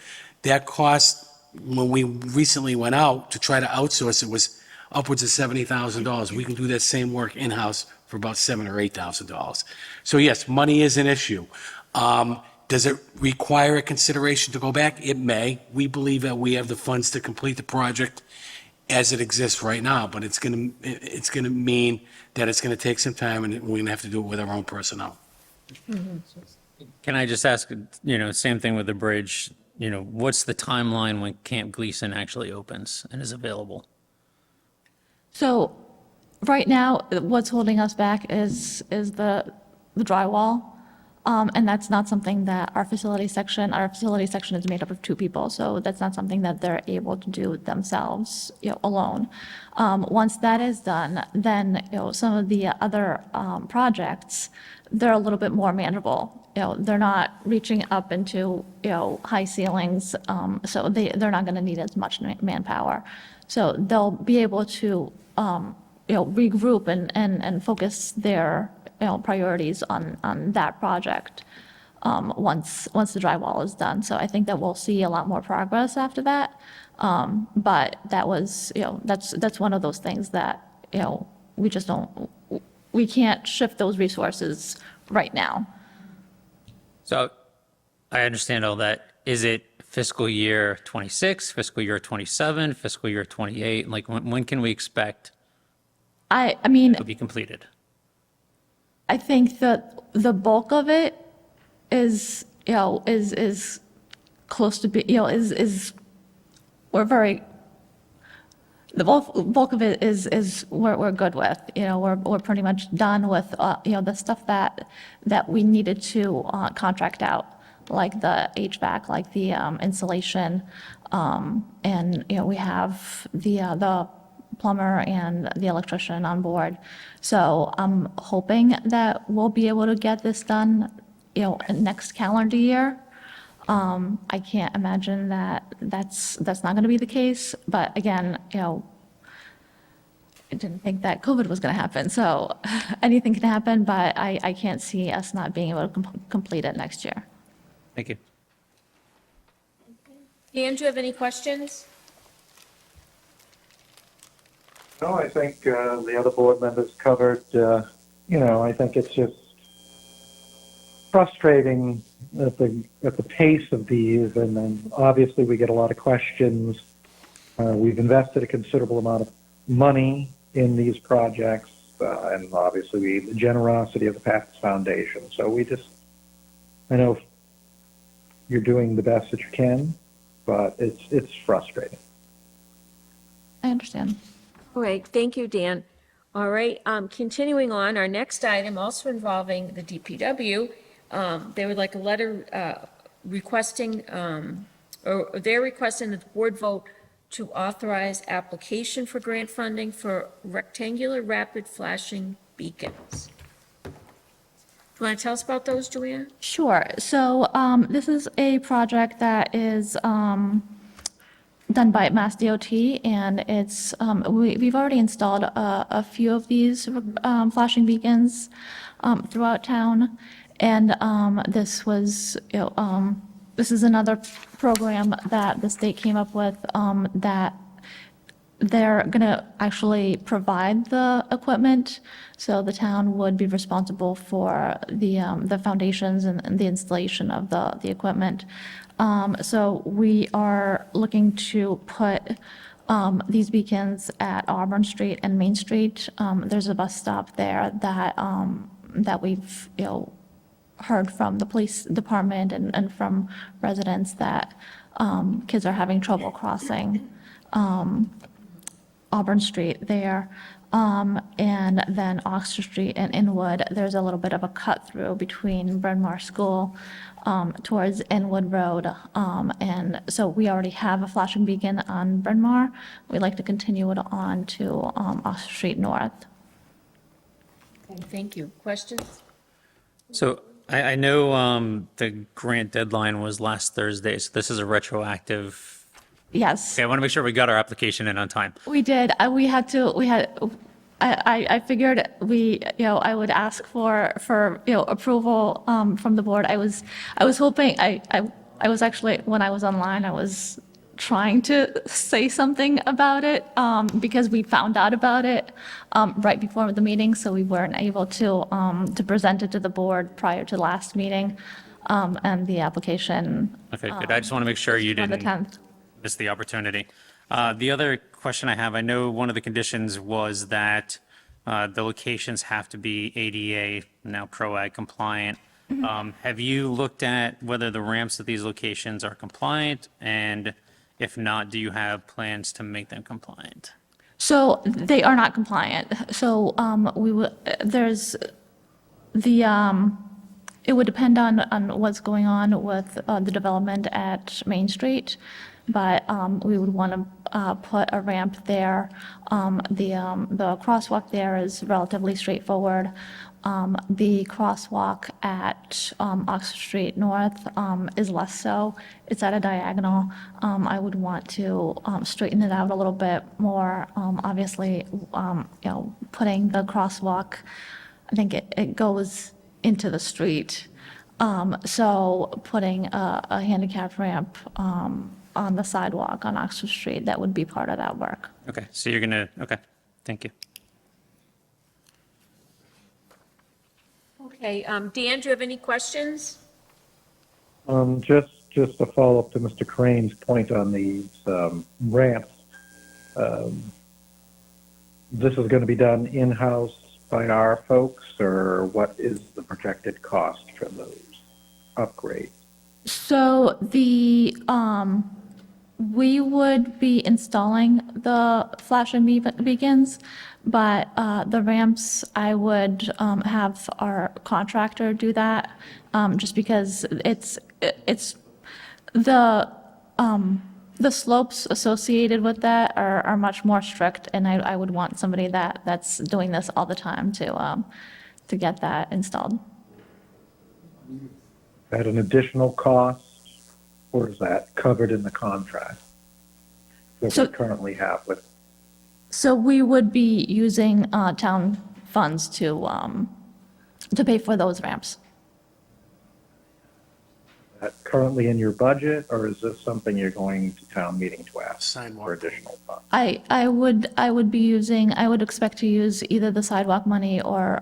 that cost, when we recently went out to try to outsource it, was upwards of $70,000. We can do that same work in-house for about $7,000 or $8,000. So yes, money is an issue. Does it require a consideration to go back? It may. We believe that we have the funds to complete the project as it exists right now, but it's going to mean that it's going to take some time, and we're going to have to do it with our own personnel. Can I just ask, same thing with the bridge, what's the timeline when Camp Gleason actually opens and is available? So right now, what's holding us back is the drywall. And that's not something that our facility section is made up of 2 people. So that's not something that they're able to do themselves, alone. Once that is done, then, some of the other projects, they're a little bit more manageable. They're not reaching up into, high ceilings. So they're not going to need as much manpower. So they'll be able to, regroup and focus their priorities on that project once the drywall is done. So I think that we'll see a lot more progress after that. But that was, that's one of those things that, we can't shift those resources right now. So I understand all that. Is it fiscal year 26, fiscal year 27, fiscal year 28? Like when can we expect I mean, to be completed? I think that the bulk of it is close to be, the bulk of it is we're good with. We're pretty much done with, the stuff that we needed to contract out, like the HVAC, like the insulation, and, we have the plumber and the electrician on board. So I'm hoping that we'll be able to get this done, next calendar year. I can't imagine that's not going to be the case. But again, I didn't think that COVID was going to happen. So anything can happen, but I can't see us not being able to complete it next year. Thank you. Dan, do you have any questions? No, I think the other board members covered, I think it's just frustrating at the pace of these, and then obviously we get a lot of questions. We've invested a considerable amount of money in these projects, and obviously the generosity of the Paths Foundation. So I know you're doing the best that you can, but it's frustrating. I understand. All right, thank you, Dan. All right, continuing on, our next item, also involving the DPW, they would like a letter requesting, or they're requesting that the board vote to authorize application for grant funding for rectangular rapid flashing beacons. Do you want to tell us about those, Joanne? Sure. So this is a project that is done by Mass DOT, and we've already installed a few of these flashing beacons throughout town, and this was, this is another program that the state came up with that they're going to actually provide the equipment, so the town would be responsible for the foundations and the installation of the equipment. So we are looking to put these beacons at Auburn Street and Main Street. There's a bus stop there that we've, heard from the police department and from residents that kids are having trouble crossing Auburn Street there. And then Oxford Street and Inwood, there's a little bit of a cut through between Bryn Mawr School towards Inwood Road. And so we already have a flashing beacon on Bryn Mawr. We'd like to continue it on to Oxford Street North. Okay, thank you. Questions? So I know the grant deadline was last Thursday, so this is a retroactive. Yes. Okay, I want to make sure we got our application in on time. We did. I figured I would ask for approval from the board. I was hoping, I was actually, when I was online, I was trying to say something about it because we found out about it right before the meeting, so we weren't able to present it to the board prior to last meeting, and the application. Okay, good. I just want to make sure you on the didn't 10th. miss the opportunity. The other question I have, I know one of the conditions was that the locations have to be ADA, now PROAG compliant. Have you looked at whether the ramps at these locations are compliant? And if not, do you have plans to make them compliant? So they are not compliant. So it would depend on what's going on with the development at Main Street, but we would want to put a ramp there. The crosswalk there is relatively straightforward. The crosswalk at Oxford Street North is less so. It's at a diagonal. I would want to straighten it out a little bit more. Obviously, putting the crosswalk, I think it goes into the street. So putting a handicap ramp on the sidewalk on Oxford Street, that would be part of that work. Okay, so you're gonna, okay, thank you. Okay, Dan, do you have any questions? Just a follow-up to Mr. Crane's point on these ramps. This is going to be done in-house by our folks, or what is the projected cost for those upgrades? So we would be installing the flashing beacons, but the ramps, I would have our contractor do that, just because it's the slopes associated with that are much more strict, and I would want somebody that's doing this all the time to get that installed. At an additional cost, or is that covered in the contract that we currently have with? So we would be using town funds to pay for those ramps. That currently in your budget, or is this something you're going to town meeting to ask for additional funds? I would expect to use either the sidewalk money or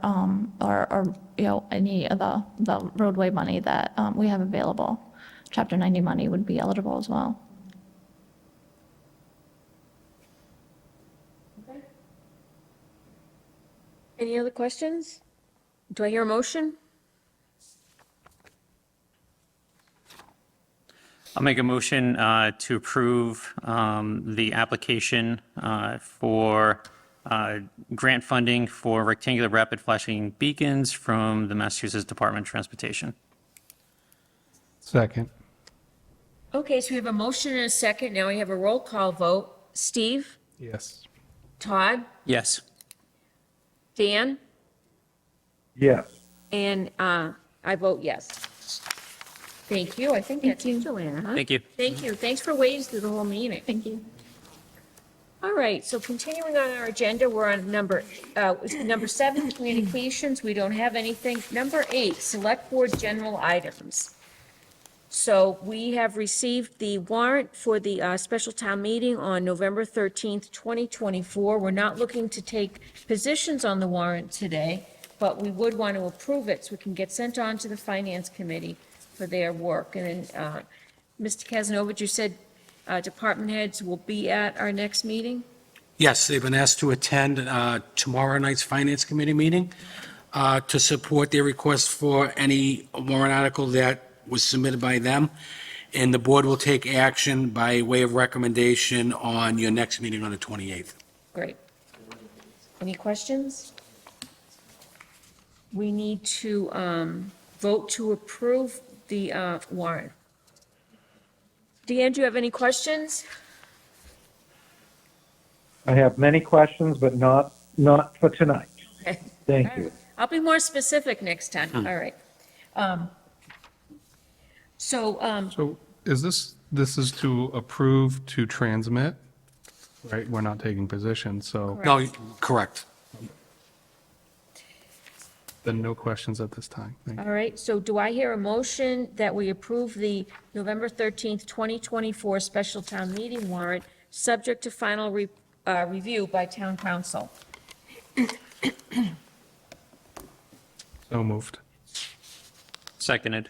any of the roadway money that we have available. Chapter 90 money would be eligible as well. Any other questions? Do I hear a motion? I'll make a motion to approve the application for grant funding for rectangular rapid flashing beacons from the Massachusetts Department of Transportation. Second. Okay, so we have a motion and a second. Now we have a roll call vote. Steve? Yes. Todd? Yes. Dan? Yes. And I vote yes. Thank you. I think that's it, Joanna, huh? Thank you. Thank you. Thanks for waiting through the whole meeting. Thank you. All right, so continuing on our agenda, we're on number 7, communications. We don't have anything. Number 8, select board general items. So we have received the warrant for the special town meeting on November 13th, 2024. We're not looking to take positions on the warrant today, but we would want to approve it so we can get sent on to the finance committee for their work. And then, Mr. Casanova, you said department heads will be at our next meeting? Yes, they've been asked to attend tomorrow night's Finance Committee meeting to support their request for any warrant article that was submitted by them, and the board will take action by way of recommendation on your next meeting on the 28th. Great. Any questions? We need to vote to approve the warrant. Deanne, do you have any questions? I have many questions, but not for tonight. Okay. Thank you. I'll be more specific next time. All right. So is this is to approve to transmit, right? We're not taking positions, so No, correct. then no questions at this time. Thank you. All right, so do I hear a motion that we approve the November 13th, 2024 special town meeting warrant, subject to final review by town council? So moved. Seconded.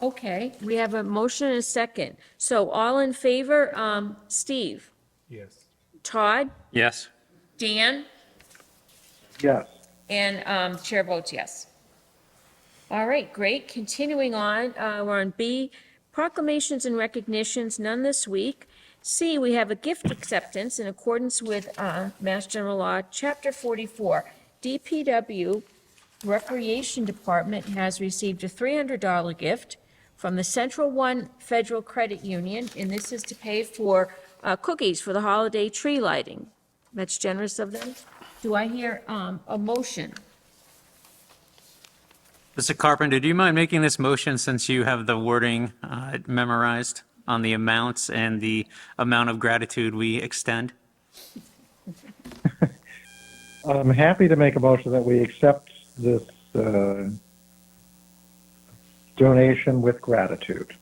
Okay, we have a motion and a second. So all in favor, Steve? Yes. Todd? Yes. Dan? Yes. And chair votes yes. All right, great. Continuing on, we're on B, proclamations and recognitions, none this week. C, we have a gift acceptance in accordance with Mass General Law, Chapter 44. DPW Recreation Department has received a $300 gift from the Central One Federal Credit Union, and this is to pay for cookies for the holiday tree lighting. That's generous of them. Do I hear a motion? Mr. Carpenter, do you mind making this motion since you have the wording memorized on the amounts and the amount of gratitude we extend? I'm happy to make a motion that we accept this donation with gratitude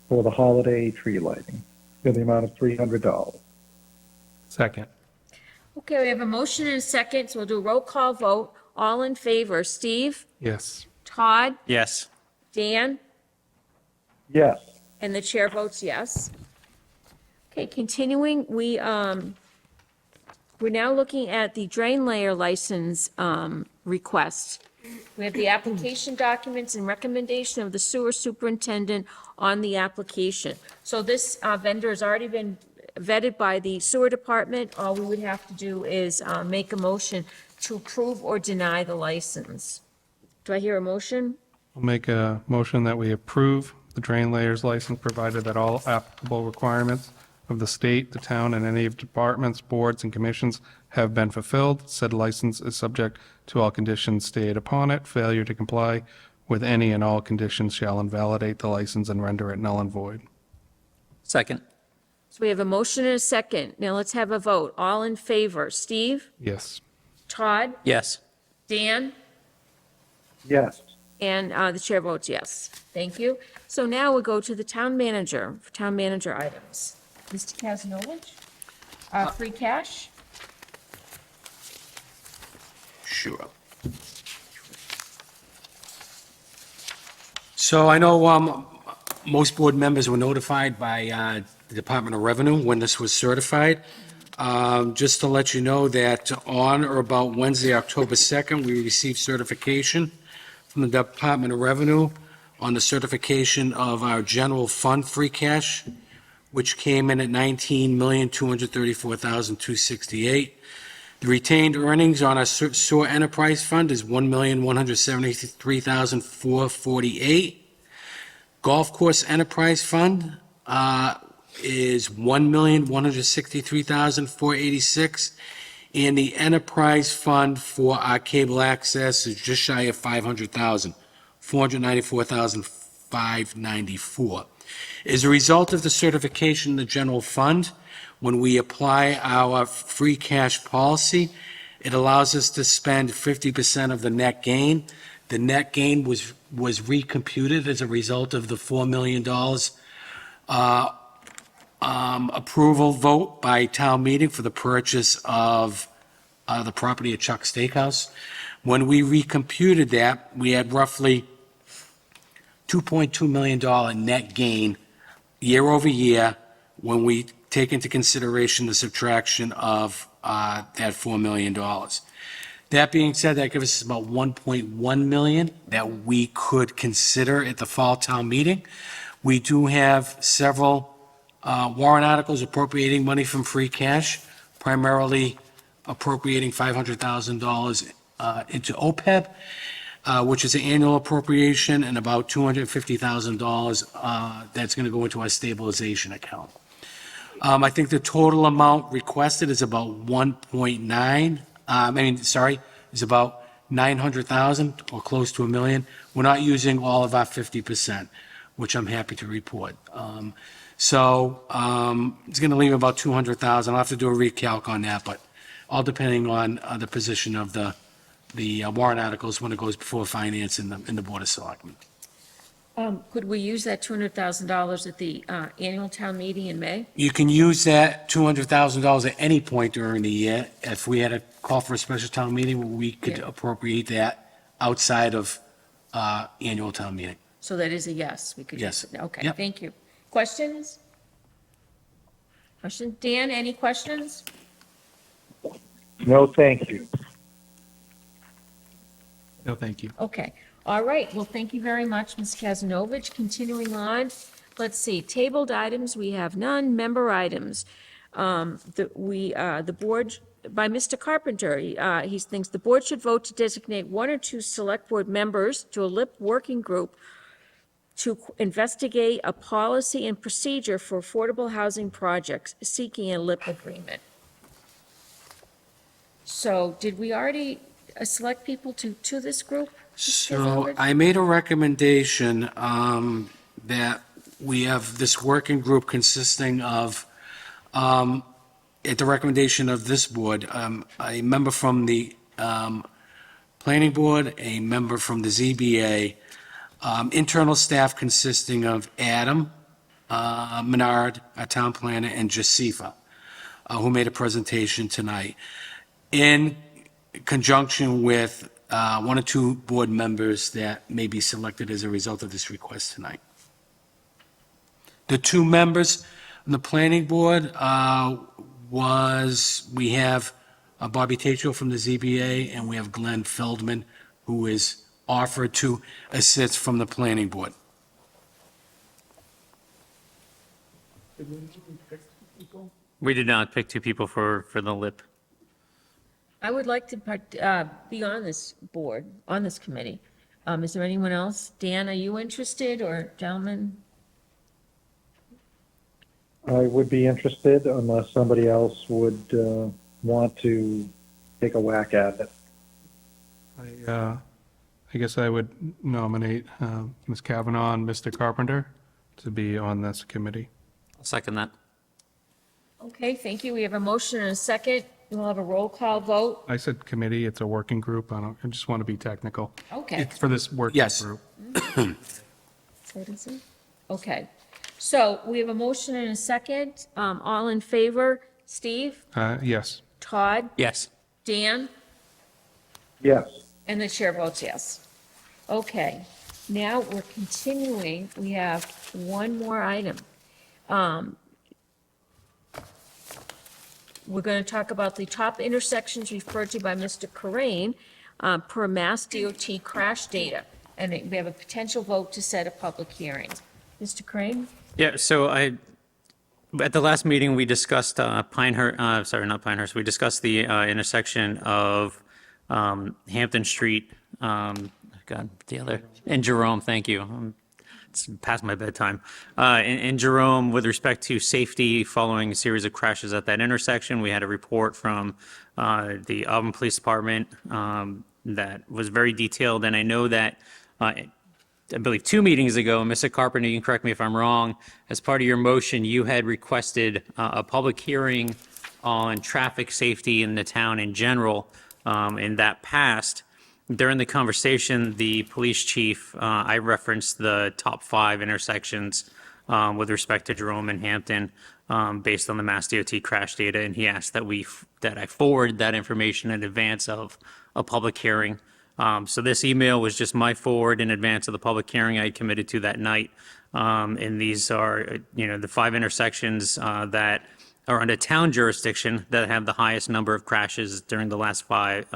for the holiday tree lighting in the amount of $300. Second. Okay, we have a motion and a second, so we'll do a roll call vote. All in favor, Steve? Yes. Todd? Yes. Dan? Yes. And the chair votes yes. Okay, continuing, we're now looking at the drain layer license request. We have the application documents and recommendation of the sewer superintendent on the application. So this vendor has already been vetted by the sewer department. All we would have to do is make a motion to approve or deny the license. Do I hear a motion? I'll make a motion that we approve the drain layers license, provided that all applicable requirements of the state, the town, and any of departments, boards, and commissions have been fulfilled. Said license is subject to all conditions stated upon it. Failure to comply with any and all conditions shall invalidate the license and render it null and void. Second. So we have a motion and a second. Now let's have a vote. All in favor, Steve? Yes. Todd? Yes. Dan? Yes. And the chair votes yes. Thank you. So now we'll go to the town manager, for town manager items. Mr. Kaznowicz? Free cash? Sure. So I know most board members were notified by the Department of Revenue when this was certified. Just to let you know that on or about Wednesday, October 2nd, we received certification from the Department of Revenue on the certification of our general fund free cash, which came in at $19,234,268. The retained earnings on our sewer enterprise fund is $1,173,448. Golf course enterprise fund is $1,163,486. And the enterprise fund for our cable access is just shy of $500,000, $494,000 594. As a result of the certification in the general fund, when we apply our free cash policy, it allows us to spend 50% of the net gain. The net gain was recomputed as a result of the $4 million approval vote by town meeting for the purchase of the property at Chuck Steakhouse. When we recomputed that, we had roughly $2.2 million net gain year over year when we take into consideration the subtraction of that $4 million. That being said, that gives us about 1.1 million that we could consider at the fall town meeting. We do have several warrant articles appropriating money from free cash, primarily appropriating $500,000 into OPEB, which is an annual appropriation, and about $250,000 that's going to go into our stabilization account. I think the total amount requested is about 1.9. Is about 900,000 or close to $1 million. We're not using all of our 50%, which I'm happy to report. It's going to leave about 200,000. I'll have to do a recalc on that, but all depending on the position of the warrant articles when it goes before finance in the Board of Selectmen. Could we use that $200,000 at the annual town meeting in May? You can use that $200,000 at any point during the year. If we had a call for a special town meeting, we could appropriate that outside of annual town meeting. So that is a yes, we could Yes. use it. Okay, Yep. thank you. Questions? Dan, any questions? No, thank you. No, thank you. Okay, all right, well, thank you very much, Ms. Kazanovich. Continuing on, let's see, tabled items, we have none. Member items. The board, by Mr. Carpenter, he thinks the board should vote to designate one or two select board members to a LIP working group to investigate a policy and procedure for affordable housing projects seeking a LIP agreement. So did we already select people to this group? So I made a recommendation that we have this working group consisting of, at the recommendation of this board, a member from the planning board, a member from the ZBA, internal staff consisting of Adam Menard, our town planner, and Jasifa, who made a presentation tonight, in conjunction with one or two board members that may be selected as a result of this request tonight. The two members on the planning board we have Bobby Tatro from the ZBA, and we have Glenn Feldman, who is offered to assist from the planning board. We did not pick two people for the LIP. I would like to be on this board, on this committee. Is there anyone else? Dan, are you interested, or gentlemen? I would be interested unless somebody else would want to take a whack at it. I guess I would nominate Ms. Kavanaugh and Mr. Carpenter to be on this committee. I'll second that. Okay, thank you. We have a motion and a second. We'll have a roll call vote. I said committee, it's a working group. I just want to be technical. Okay. It's for this working Yes. group. What is it? Okay. So we have a motion and a second. All in favor? Steve? Yes. Todd? Yes. Dan? Yes. And the chair votes yes. Okay, now we're continuing. We have one more item. We're going to talk about the top intersections referred to by Mr. Corain per Mass DOT crash data. And we have a potential vote to set a public hearing. Mr. Corain? Yeah, so at the last meeting, we discussed Pinehurst, we discussed the intersection of Hampton Street, and Jerome, thank you. It's past my bedtime. In Jerome, with respect to safety following a series of crashes at that intersection, we had a report from the Auburn Police Department that was very detailed, and I know that I believe 2 meetings ago, and Mr. Carpenter, you can correct me if I'm wrong, as part of your motion, you had requested a public hearing on traffic safety in the town in general, and that passed. During the conversation, the police chief, I referenced the top 5 intersections with respect to Jerome and Hampton, based on the Mass DOT crash data, and he asked that I forward that information in advance of a public hearing. So this email was just my forward in advance of the public hearing I had committed to that night. And these are, the 5 intersections that are under town jurisdiction that have the highest number of crashes during the last 5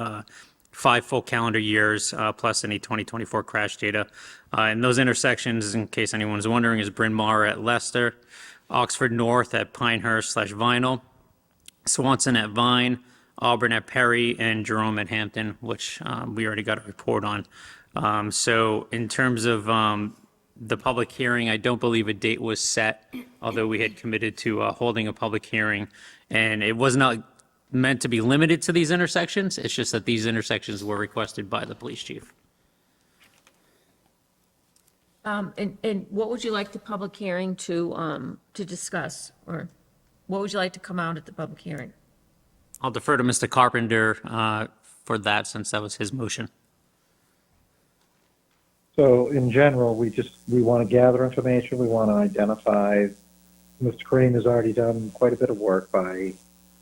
full calendar years, plus any 2024 crash data. And those intersections, in case anyone's wondering, is Bryn Mawr at Leicester, Oxford North at Pinehurst/Vinyl, Swanson at Vine, Auburn at Perry, and Jerome at Hampton, which we already got a report on. So in terms of the public hearing, I don't believe a date was set, although we had committed to holding a public hearing. And it was not meant to be limited to these intersections. It's just that these intersections were requested by the police chief. And what would you like the public hearing to discuss? Or what would you like to come out at the public hearing? I'll defer to Mr. Carpenter for that, since that was his motion. So in general, we want to gather information. We want to identify. Mr. Crane has already done quite a bit of work by,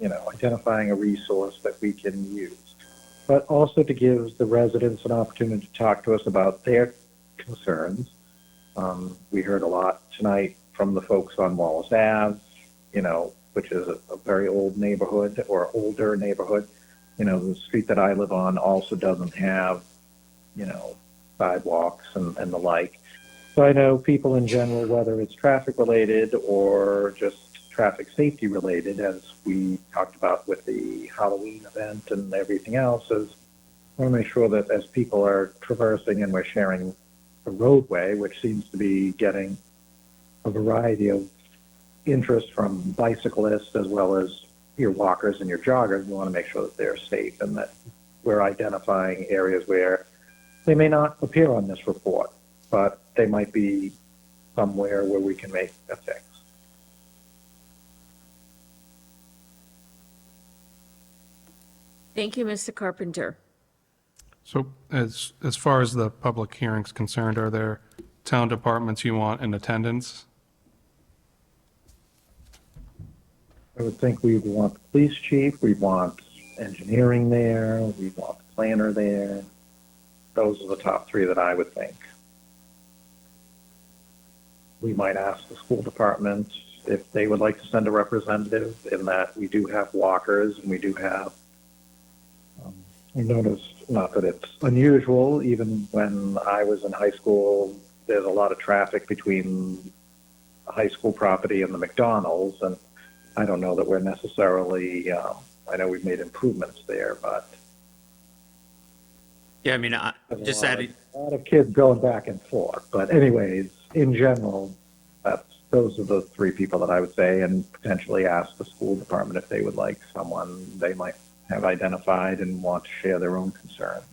identifying a resource that we can use, but also to give the residents an opportunity to talk to us about their concerns. We heard a lot tonight from the folks on Wallace Ave, which is a very old neighborhood or older neighborhood. The street that I live on also doesn't have, sidewalks and the like. So I know people in general, whether it's traffic related or just traffic safety related, as we talked about with the Halloween event and everything else, is I want to make sure that as people are traversing and we're sharing a roadway, which seems to be getting a variety of interest from bicyclists as well as your walkers and your joggers, we want to make sure that they're safe and that we're identifying areas where they may not appear on this report, but they might be somewhere where we can make a fix. Thank you, Mr. Carpenter. So as far as the public hearing's concerned, are there town departments you want in attendance? I would think we would want the police chief, we want engineering there, we want the planner there. Those are the top 3 that I would think. We might ask the school department if they would like to send a representative, in that we do have walkers and we do have, I noticed, not that it's unusual, even when I was in high school, there's a lot of traffic between the high school property and the McDonald's, and I don't know that we're necessarily, I know we've made improvements there, but Yeah, I mean, just adding. a lot of kids going back and forth. But anyways, in general, those are the 3 people that I would say, and potentially ask the school department if they would like someone they might have identified and want to share their own concerns.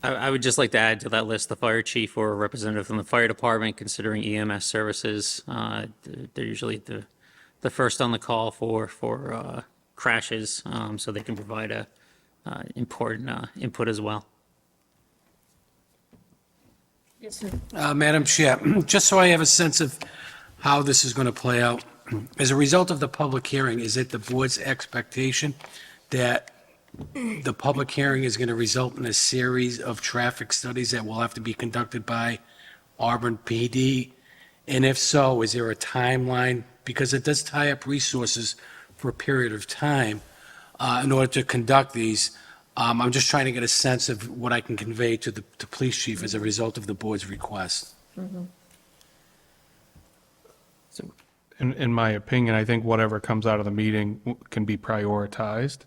I would just like to add to that list the fire chief or a representative from the fire department, considering EMS services. They're usually the first on the call for crashes, so they can provide a important input as well. Yes, sir. Madam Chair, just so I have a sense of how this is going to play out, as a result of the public hearing, is it the board's expectation that the public hearing is going to result in a series of traffic studies that will have to be conducted by Auburn PD? And if so, is there a timeline? Because it does tie up resources for a period of time in order to conduct these. I'm just trying to get a sense of what I can convey to the police chief as a result of the board's request. Mm-hmm. In my opinion, I think whatever comes out of the meeting can be prioritized.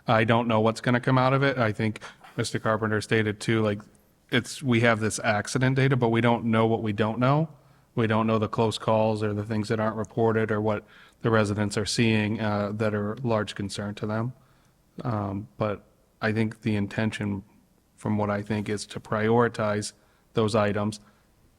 I don't know what's going to come out of it. I think Mr. Carpenter stated too, like, we have this accident data, but we don't know what we don't know. We don't know the close calls or the things that aren't reported or what the residents are seeing that are large concern to them. But I think the intention, from what I think, is to prioritize those items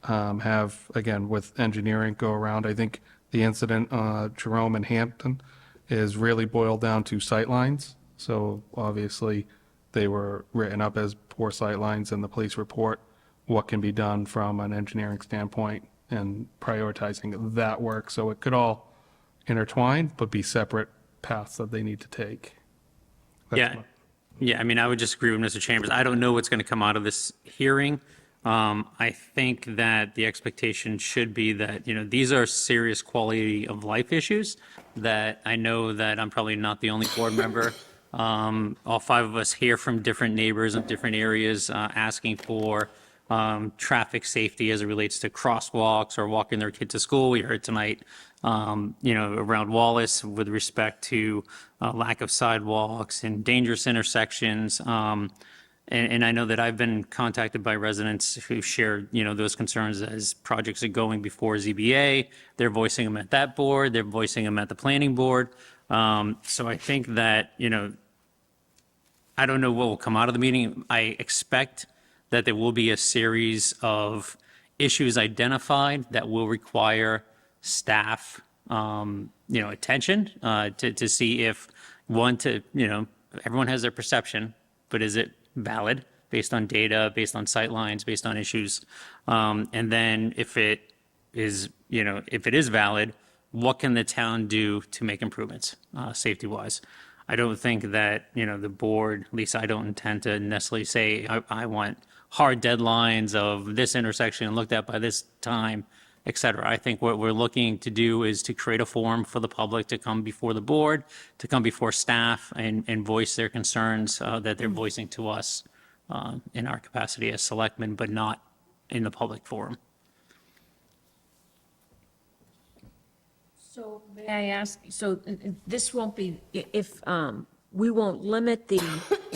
have, again, with engineering go around. I think the incident, Jerome and Hampton, is really boiled down to sightlines. So obviously, they were written up as poor sightlines in the police report. What can be done from an engineering standpoint and prioritizing that work. So it could all intertwine, but be separate paths that they need to take. Yeah, I mean, I would just agree with Mr. Chambers. I don't know what's going to come out of this hearing. I think that the expectation should be that, these are serious quality of life issues that I know that I'm probably not the only board member. All five of us hear from different neighbors in different areas asking for traffic safety as it relates to crosswalks or walking their kid to school. We heard tonight, around Wallace with respect to lack of sidewalks and dangerous intersections. And I know that I've been contacted by residents who share, those concerns as projects are going before ZBA. They're voicing them at that board. They're voicing them at the planning board. So I think that, I don't know what will come out of the meeting. I expect that there will be a series of issues identified that will require staff, attention to see if everyone has their perception, but is it valid based on data, based on sight lines, based on issues? And then if it is valid, what can the town do to make improvements, safety-wise? I don't think that, the board, at least I don't intend to necessarily say, I want hard deadlines of this intersection looked at by this time, et cetera. I think what we're looking to do is to create a forum for the public to come before the board, to come before staff and voice their concerns that they're voicing to us in our capacity as selectmen, but not in the public forum. So may I ask, so this won't be, if, we won't limit the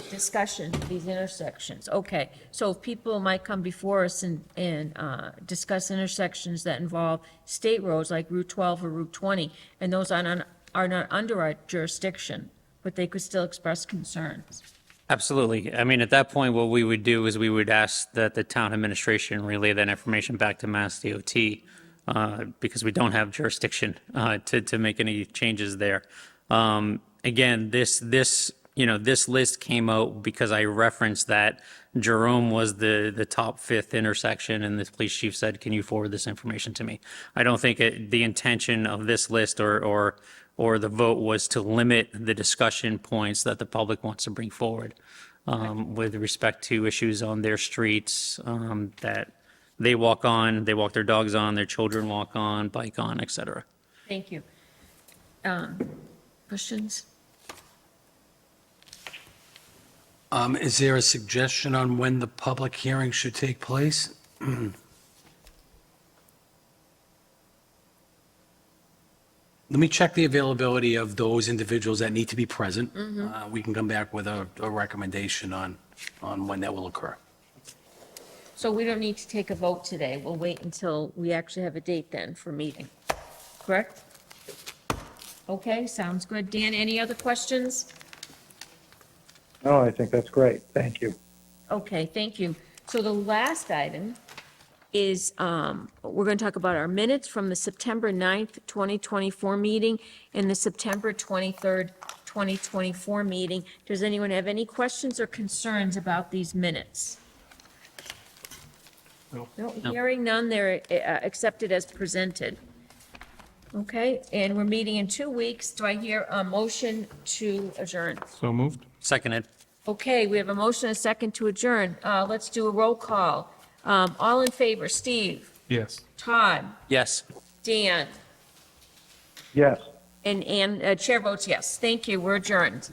discussion to these intersections. Okay, so if people might come before us and discuss intersections that involve state roads like Route 12 or Route 20, and those are not under our jurisdiction, but they could still express concerns. Absolutely. I mean, at that point, what we would do is we would ask that the town administration relay that information back to Mass DOT because we don't have jurisdiction to make any changes there. Again, this list came out because I referenced that Jerome was the top 5th intersection, and the police chief said, "Can you forward this information to me?" I don't think the intention of this list or the vote was to limit the discussion points that the public wants to bring forward with respect to issues on their streets that they walk on, they walk their dogs on, their children walk on, bike on, et cetera. Thank you. Questions? Is there a suggestion on when the public hearing should take place? Let me check the availability of those individuals that need to be present. We can come back with a recommendation on when that will occur. So we don't need to take a vote today. We'll wait until we actually have a date then for meeting. Correct? Okay, sounds good. Dan, any other questions? No, I think that's great. Thank you. Okay, thank you. So the last item is, we're going to talk about our minutes from the September 9th, 2024 meeting and the September 23rd, 2024 meeting. Does anyone have any questions or concerns about these minutes? No. Hearing none, they're accepted as presented. Okay, and we're meeting in 2 weeks. Do I hear a motion to adjourn? So moved. Seconded. Okay, we have a motion, a second to adjourn. Let's do a roll call. All in favor, Steve? Yes. Todd? Yes. Dan? Yes. And Chair votes yes. Thank you, we're adjourned.